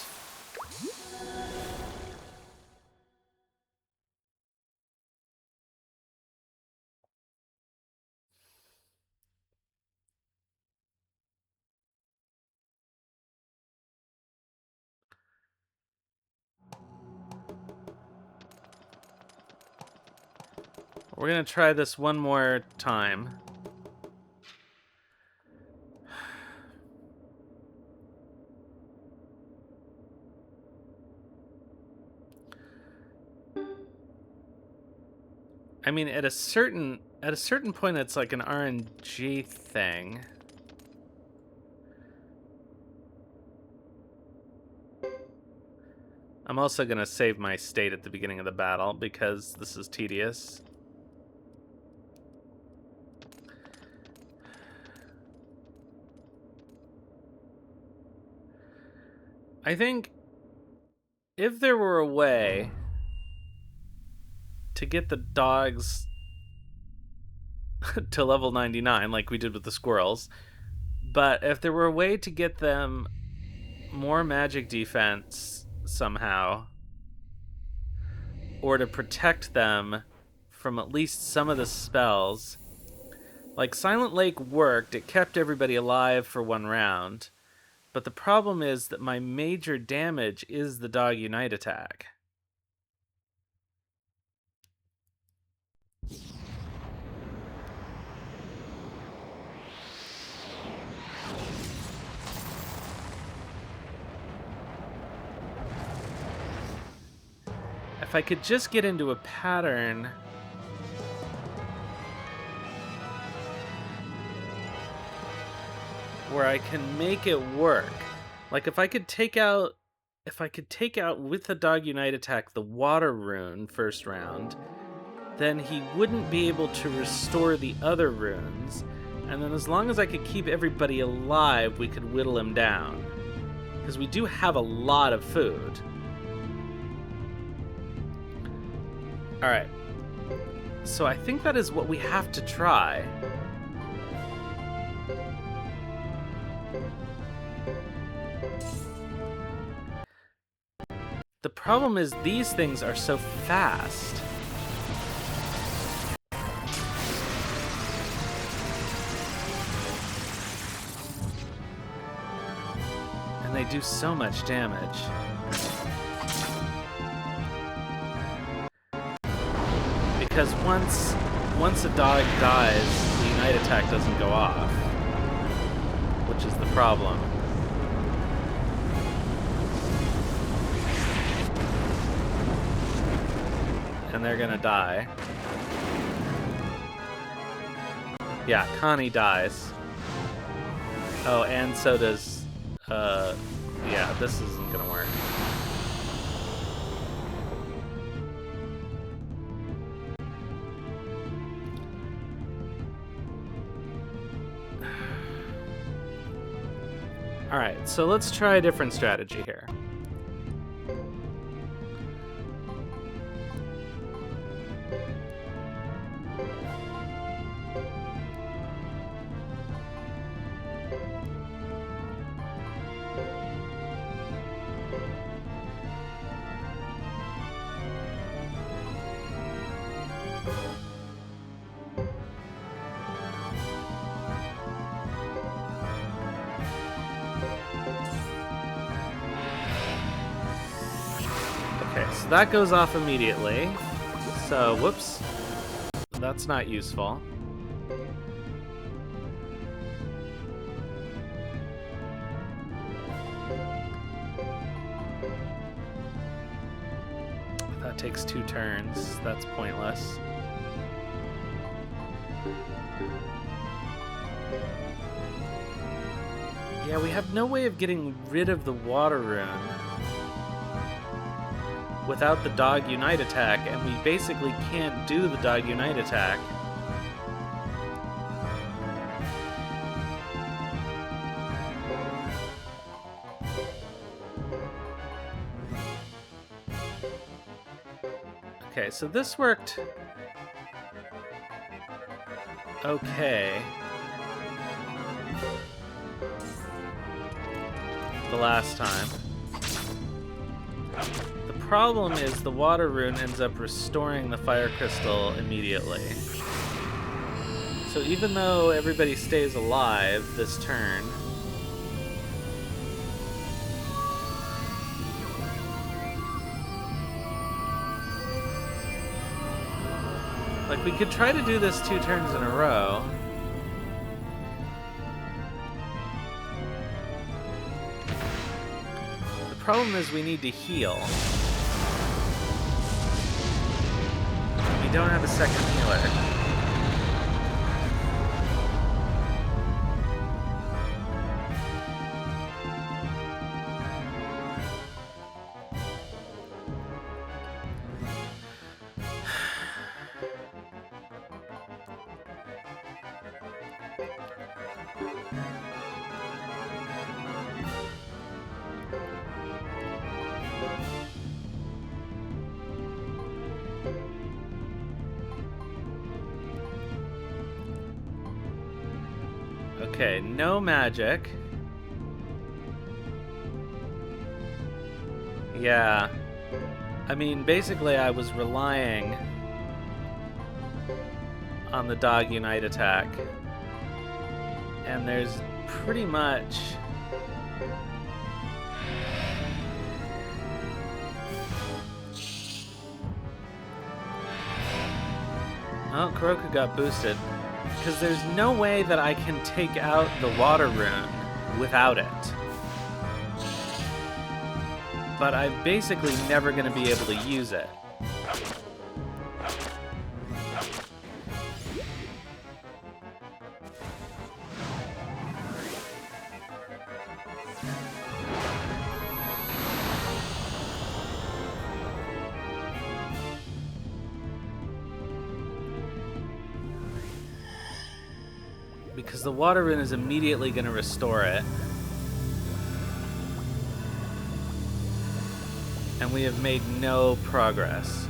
We're gonna try this one more time. I mean, at a certain point, it's like an RNG thing. I'm also gonna save my state at the beginning of the battle because this is tedious. I think if there were a way to get the dogs to level 99 like we did with the squirrels, but if there were a way to get them more magic defense somehow, or to protect them from at least some of the spells, like Silent Lake worked, it kept everybody alive for one round, but the problem is that my major damage is the dog unite attack. If I could just get into a pattern where I can make it work. Like if I could take out with the dog unite attack the water rune first round, then he wouldn't be able to restore the other runes, And then as long as I could keep everybody alive, we could whittle him down. Because we do have a lot of food. Alright. So I think that is what we have to try. The problem is these things are so fast. And they do so much damage. Because once a dog dies, the Unite attack doesn't go off. Which is the problem. And they're gonna die. Yeah, Connie dies. Oh, and so does... yeah, this isn't gonna work. Alright, so let's try a different strategy here. Okay, so that goes off immediately. So, whoops. That's not useful. That takes 2 turns. That's pointless. Yeah, we have no way of getting rid of the water rune without the dog unite attack, and we basically can't do the dog unite attack. Okay, so this worked okay the last time. The problem is the water rune ends up restoring the fire crystal immediately. So even though everybody stays alive this turn, like, we could try to do this 2 turns in a row. The problem is we need to heal. We don't have a second healer. Okay, no magic. Yeah. I mean, basically I was relying on the dog unite attack. And there's pretty much... Oh, Kuroku got boosted. Because there's no way that I can take out the water rune without it. But I'm basically never going to be able to use it. because the water rune is immediately going to restore it. And we have made no progress.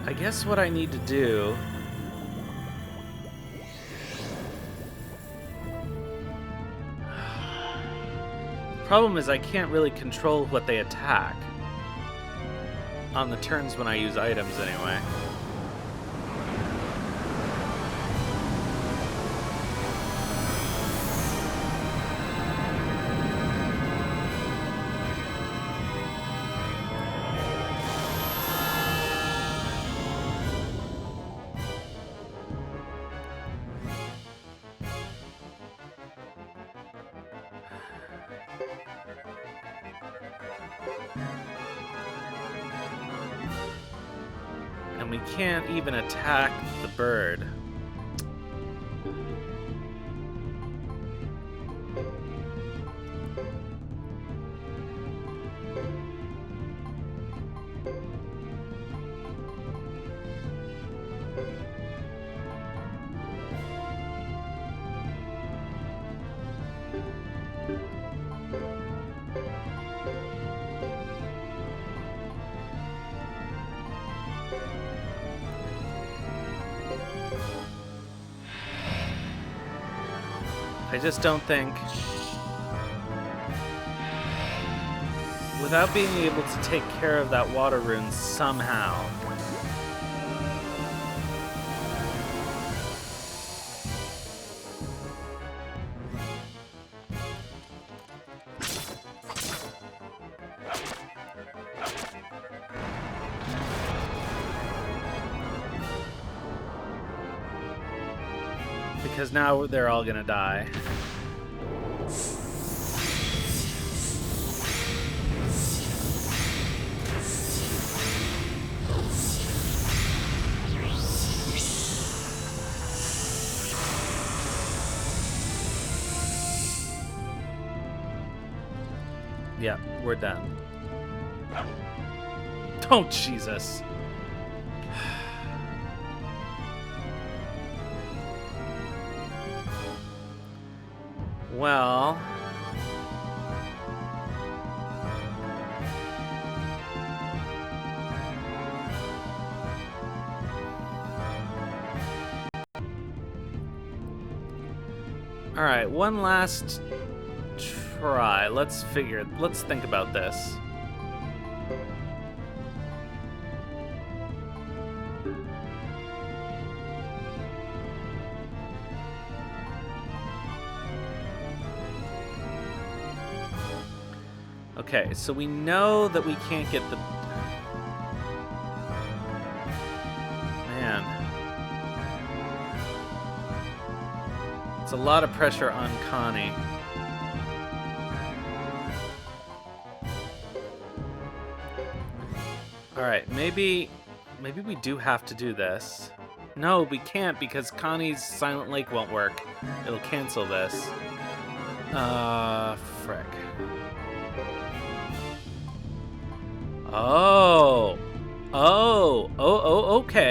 I guess what I need to do... Problem is I can't really control what they attack. On the turns when I use items, anyway. And we can't even attack the bird. I just don't think... Without being able to take care of that water rune somehow... Because now they're all gonna die. Yeah, we're done. Oh, Jesus. Well... Alright, one last try. Let's think about this. Okay, so we know that we can't get the... Man. It's a lot of pressure on Connie. Alright, maybe we do have to do this. No, we can't because Connie's Silent Lake won't work. It'll cancel this. Frick.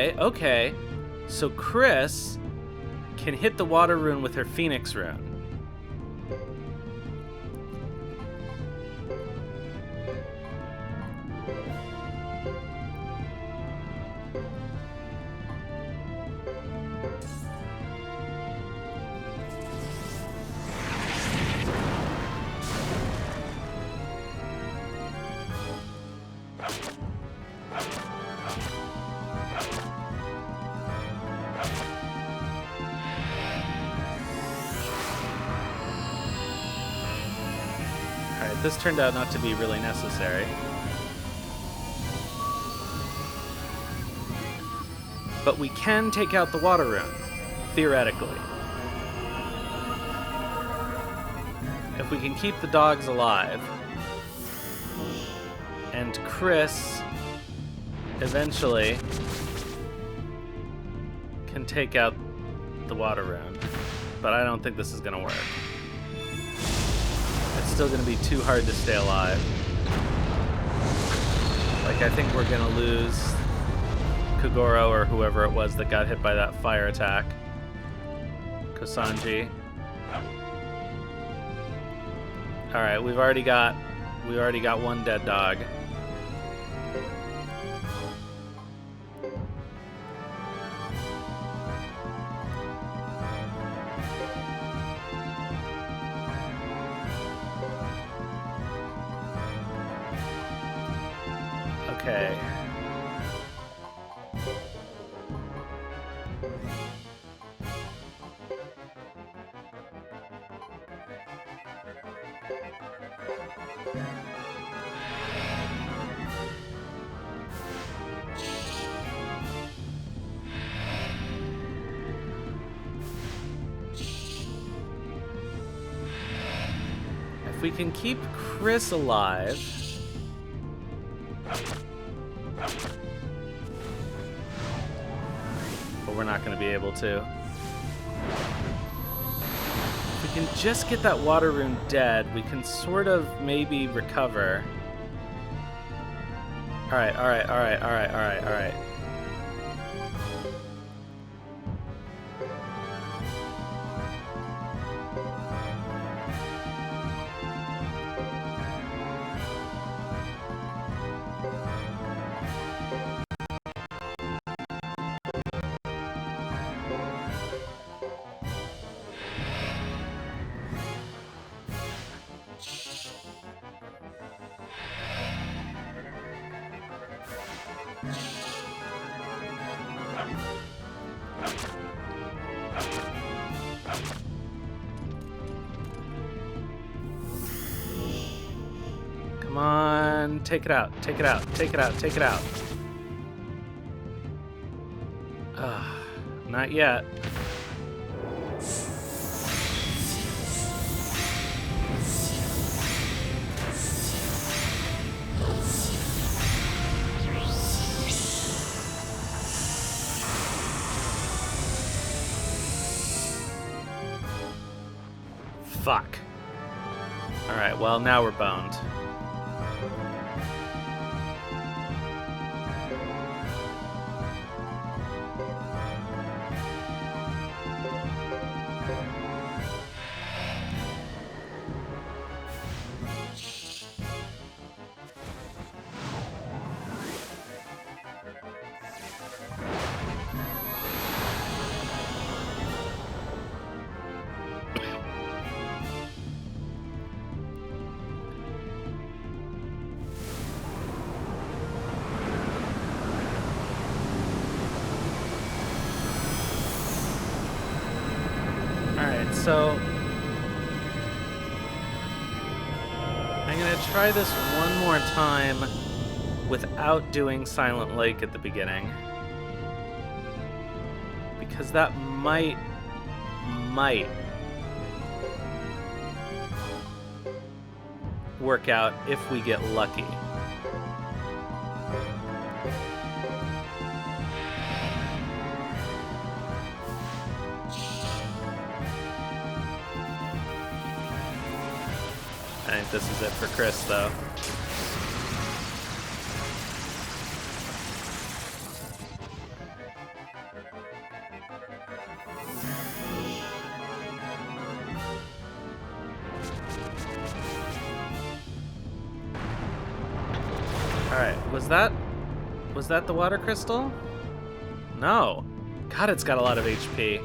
Okay. So Chris can hit the water rune with her Phoenix rune. This turned out not to be really necessary. But we can take out the water rune, theoretically. If we can keep the dogs alive. And Chris eventually can take out the water rune. But I don't think this is going to work. It's still going to be too hard to stay alive. Like, I think we're going to lose Kogoro or whoever it was that got hit by that fire attack. Kosanji. All right, we already got one dead dog. Okay. If we can keep Chris alive... But we're not going to be able to. If we can just get that water rune dead, we can sort of maybe recover. Alright, alright, alright, alright, alright, alright. Come on, take it out, take it out, take it out, take it out. Not yet. Fuck. Alright, well, now we're boned. Alright, so I'm gonna try this one more time without doing Silent Lake at the beginning. Because that might work out if we get lucky. I think this is it for Chris, though. Alright, was that the water crystal? No. God, it's got a lot of HP.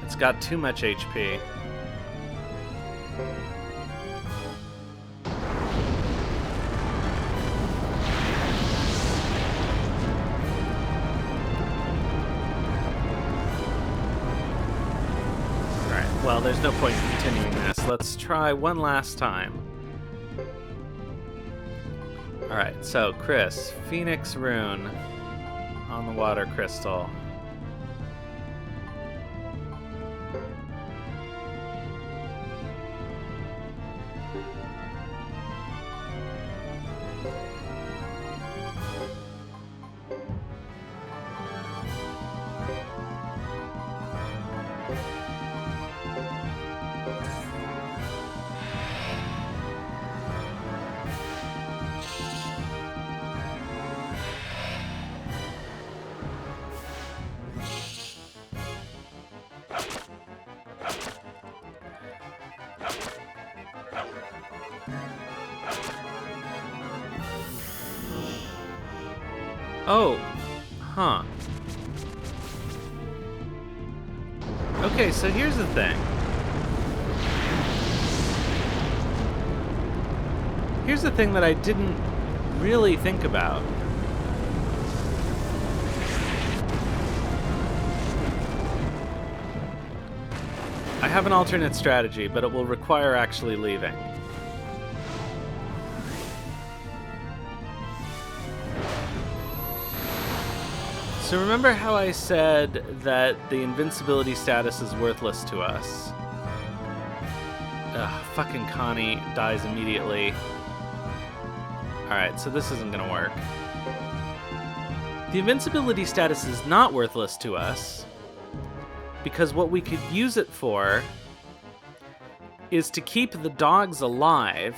It's got too much HP. Alright, well, there's no point in continuing this. Let's try one last time. Alright, so Chris, Phoenix Rune on the water crystal. Oh. Huh. Okay, so here's the thing. Here's the thing that I didn't really think about. I have an alternate strategy, but it will require actually leaving. So remember how I said that the invincibility status is worthless to us? Ugh, fucking Connie dies immediately. Alright, so this isn't gonna work. The invincibility status is not worthless to us because what we could use it for is to keep the dogs alive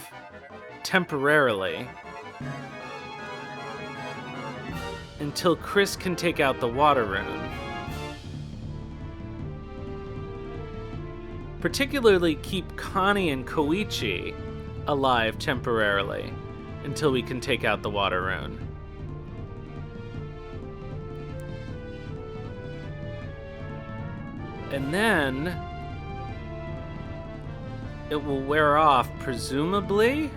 temporarily until Chris can take out the water rune. Particularly keep Connie and Koichi alive temporarily until we can take out the water rune. And then it will wear off, presumably?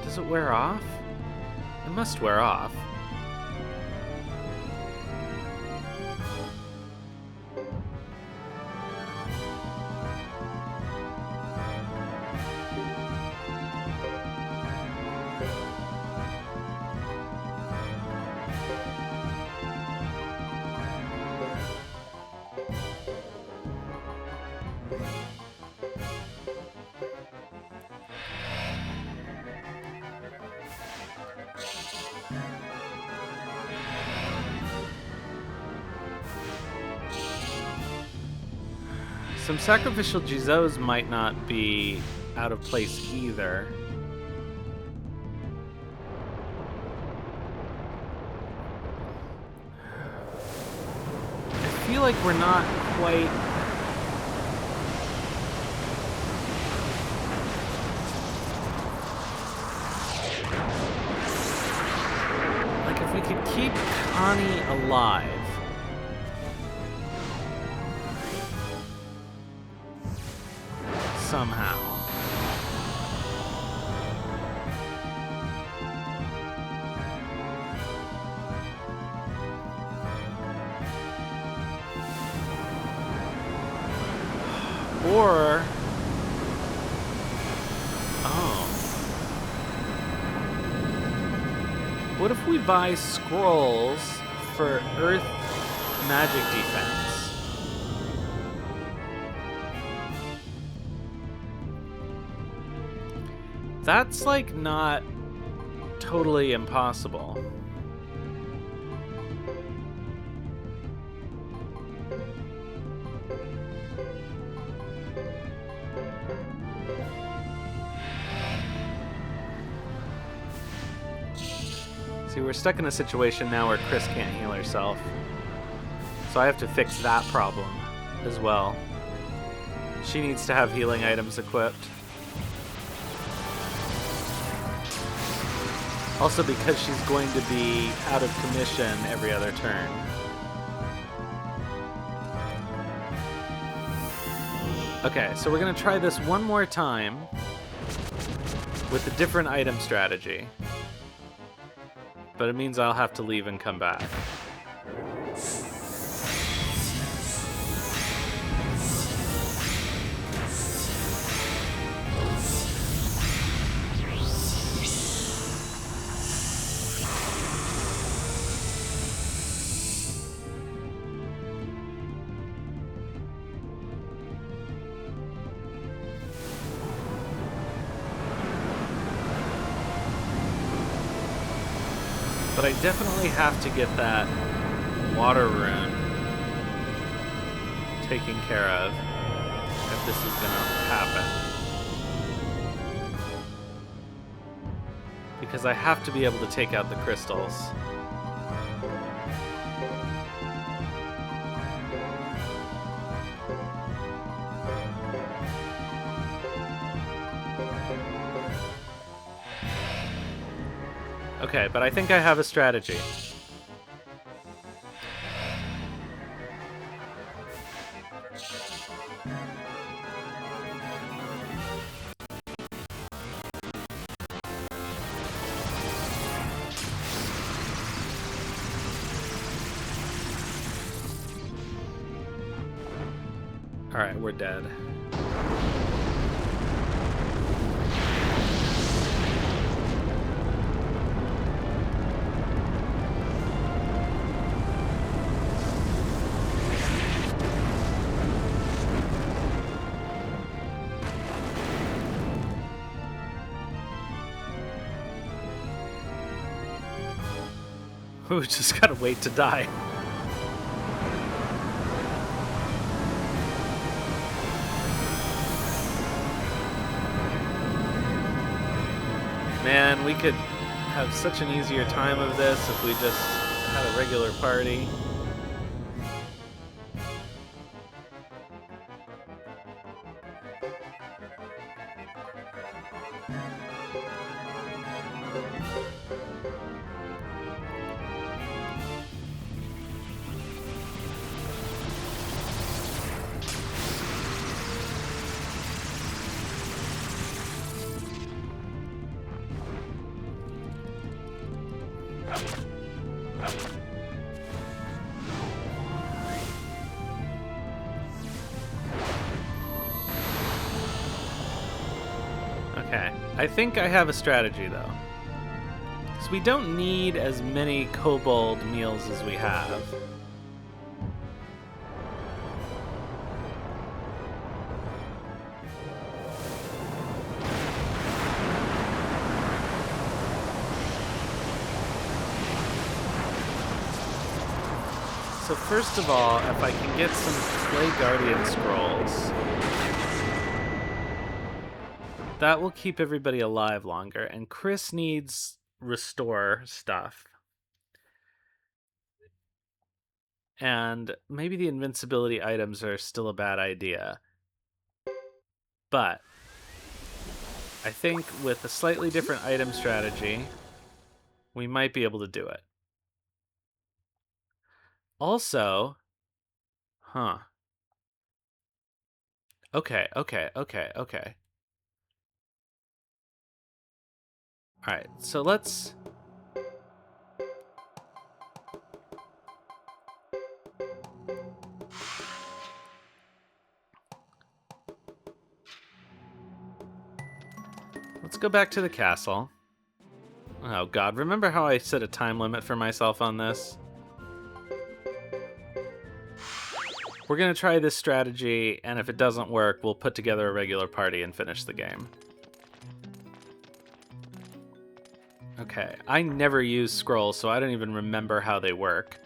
Does it wear off? It must wear off. Some sacrificial Jizos might not be out of place either. I feel like we're not quite... Like, if we could keep Connie alive... somehow. Or... oh. What if we buy scrolls for Earth magic defense? That's, like, not totally impossible. See, we're stuck in a situation now where Chris can't heal herself. So I have to fix that problem as well. She needs to have healing items equipped. Also because she's going to be out of commission every other turn. Okay, so we're going to try this one more time with a different item strategy. But it means I'll have to leave and come back. But I definitely have to get that water rune taken care of if this is gonna happen. Because I have to be able to take out the crystals. Okay, but I think I have a strategy. Alright, we're dead. We just gotta wait to die. Man, we could have such an easier time of this if we just had a regular party. Okay, I think I have a strategy though. Because we don't need as many kobold meals as we have. So first of all, if I can get some Clay Guardian scrolls, that will keep everybody alive longer. And Chris needs restore stuff. And maybe the invincibility items are still a bad idea. But I think with a slightly different item strategy, we might be able to do it. Also, Okay. Alright, so let's... Let's go back to the castle. Oh god, remember how I set a time limit for myself on this? We're gonna try this strategy, and if it doesn't work, we'll put together a regular party and finish the game. Okay, I never use scrolls, so I don't even remember how they work.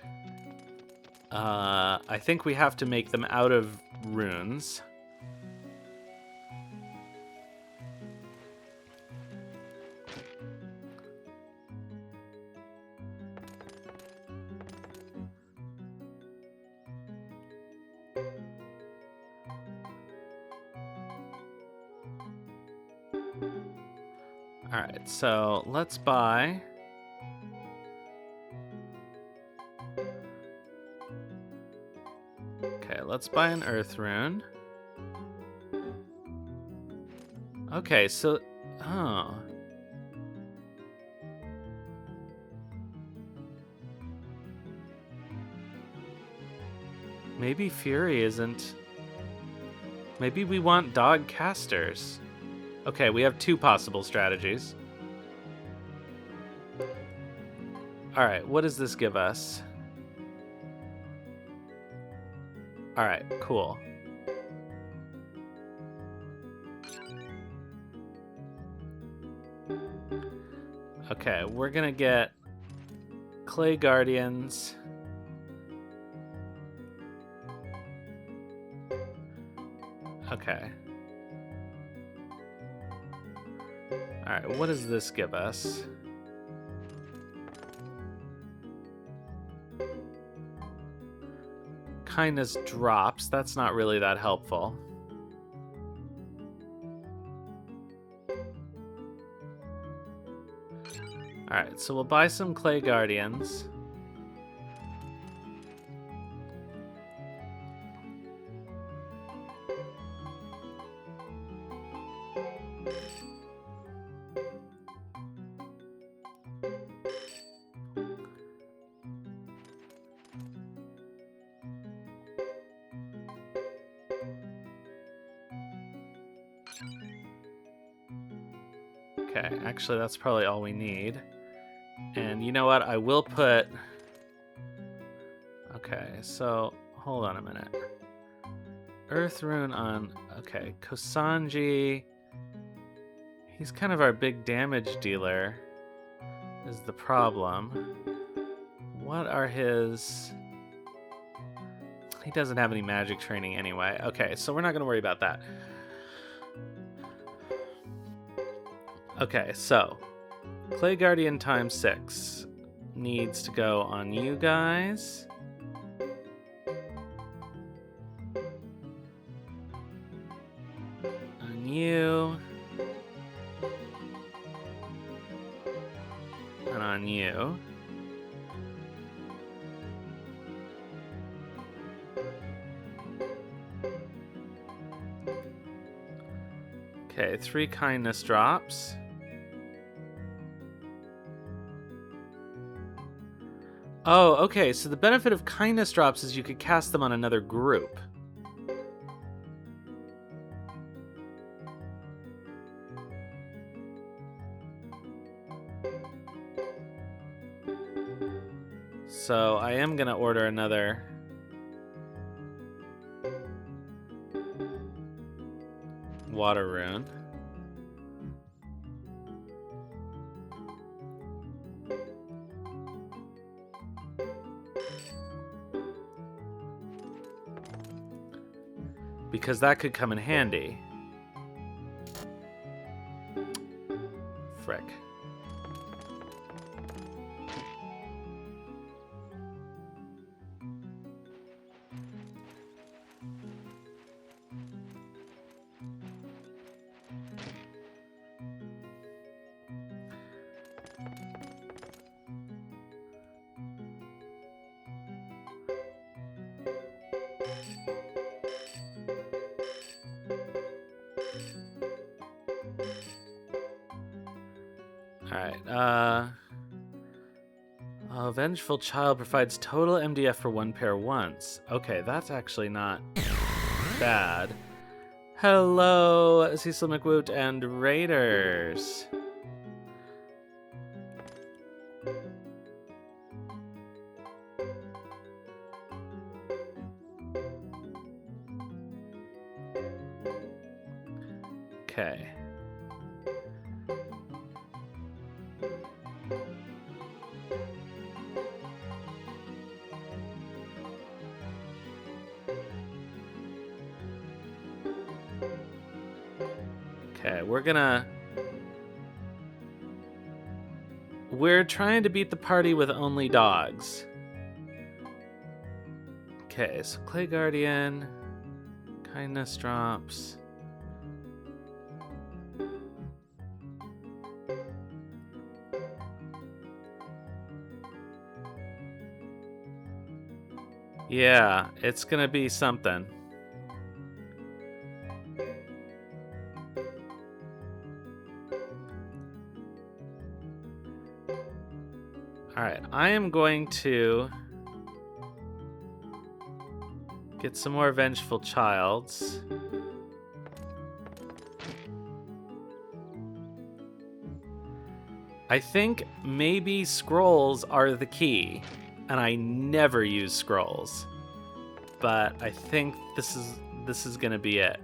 I think we have to make them out of runes. Alright, so let's buy... Okay, let's buy an earth rune. Okay, so... Oh. Maybe Fury isn't... Maybe we want dog casters. Okay, we have two possible strategies. Alright, what does this give us? Alright, cool. Okay, we're gonna get Clay Guardians. Okay. Alright, what does this give us? Kindness drops. That's not really that helpful. Alright, so we'll buy some Clay Guardians. Okay, actually that's probably all we need. And you know what? I will put... Okay, so hold on a minute. Earth Rune on... Okay, Kosanji... He's kind of our big damage dealer, is the problem. What are his... He doesn't have any magic training anyway. Okay, so we're not going to worry about that. Okay, so Clay Guardian times 6 needs to go on you guys. On you. And on you. Okay, 3 kindness drops. Oh, okay, so the benefit of kindness drops is you could cast them on another group. So I am going to order another water rune. Because that could come in handy. Frick. Alright, Vengeful Child provides total MDF for 1 pair once. Okay, that's actually not bad. Hello, Cecil McWoot and Raiders. Okay. Okay, we're trying to beat the party with only dogs. Okay, so Clay Guardian, kindness drops. Yeah, it's gonna be something. Alright, I am going to get some more Vengeful Childs. I think maybe scrolls are the key, and I never use scrolls. But I think this is gonna be it.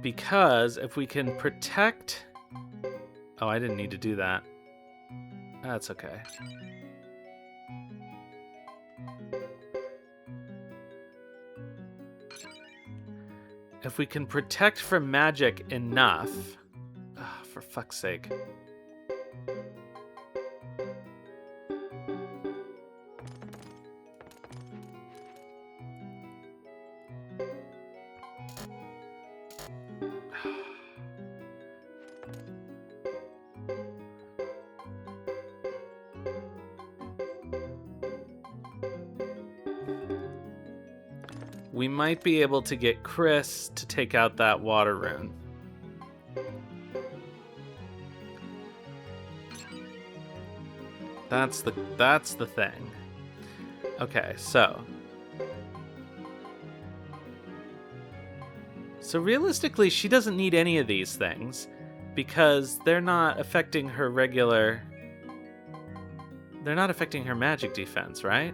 Because if we can protect... Oh, I didn't need to do that. That's okay. If we can protect from magic enough... Oh, for fuck's sake. we might be able to get Chris to take out that water rune. That's the thing. Okay, so realistically, she doesn't need any of these things because they're not affecting her regular. They're not affecting her magic defense, right?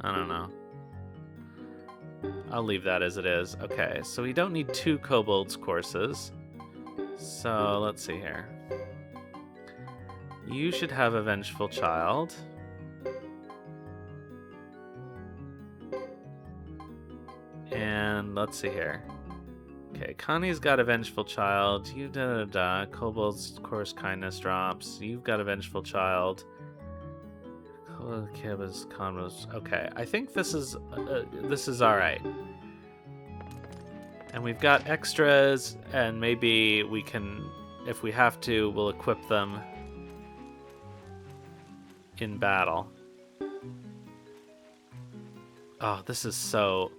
I don't know. I'll leave that as it is. Okay, so we don't need 2 kobolds courses. So let's see here. You should have a vengeful child. And let's see here. Okay, Connie's got a vengeful child. You da. Kobold's course kindness drops. You've got a vengeful child. Kiba's combos. Okay, I think this is all right. And we've got extras, and maybe we can, if we have to, we'll equip them in battle. Oh, this is so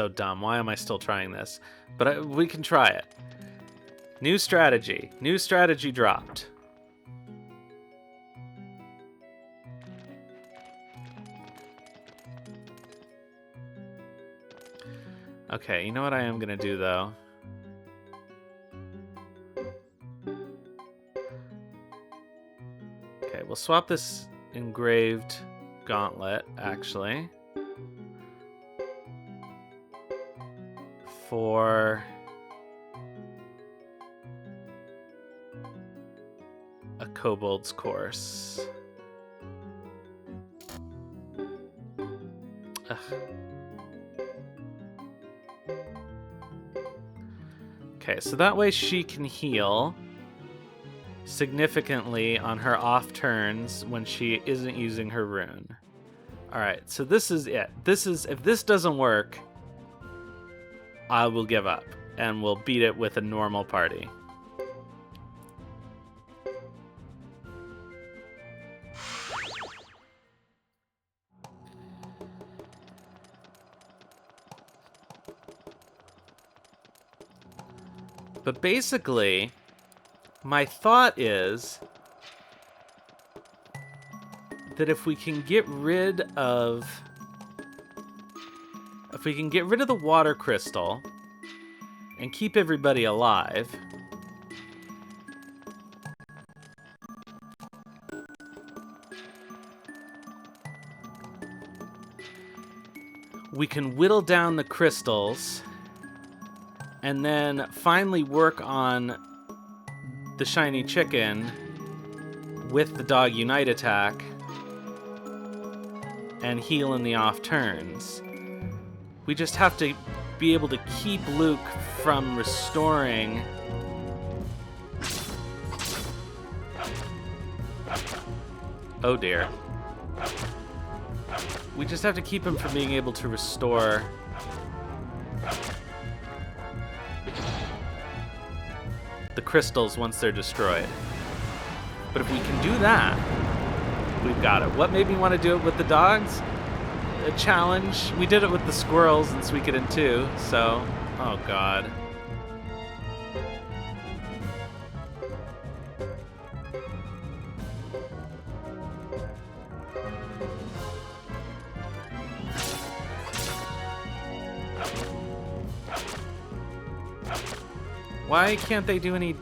dumb. Why am I still trying this? But we can try it. New strategy. New strategy dropped. Okay, you know what I am gonna do though? Okay, we'll swap this engraved gauntlet, actually, for a kobold's course. Ugh. Okay, so that way she can heal significantly on her off turns when she isn't using her rune. Alright, so this is it. If this doesn't work, I will give up and we'll beat it with a normal party. But basically, my thought is that if we can get rid of the water crystal and keep everybody alive, we can whittle down the crystals and then finally work on the shiny chicken with the dog unite attack and heal in the off turns. We just have to be able to keep Luke from restoring oh dear. We just have to keep him from being able to restore the crystals once they're destroyed. But if we can do that, we've got it. What made me want to do it with the dogs? A challenge. We did it with the squirrels in Suikoden 2, so oh god. Why can't they do any...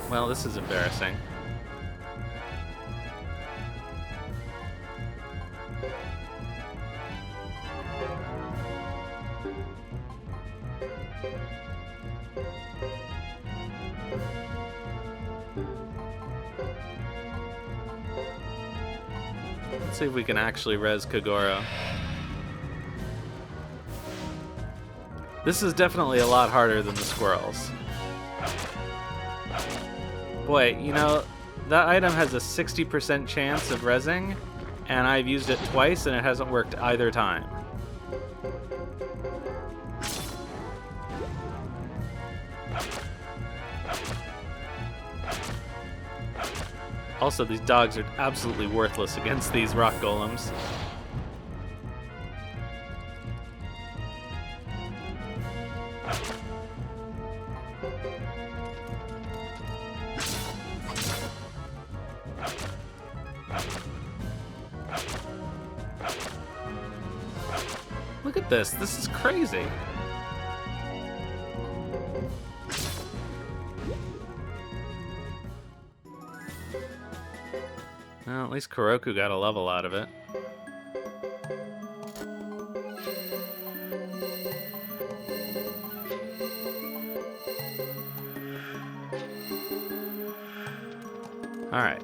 Well, this is embarrassing. Let's see if we can actually res Kagoro. This is definitely a lot harder than the squirrels. Boy, you know, that item has a 60% chance of rezzing, and I've used it twice and it hasn't worked either time. Also, these dogs are absolutely worthless against these rock golems. Look at this. This is crazy. Well, at least Kuroku got a level out of it. Alright.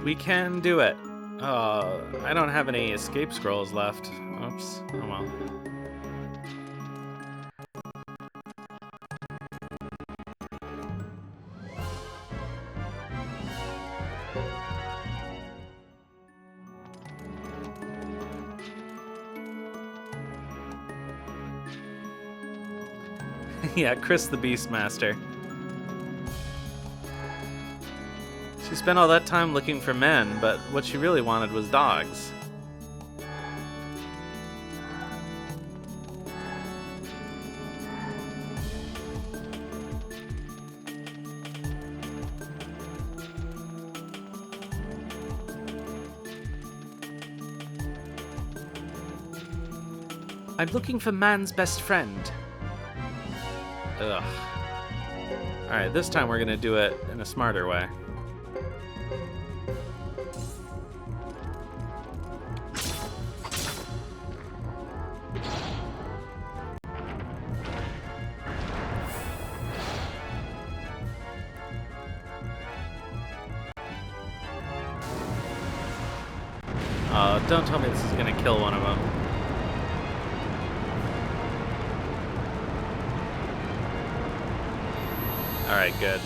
We can do it. I don't have any escape scrolls left. Oops. Oh well. Yeah, Chris the Beastmaster. She spent all that time looking for men, but what she really wanted was dogs. I'm looking for man's best friend. Ugh. Alright, this time we're gonna do it in a smarter way. Don't tell me this is gonna kill one of them. Alright, good.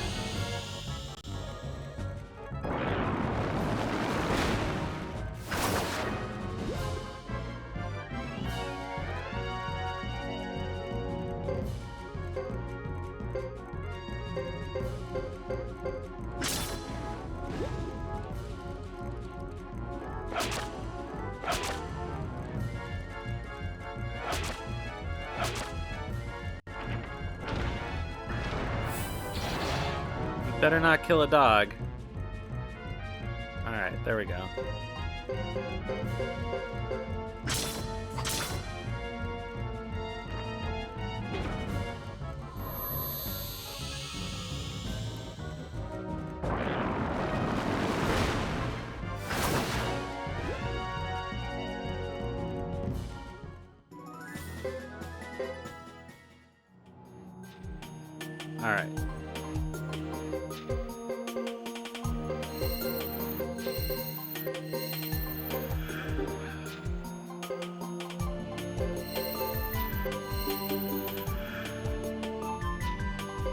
Better not kill a dog. Alright, there we go. Alright.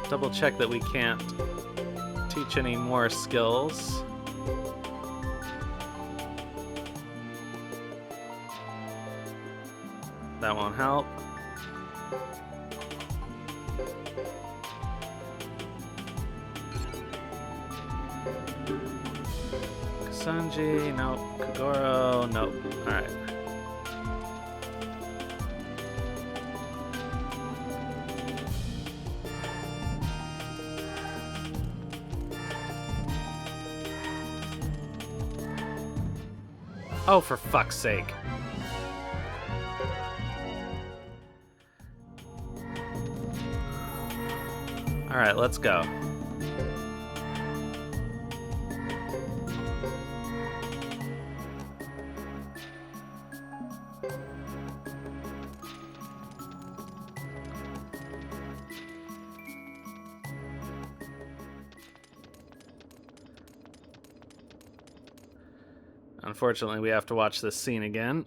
Double check that we can't teach any more skills. That won't help. Sanji, nope. Kagoro, nope. Alright. Oh, for fuck's sake. Alright, let's go. Unfortunately, we have to watch this scene again.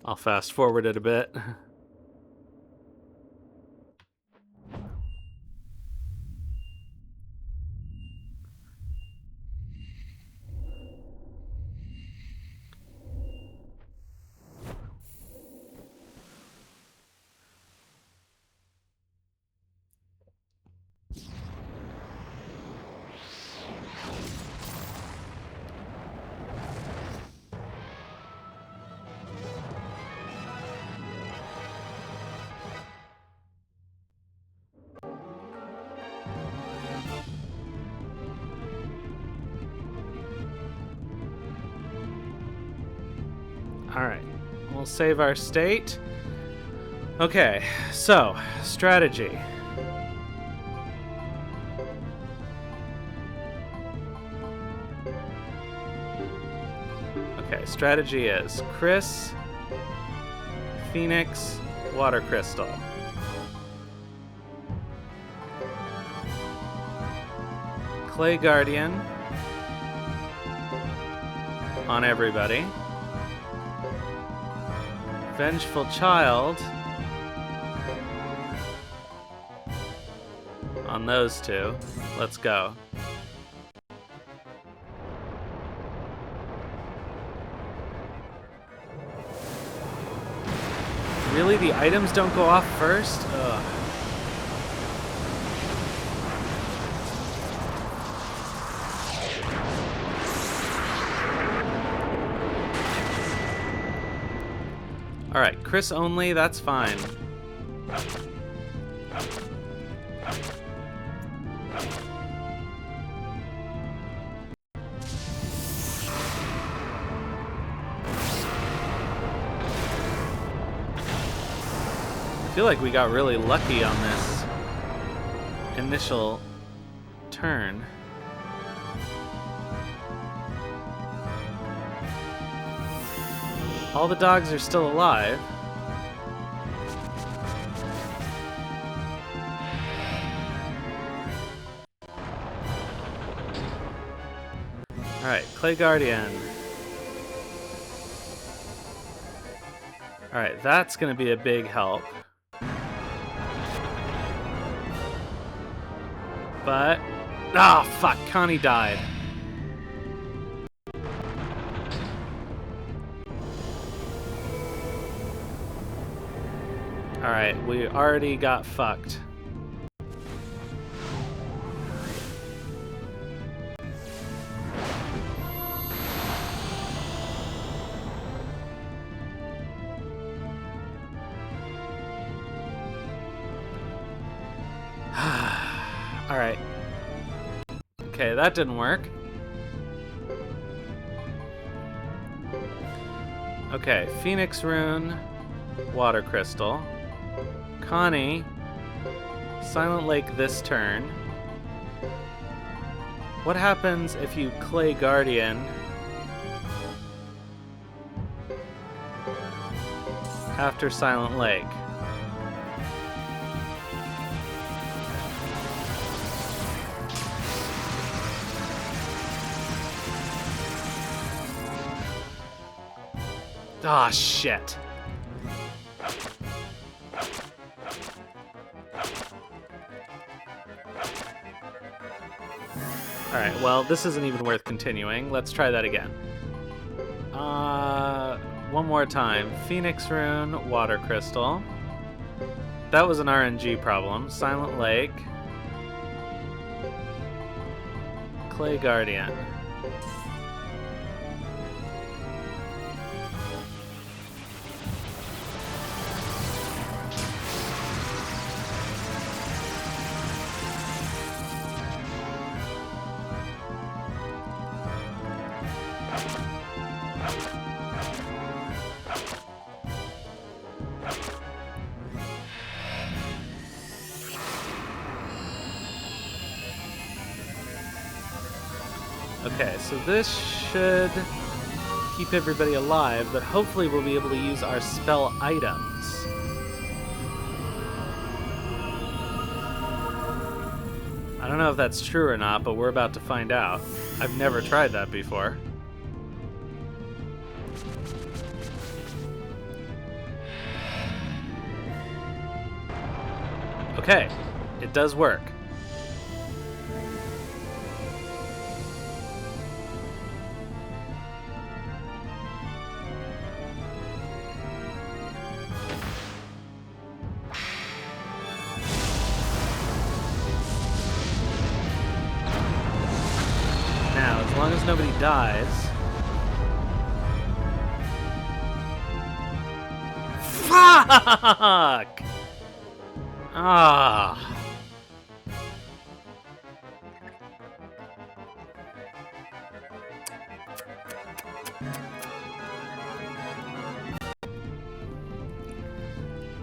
I'll fast forward it a bit. Alright, we'll save our state. Okay, so, strategy. Okay, strategy is Chris, Phoenix, Water Crystal. Clay Guardian on everybody. Vengeful Child on those two. Let's go. Really? The items don't go off first? Ugh. Alright, Chris only, that's fine. I feel like we got really lucky on this initial turn. All the dogs are still alive. Alright, Clay Guardian. Alright, that's gonna be a big help. But... ah, oh, fuck, Connie died. Alright, we already got fucked. Alright. Okay, that didn't work. Okay, Phoenix Rune, Water Crystal. Connie, Silent Lake this turn. What happens if you Clay Guardian after Silent Lake? Ah, shit. Alright, well, this isn't even worth continuing. Let's try that again. One more time. Phoenix Rune, Water Crystal. That was an RNG problem. Silent Lake. Clay Guardian. Okay, so this should keep everybody alive, but hopefully we'll be able to use our spell items. I don't know if that's true or not, but we're about to find out. I've never tried that before. Okay, it does work. Now, as long as nobody dies... Fuck! Ah.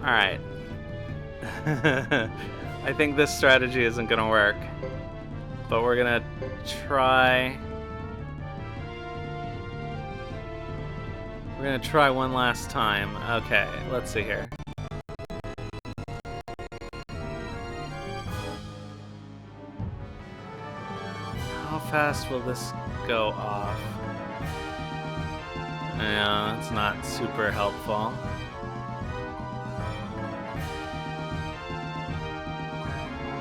Alright. I think this strategy isn't gonna work. But we're gonna try... We're gonna try one last time. Okay, let's see here. How fast will this go off? Yeah, that's not super helpful.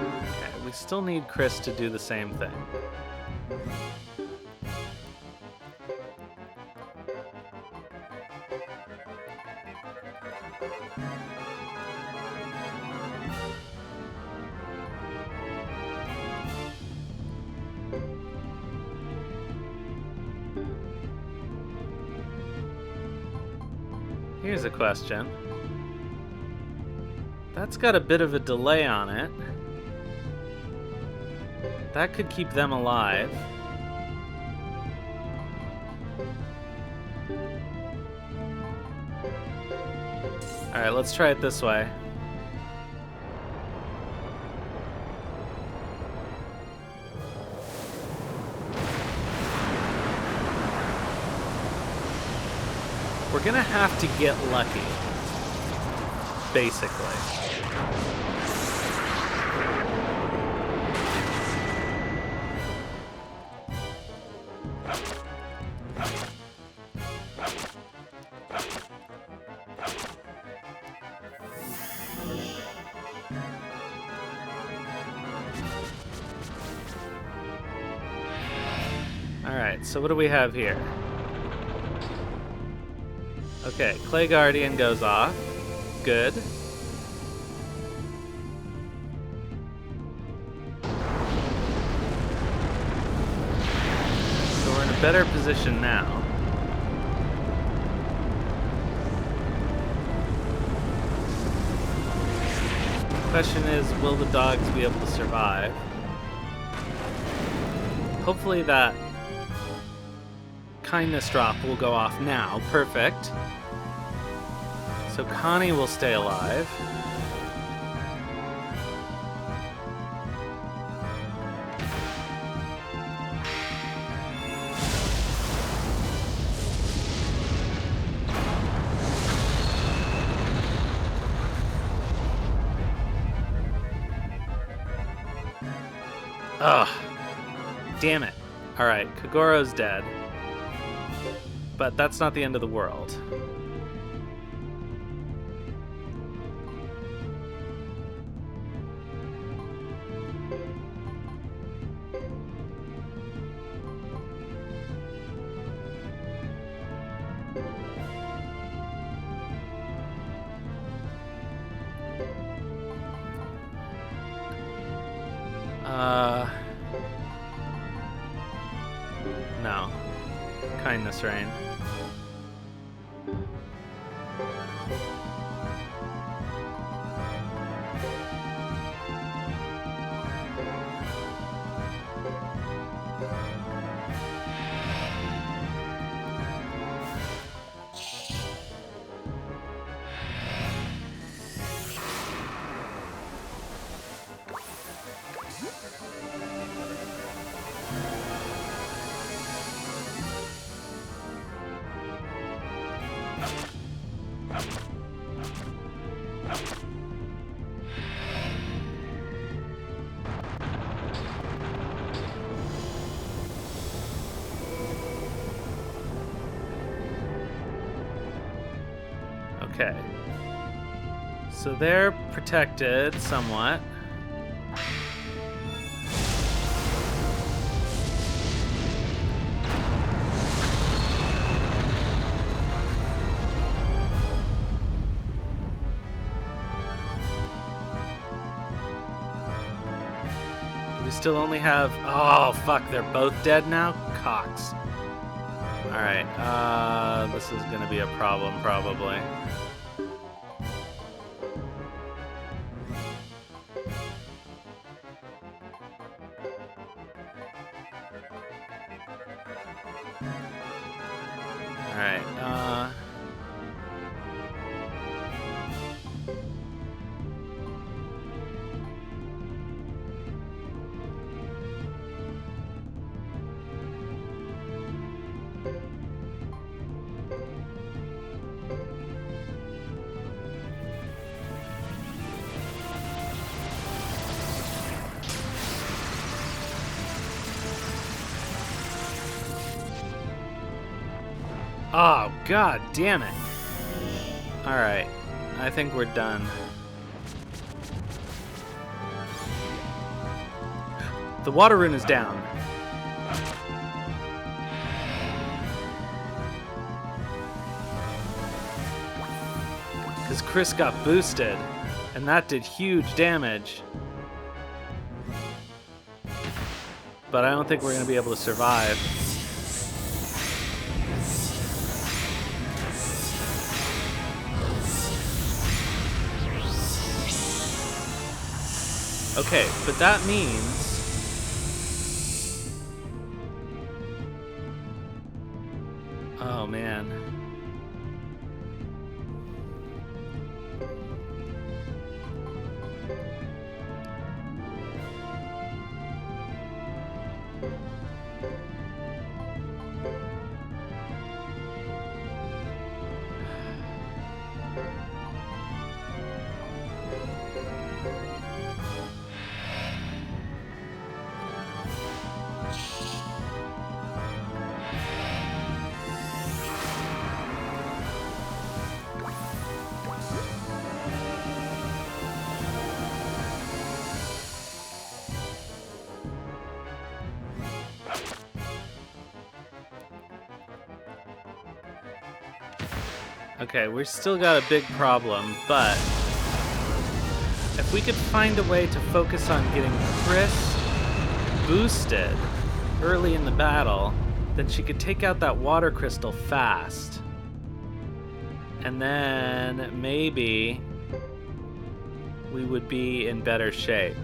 Okay, we still need Chris to do the same thing. Here's a question. That's got a bit of a delay on it. That could keep them alive. Alright, let's try it this way. We're gonna have to get lucky. Basically. Alright, so what do we have here? Okay, Clay Guardian goes off. Good. So we're in a better position now. The question is, will the dogs be able to survive? Hopefully that kindness drop will go off now. Perfect. So Connie will stay alive. Ugh. Damn it. Alright, Kagoro's dead. But that's not the end of the world. No. Kindness Rain. Okay. So they're protected somewhat. Do we still only have... Oh, fuck, they're both dead now? Cox. Alright, this is gonna be a problem, probably. Alright, Oh, god damn it. Alright, I think we're done. The water rune is down. Because Chris got boosted, and that did huge damage. But I don't think we're going to be able to survive. Okay, but that means... Oh, man. Okay, we've still got a big problem, but if we could find a way to focus on getting Chris boosted early in the battle, then she could take out that water crystal fast. And then maybe we would be in better shape.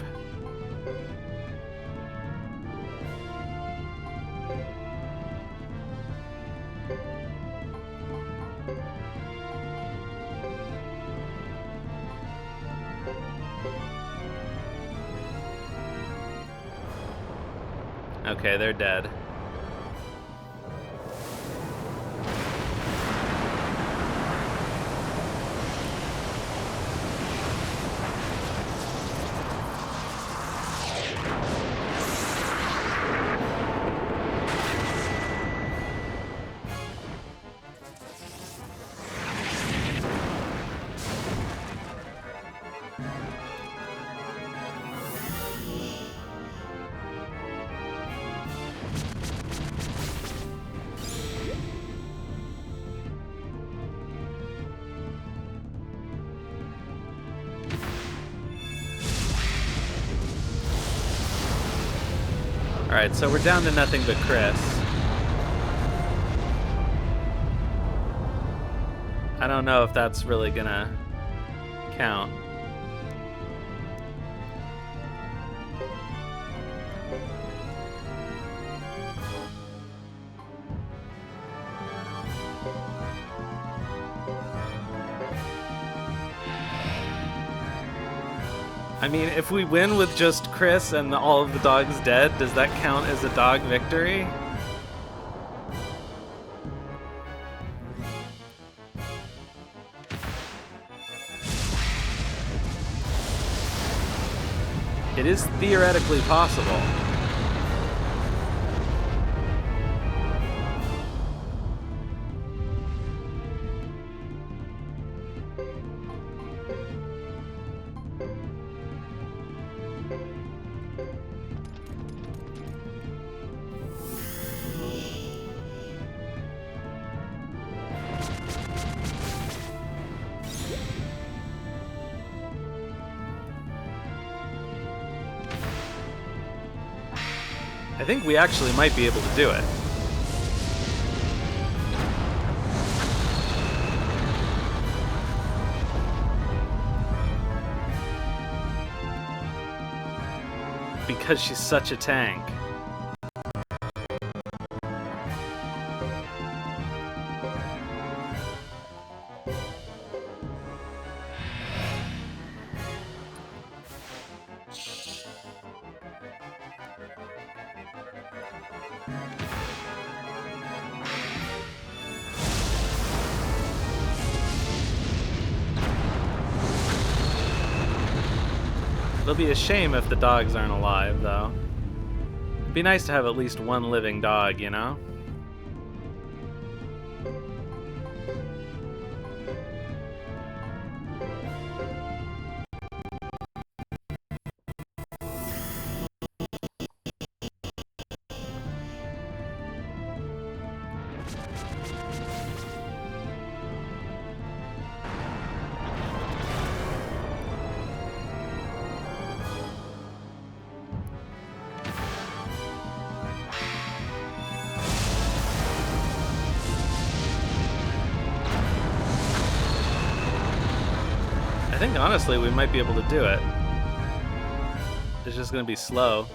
Okay, they're dead. Alright, so we're down to nothing but Chris. I don't know if that's really gonna count. I mean, if we win with just Chris and all of the dogs dead, does that count as a dog victory? It is theoretically possible. I think we actually might be able to do it. Because she's such a tank. It'll be a shame if the dogs aren't alive, though. It'd be nice to have at least one living dog, you know? think honestly we might be able to do it. It's just gonna be slow.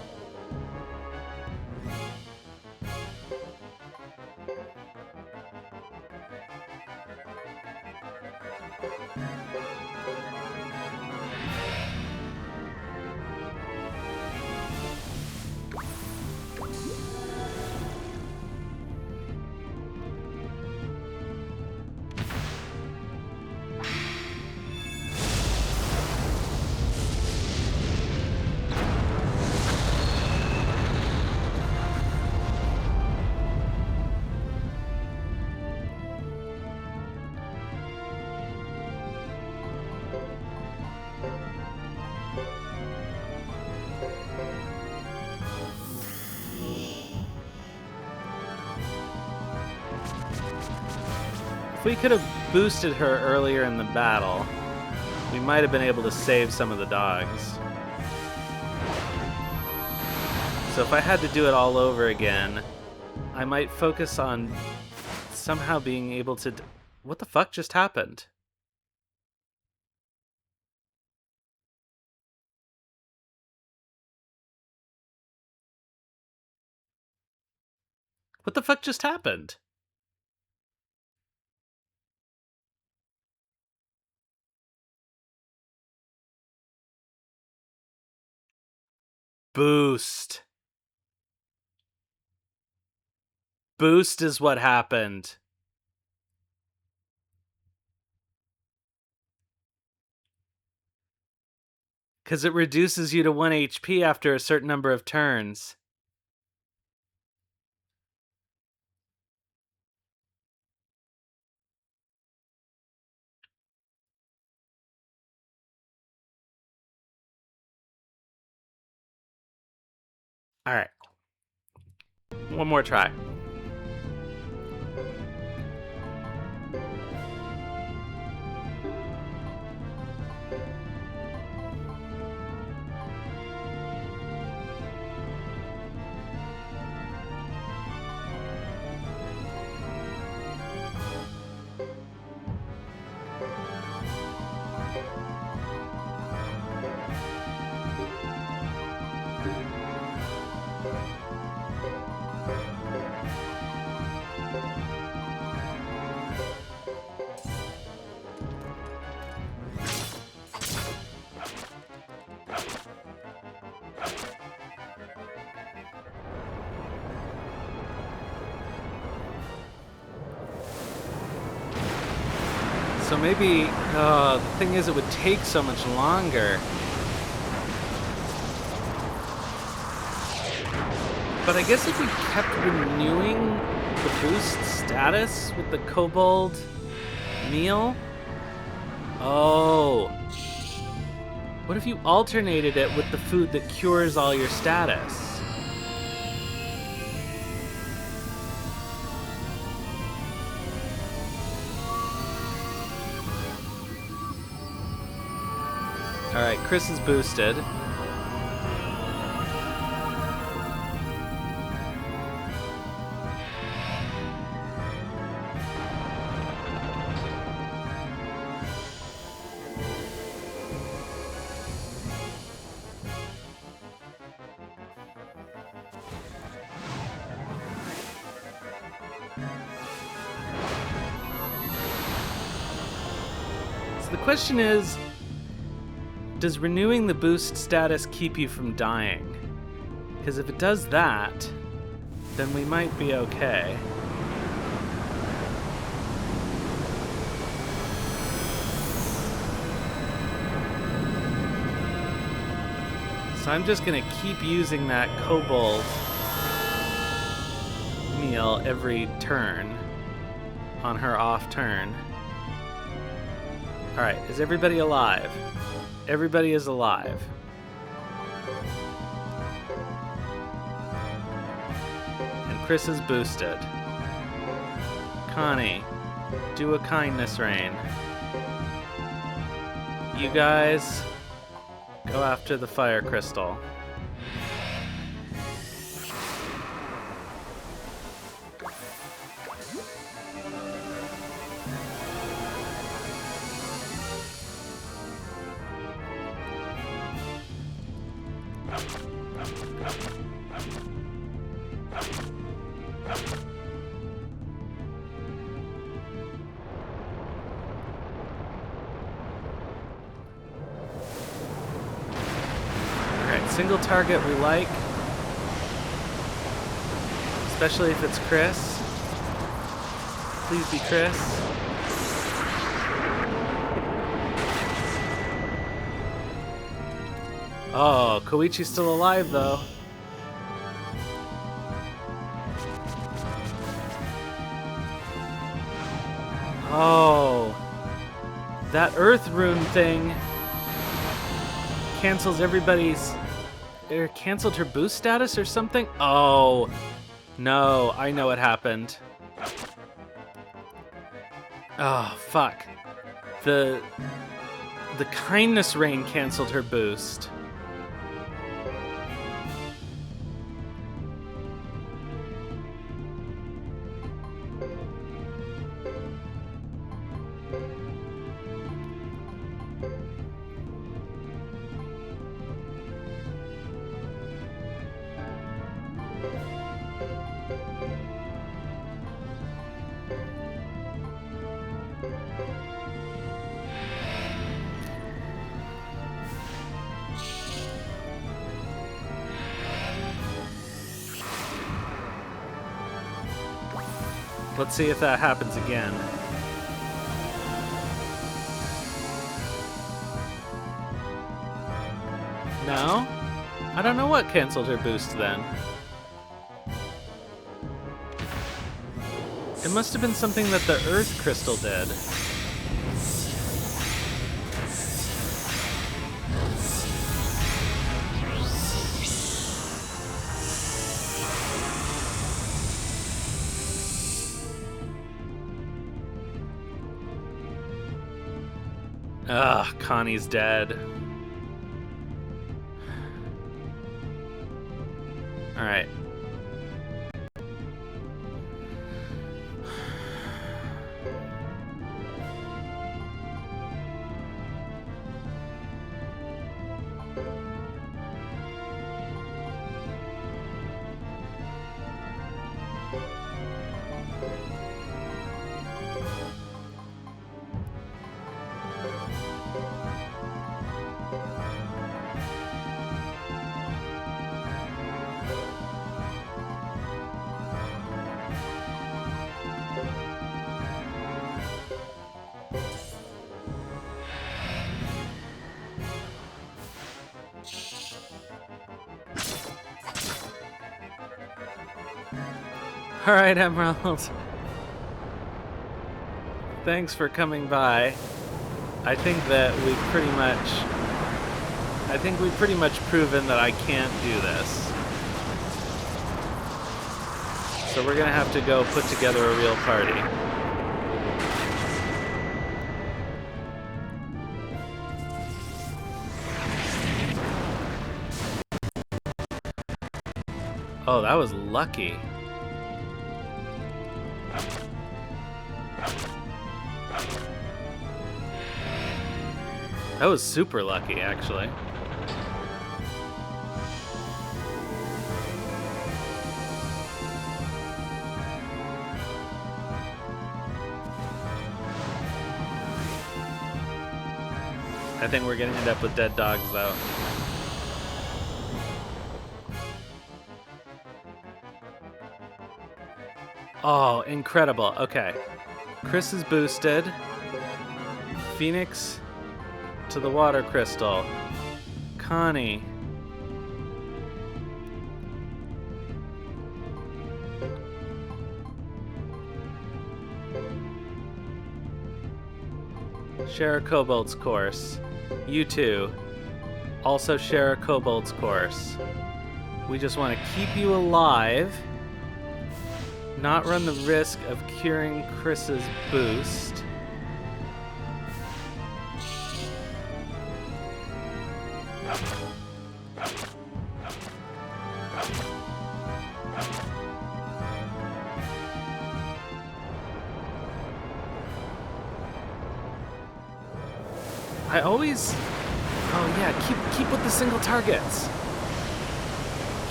If we could have boosted her earlier in the battle, we might have been able to save some of the dogs. So if I had to do it all over again, I might focus on somehow being able to... What the fuck just happened? What the fuck just happened? Boost. Boost is what happened. Because it reduces you to 1 HP after a certain number of turns. Alright. One more try. So maybe, the thing is it would take so much longer. But I guess if we kept renewing the boost status with the kobold meal? Oh. What if you alternated it with the food that cures all your status? Alright, Chris is boosted. So the question is, does renewing the boost status keep you from dying? Because if it does that, then we might be okay. So I'm just gonna keep using that kobold meal every turn on her off turn. Alright, is everybody alive? Everybody is alive. And Chris is boosted. Connie, do a kindness rain. You guys, go after the fire crystal. Single target we like. Especially if it's Chris. Please be Chris. Oh, Koichi's still alive though. Oh. That Earth rune thing cancels everybody's... It canceled her boost status or something? Oh. No, I know what happened. Oh, fuck. The kindness rain canceled her boost. Let's see if that happens again. No? I don't know what canceled her boost then. It must have been something that the Earth Crystal did. Ugh, Connie's dead. Alright. Alright, Emerald. Thanks for coming by. I think we've pretty much proven that I can't do this. So we're gonna have to go put together a real party. Oh, that was lucky. That was super lucky, actually. I think we're gonna end up with dead dogs, though. Oh, incredible. Okay. Chris is boosted. Phoenix to the water crystal. Connie. Share a kobold's course. You too. Also share a kobold's course. We just want to keep you alive. Not run the risk of curing Chris's boost. I always... Oh yeah, keep with the single targets.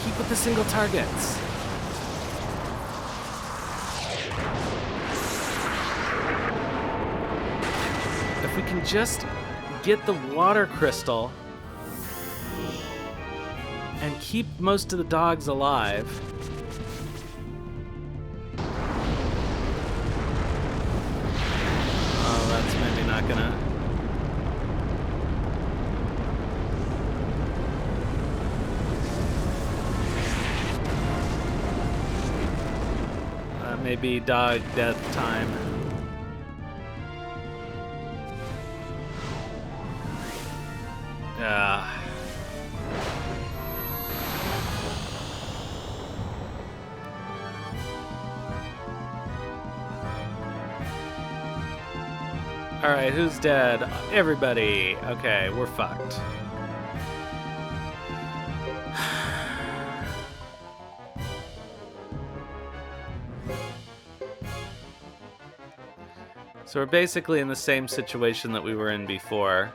Keep with the single targets. If we can just get the water crystal... and keep most of the dogs alive. Oh, that's maybe not gonna... That may be dog death time. Alright, who's dead? Everybody. Okay, we're fucked. So we're basically in the same situation that we were in before.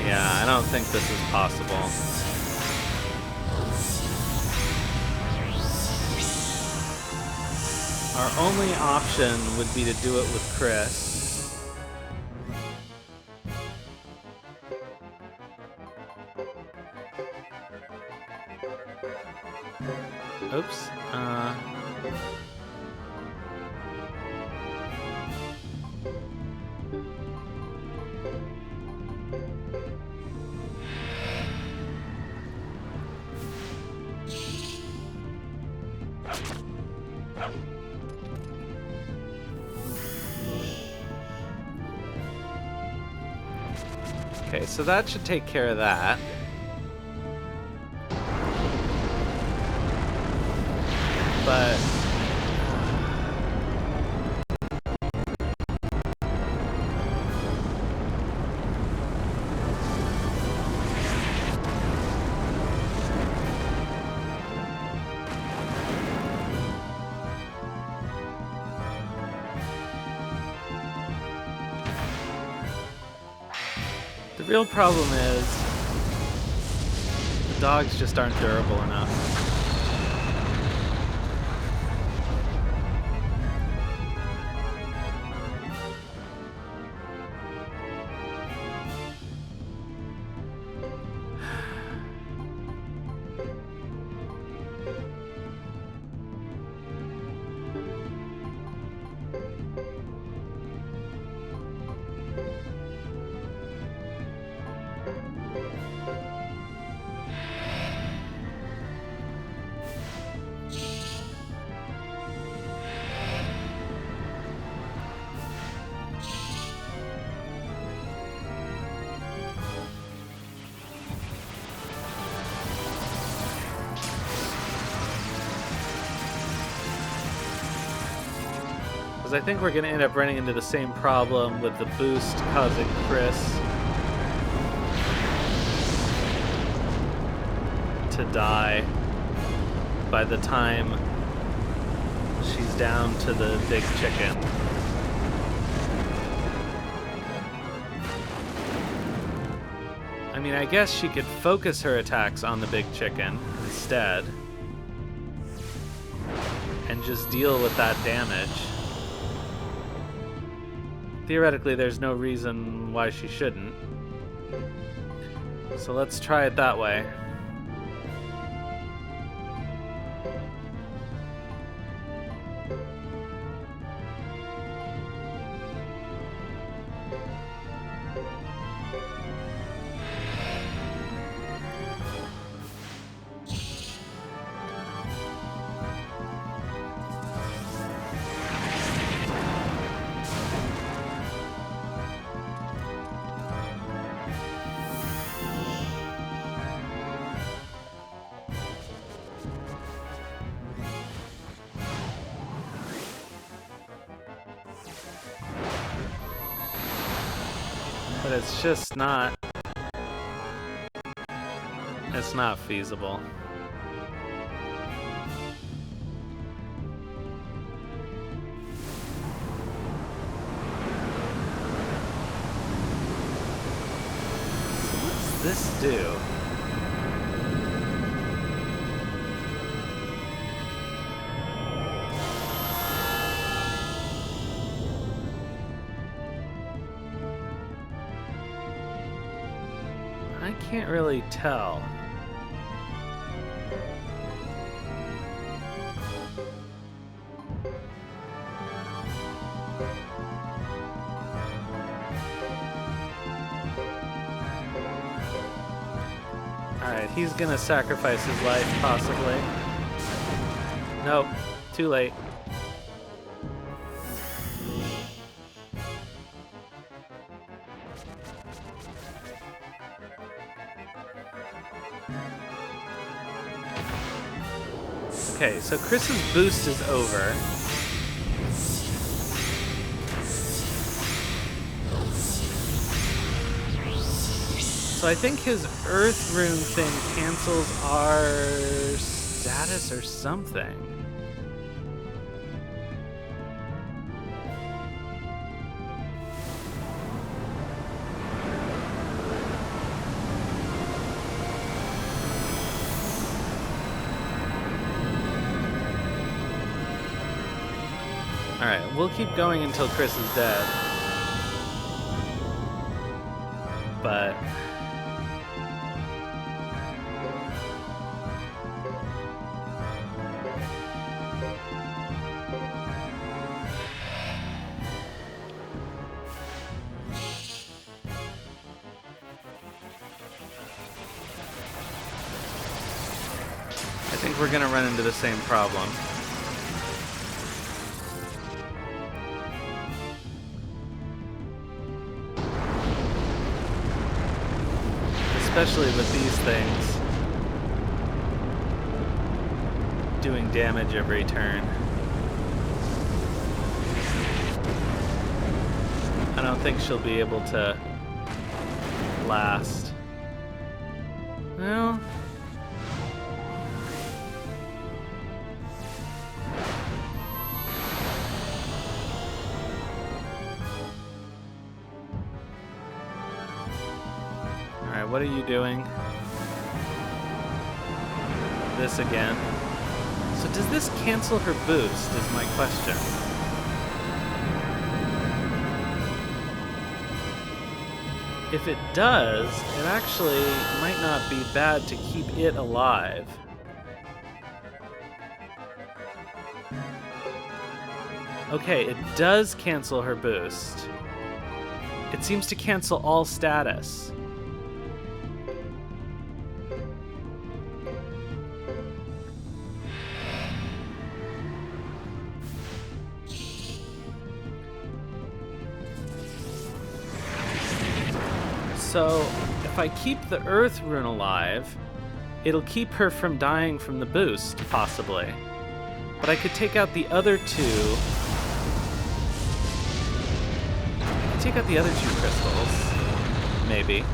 Yeah, I don't think this is possible. Our only option would be to do it with Chris. Oops. Okay, so that should take care of that. But the real problem is the dogs just aren't durable enough. I think we're going to end up running into the same problem with the boost causing Chris to die by the time she's down to the big chicken. I mean, I guess she could focus her attacks on the big chicken instead and just deal with that damage. Theoretically, there's no reason why she shouldn't. So let's try it that way. But it's just not... It's not feasible. So what does this do? I can't really tell. Alright, he's gonna sacrifice his life, possibly. Nope, too late. Okay, so Chris's boost is over. So I think his Earth Rune thing cancels our status or something. Alright, we'll keep going until Chris is dead. But... I think we're gonna run into the same problem. Especially with these things doing damage every turn. I don't think she'll be able to last. Well... Alright, what are you doing? This again. So does this cancel her boost, is my question. If it does, it actually might not be bad to keep it alive. Okay, it does cancel her boost. It seems to cancel all status. So, if I keep the Earth Rune alive, it'll keep her from dying from the boost, possibly. But I could take out the other two. Take out the other two crystals, maybe.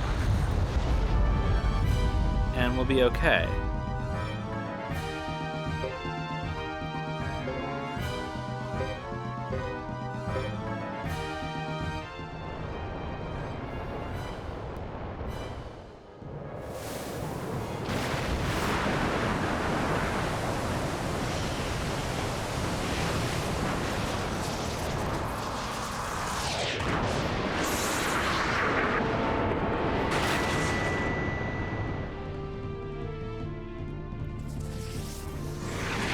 And we'll be okay.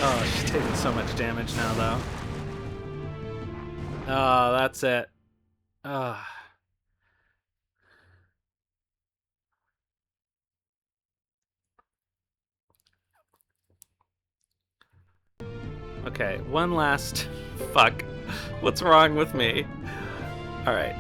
Oh, she's taking so much damage now, though. Oh, that's it. Oh. Okay, one last... Fuck. What's wrong with me? Alright.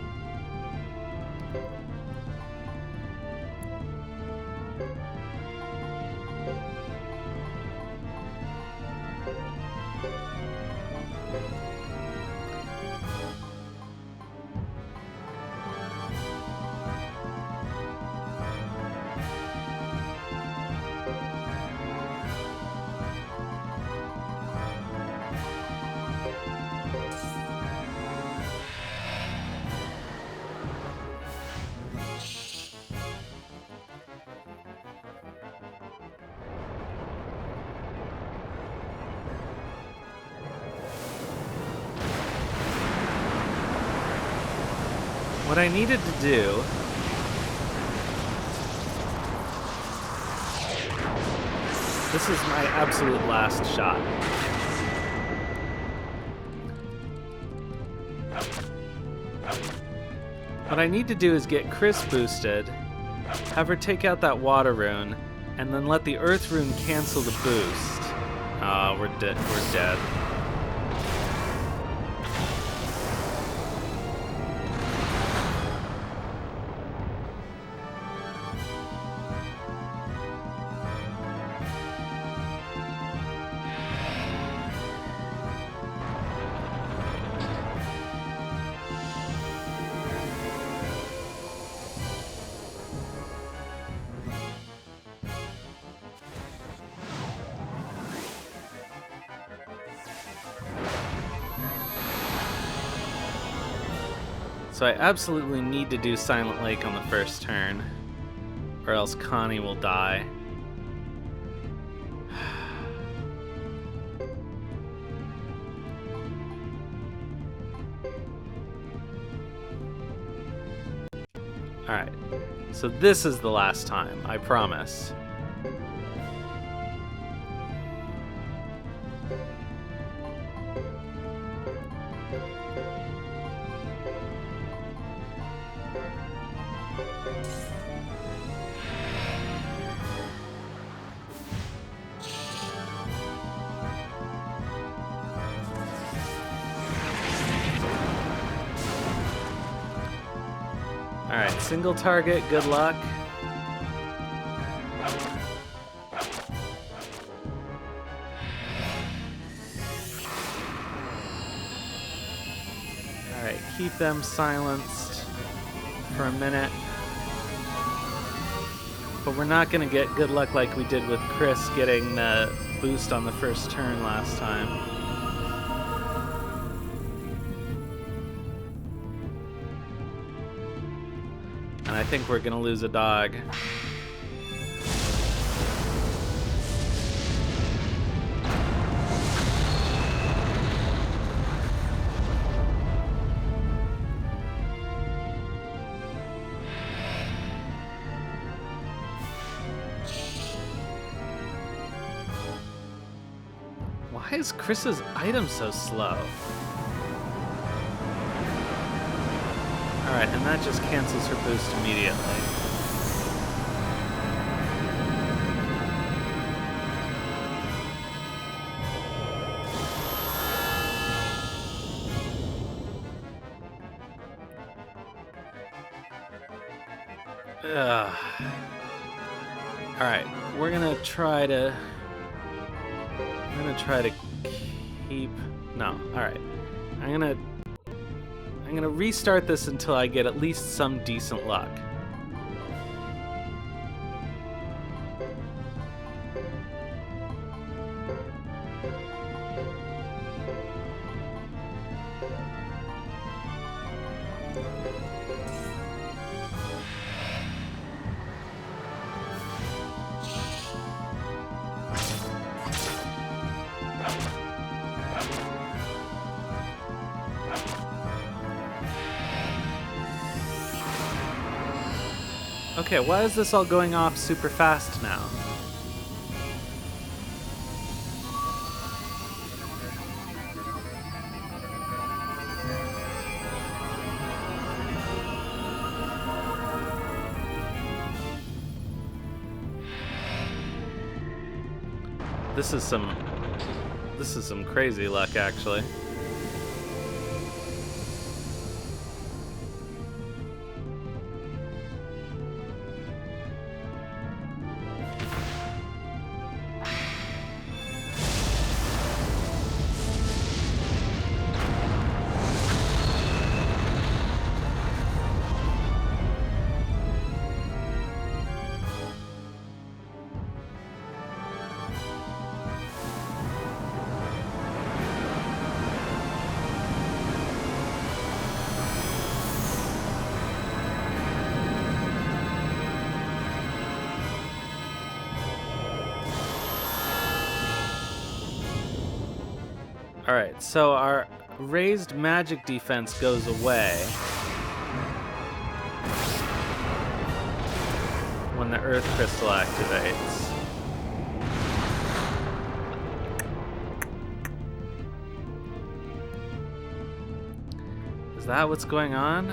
I needed to do this is my absolute last shot. What I need to do is get Chris boosted, have her take out that water rune, and then let the earth rune cancel the boost. We're dead. We're dead. So I absolutely need to do Silent Lake on the first turn, or else Connie will die. Alright, so this is the last time, I promise. Alright, single target, good luck. Alright, keep them silenced for a minute. But we're not going to get good luck like we did with Chris getting the boost on the first turn last time. And I think we're gonna lose a dog. Why is Chris's item so slow? Alright, and that just cancels her boost immediately. Alright, we're gonna try to keep... No, alright. I'm gonna restart this until I get at least some decent luck. Okay, why is this all going off super fast now? This is some crazy luck, actually. Alright, so our raised magic defense goes away. when the Earth Crystal activates. Is that what's going on?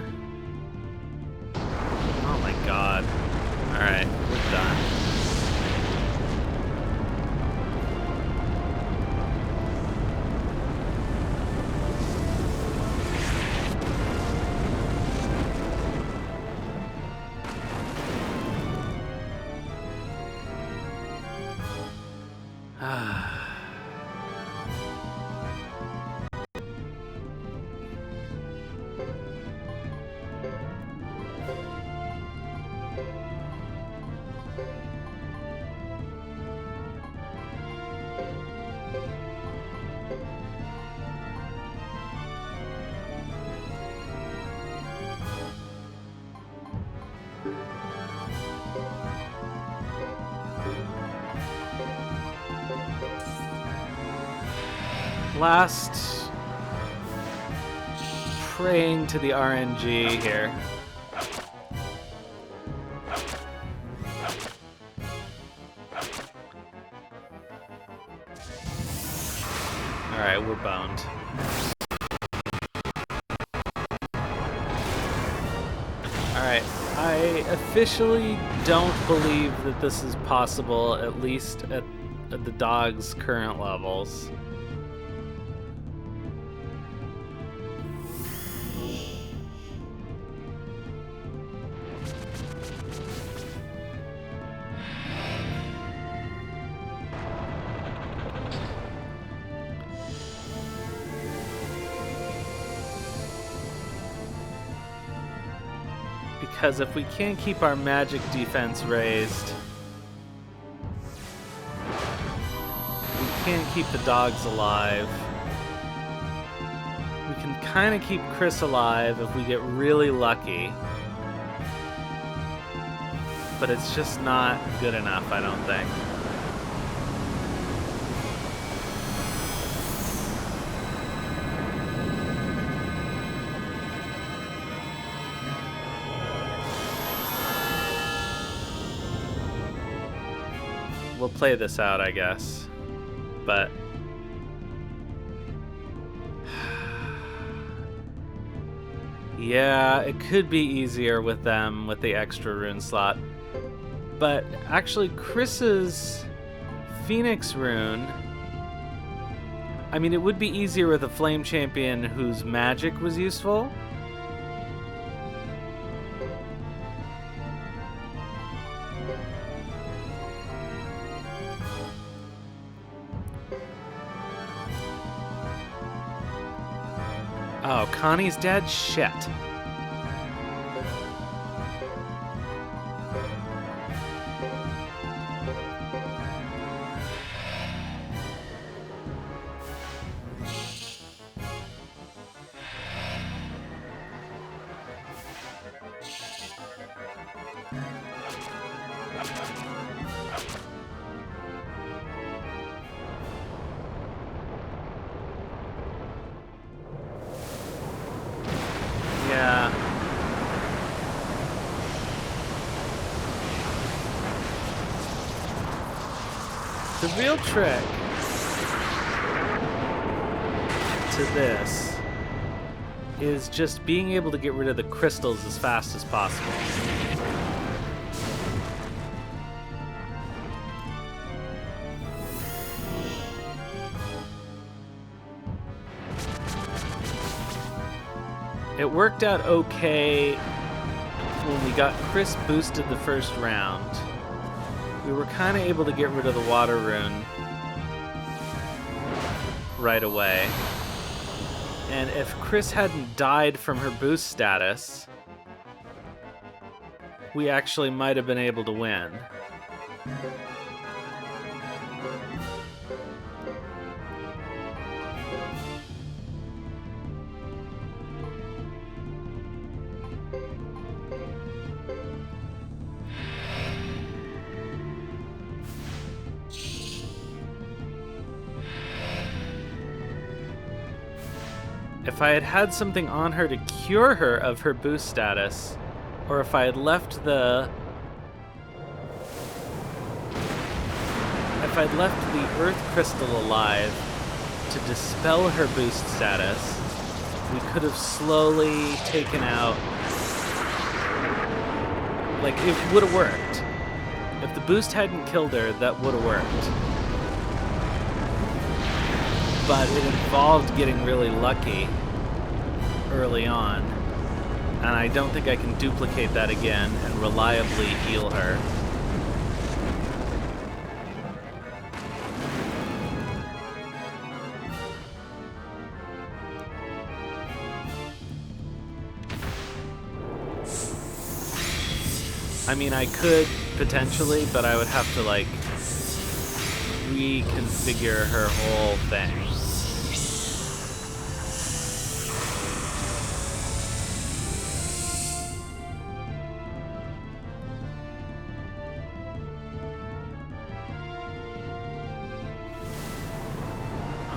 Oh my god. Alright, we're done. Last praying to the RNG here. Alright, we're boned. Alright, I officially don't believe that this is possible, at least at the dog's current levels. Because if we can't keep our magic defense raised, we can't keep the dogs alive. We can kind of keep Chris alive if we get really lucky. But it's just not good enough, I don't think. We'll play this out, I guess. But yeah, it could be easier with them with the extra rune slot. But actually, Chris's Phoenix rune, I mean, it would be easier with a Flame Champion whose magic was useful. Oh, Connie's dead? Shit. Yeah. The real trick to this is just being able to get rid of the crystals as fast as possible. It worked out okay when we got Chris boosted the first round. We were kind of able to get rid of the water rune right away. And if Chris hadn't died from her boost status, we actually might have been able to win. If I had had something on her to cure her of her boost status, or if I had left the I'd left the Earth Crystal alive to dispel her boost status, we could have slowly taken out... Like, it would have worked. If the boost hadn't killed her, that would have worked. But it involved getting really lucky early on, and I don't think I can duplicate that again and reliably heal her. I mean, I could potentially, but I would have to, like, reconfigure her whole thing.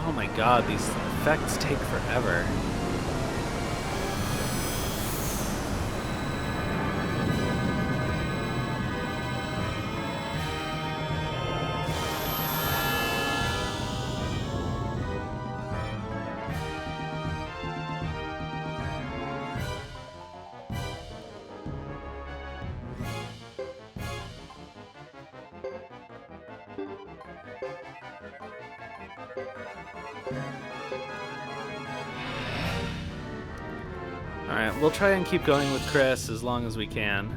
Oh my god, these effects take forever. Alright, we'll try and keep going with Chris as long as we can.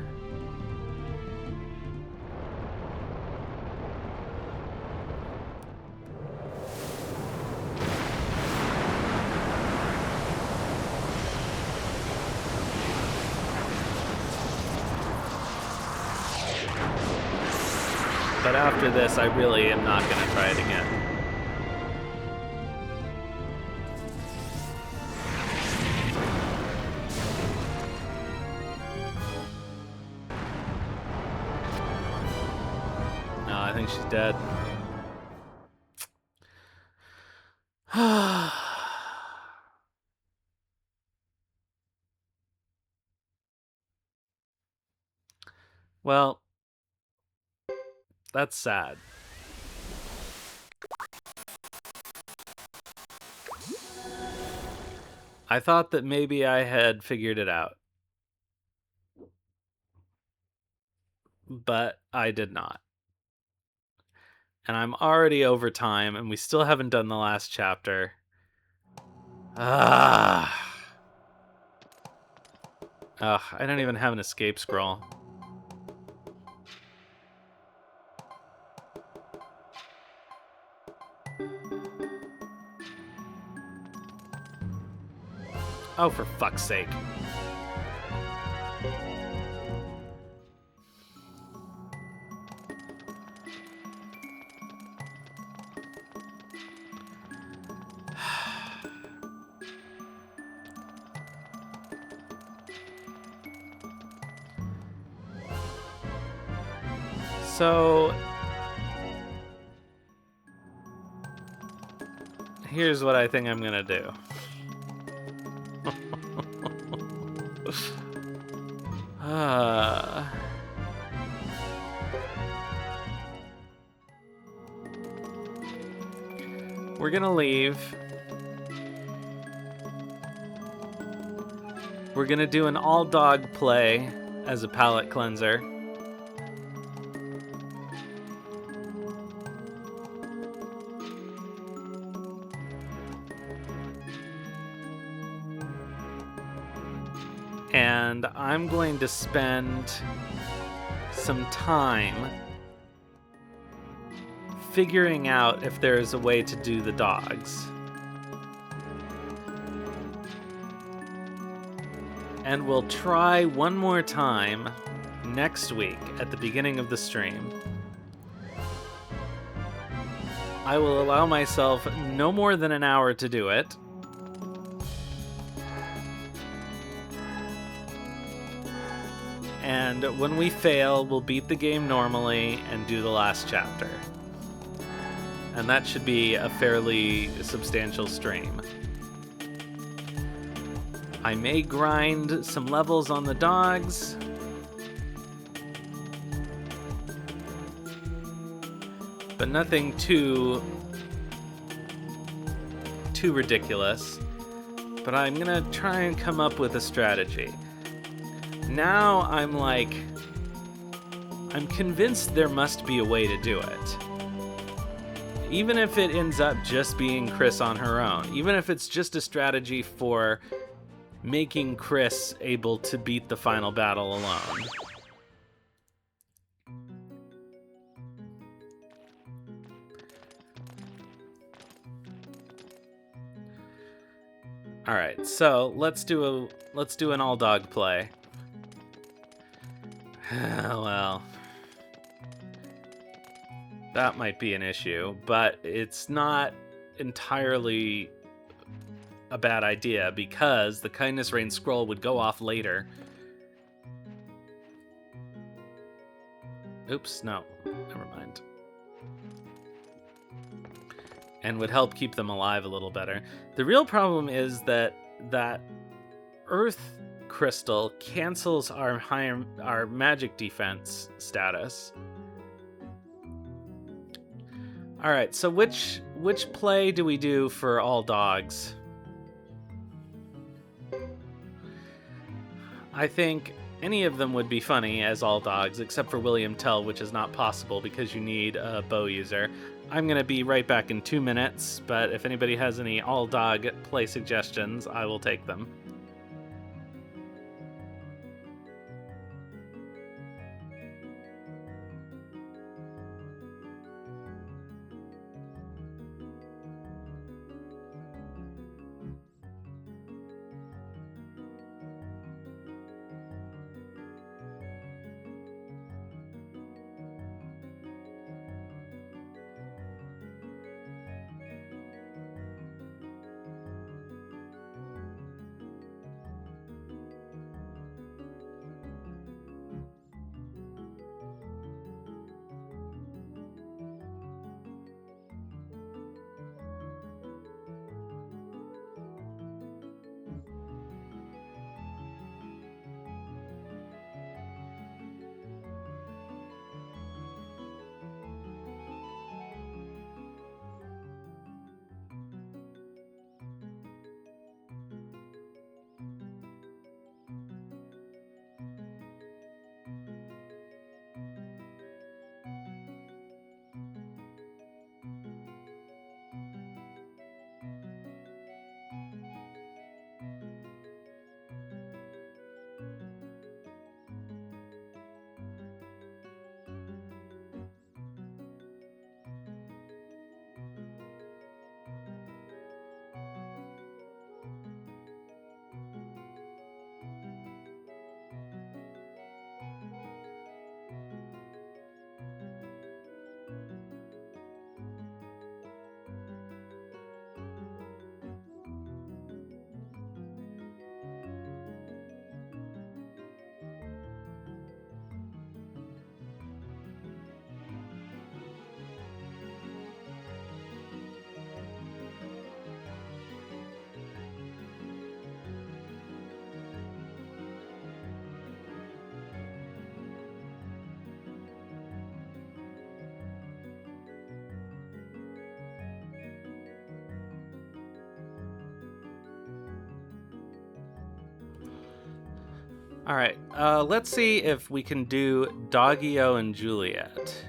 But after this, I really am not going to try it again. No, I think she's dead. Well, that's sad. I thought that maybe I had figured it out. But I did not. And I'm already over time, and we still haven't done the last chapter. Ugh, I don't even have an escape scroll. Oh, for fuck's sake. So, here's what I think I'm gonna do. We're gonna leave. We're gonna do an all-dog play as a palate cleanser. And I'm going to spend some time figuring out if there's a way to do the dogs. And we'll try one more time next week at the beginning of the stream. I will allow myself no more than an hour to do it. And when we fail, we'll beat the game normally and do the last chapter. And that should be a fairly substantial stream. I may grind some levels on the dogs. but nothing too ridiculous. But I'm gonna try and come up with a strategy. Now I'm convinced there must be a way to do it. Even if it ends up just being Chris on her own, even if it's just a strategy for making Chris able to beat the final battle alone. All right, so let's do an all dog play. Well, that might be an issue, but it's not entirely a bad idea because the kindness rain scroll would go off later. Oops, no, never mind. And would help keep them alive a little better. The real problem is that earth crystal cancels our magic defense status. All right, so which play do we do for all dogs? I think any of them would be funny as all dogs, except for William Tell, which is not possible because you need a bow user. I'm going to be right back in 2 minutes, but if anybody has any all-dog play suggestions, I will take them. All right, let's see if we can do Doggio and Juliet.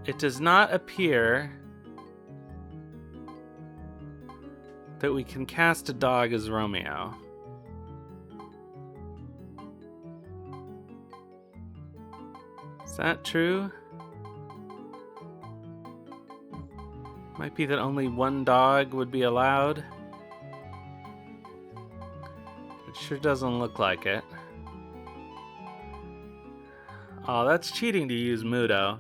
It does not appear that we can cast a dog as Romeo. Is that true? Might be that only one dog would be allowed. It sure doesn't look like it. Oh, that's cheating to use Mudo.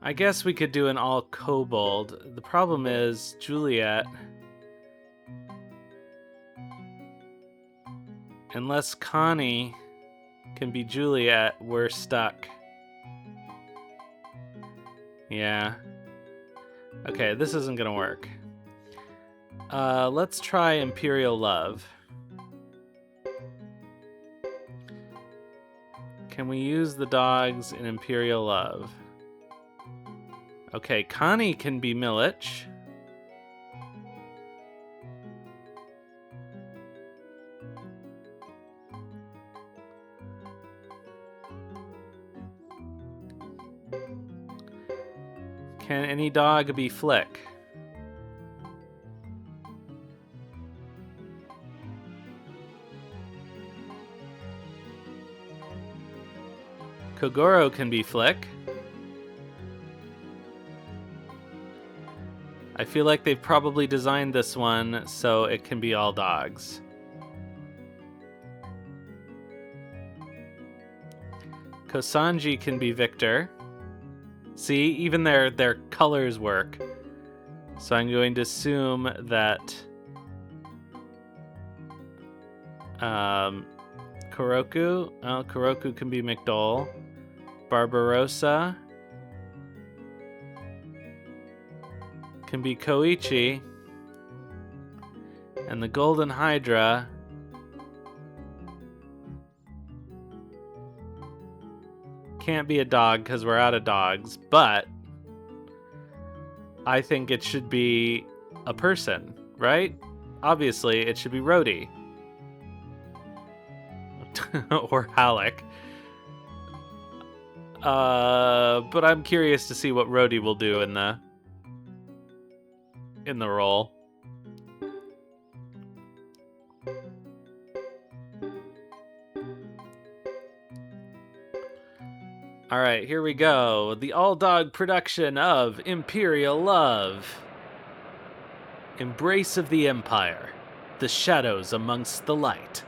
I guess we could do an all kobold. The problem is, Juliet, unless Connie can be Juliet, we're stuck. Yeah. Okay, this isn't gonna work. Let's try Imperial Love. Can we use the dogs in Imperial Love? Okay, Connie can be Milich. Can any dog be Flick? Kogoro can be Flick. I feel like they've probably designed this one so it can be all dogs. Kosanji can be Victor. See, even their colors work. So I'm going to assume that Kuroku can be McDole. Barbarossa can be Koichi. And the Golden Hydra can't be a dog because we're out of dogs, but I think it should be a person, right? Obviously, it should be Rhodey. Or Halleck. But I'm curious to see what Rhodey will do in the role. All right, here we go. The all-dog production of Imperial Love. Embrace of the Empire. The shadows amongst the light.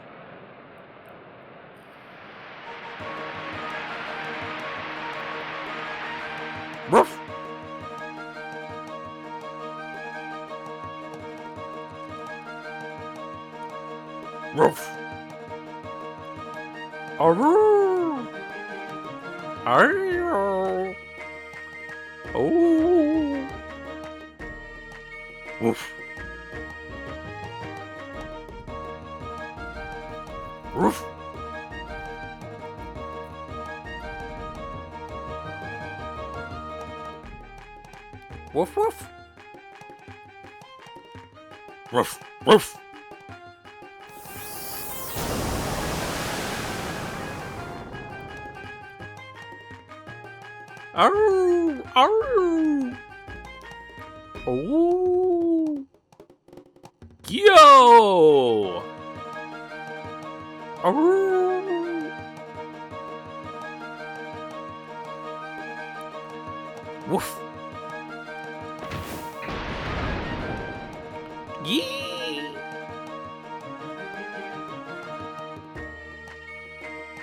Ruff! Ruff! Arroo! Arroo! Oh! Woof! Woof! Woof woof! Woof woof! Arroo! Arroo! Oh! Yo! Arroo! Woof! Yee!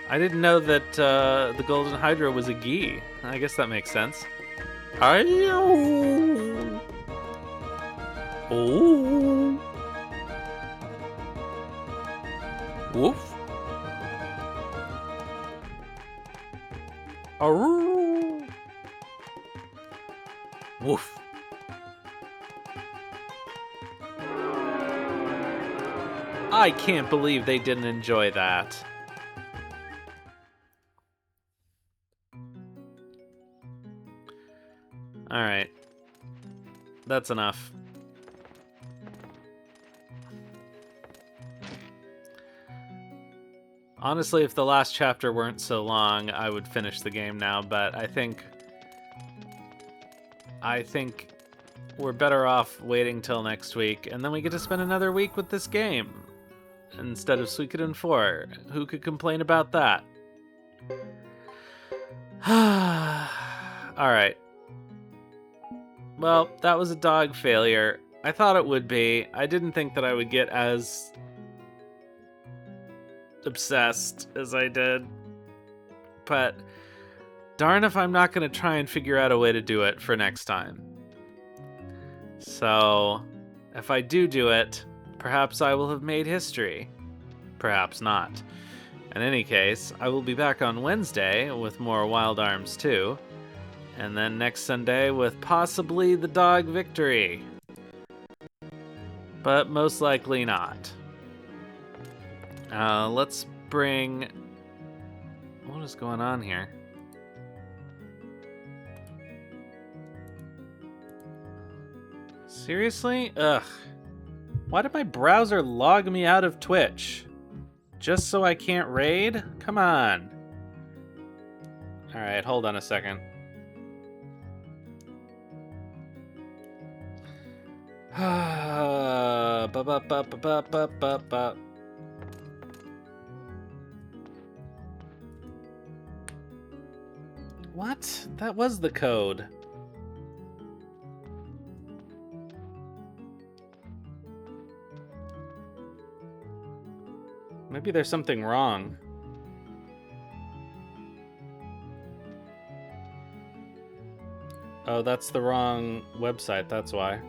I didn't know that the Golden Hydra was a gi. I guess that makes sense. Arroo! Oh! Woof! Arroo! Woof! I can't believe they didn't enjoy that. Alright. That's enough. Honestly, if the last chapter weren't so long, I would finish the game now, but I think we're better off waiting till next week, and then we get to spend another week with this game instead of Suikoden 4. Who could complain about that? Alright. Well, that was a dog failure. I thought it would be. I didn't think that I would get as obsessed as I did. But darn if I'm not going to try and figure out a way to do it for next time. So, if I do it, perhaps I will have made history. Perhaps not. In any case, I will be back on Wednesday with more Wild Arms 2. And then next Sunday with possibly the dog victory. But most likely not. Let's bring... What is going on here? Seriously? Ugh. Why did my browser log me out of Twitch? Just so I can't raid? Come on. Alright, hold on a second. What? That was the code. Maybe there's something wrong. Oh, that's the wrong website, that's why.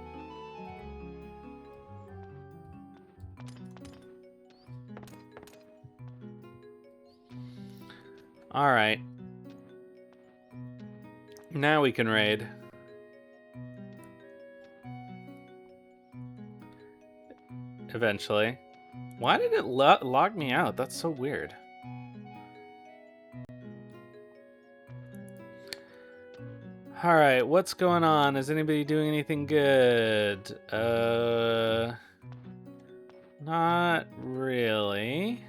Alright. Now we can raid. Eventually. Why did it log me out? That's so weird. Alright, what's going on? Is anybody doing anything good? Not really.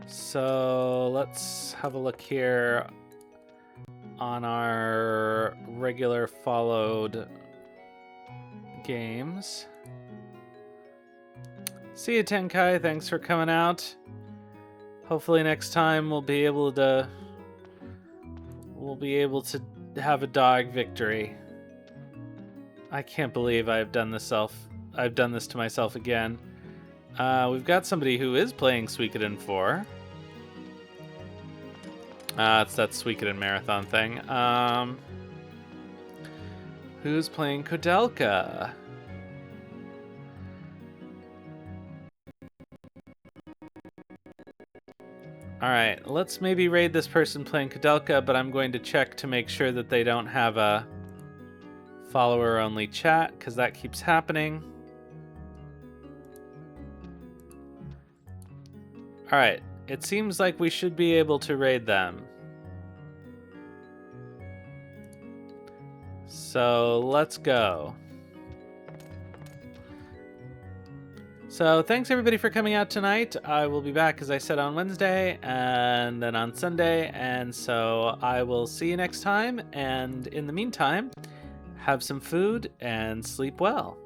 So let's have a look here on our regular followed games. See you, Tenkai. Thanks for coming out. Hopefully next time we'll be able to have a dog victory. I can't believe I've done this to myself again. We've got somebody who is playing Suikoden 4. It's that Suikoden marathon thing. Who's playing Kodelka? Alright, let's maybe raid this person playing Kodelka, but I'm going to check to make sure that they don't have a follower-only chat, because that keeps happening. Alright, it seems like we should be able to raid them. So, let's go. So, thanks everybody for coming out tonight. I will be back, as I said, on Wednesday, and then on Sunday, and so I will see you next time, and in the meantime, have some food and sleep well.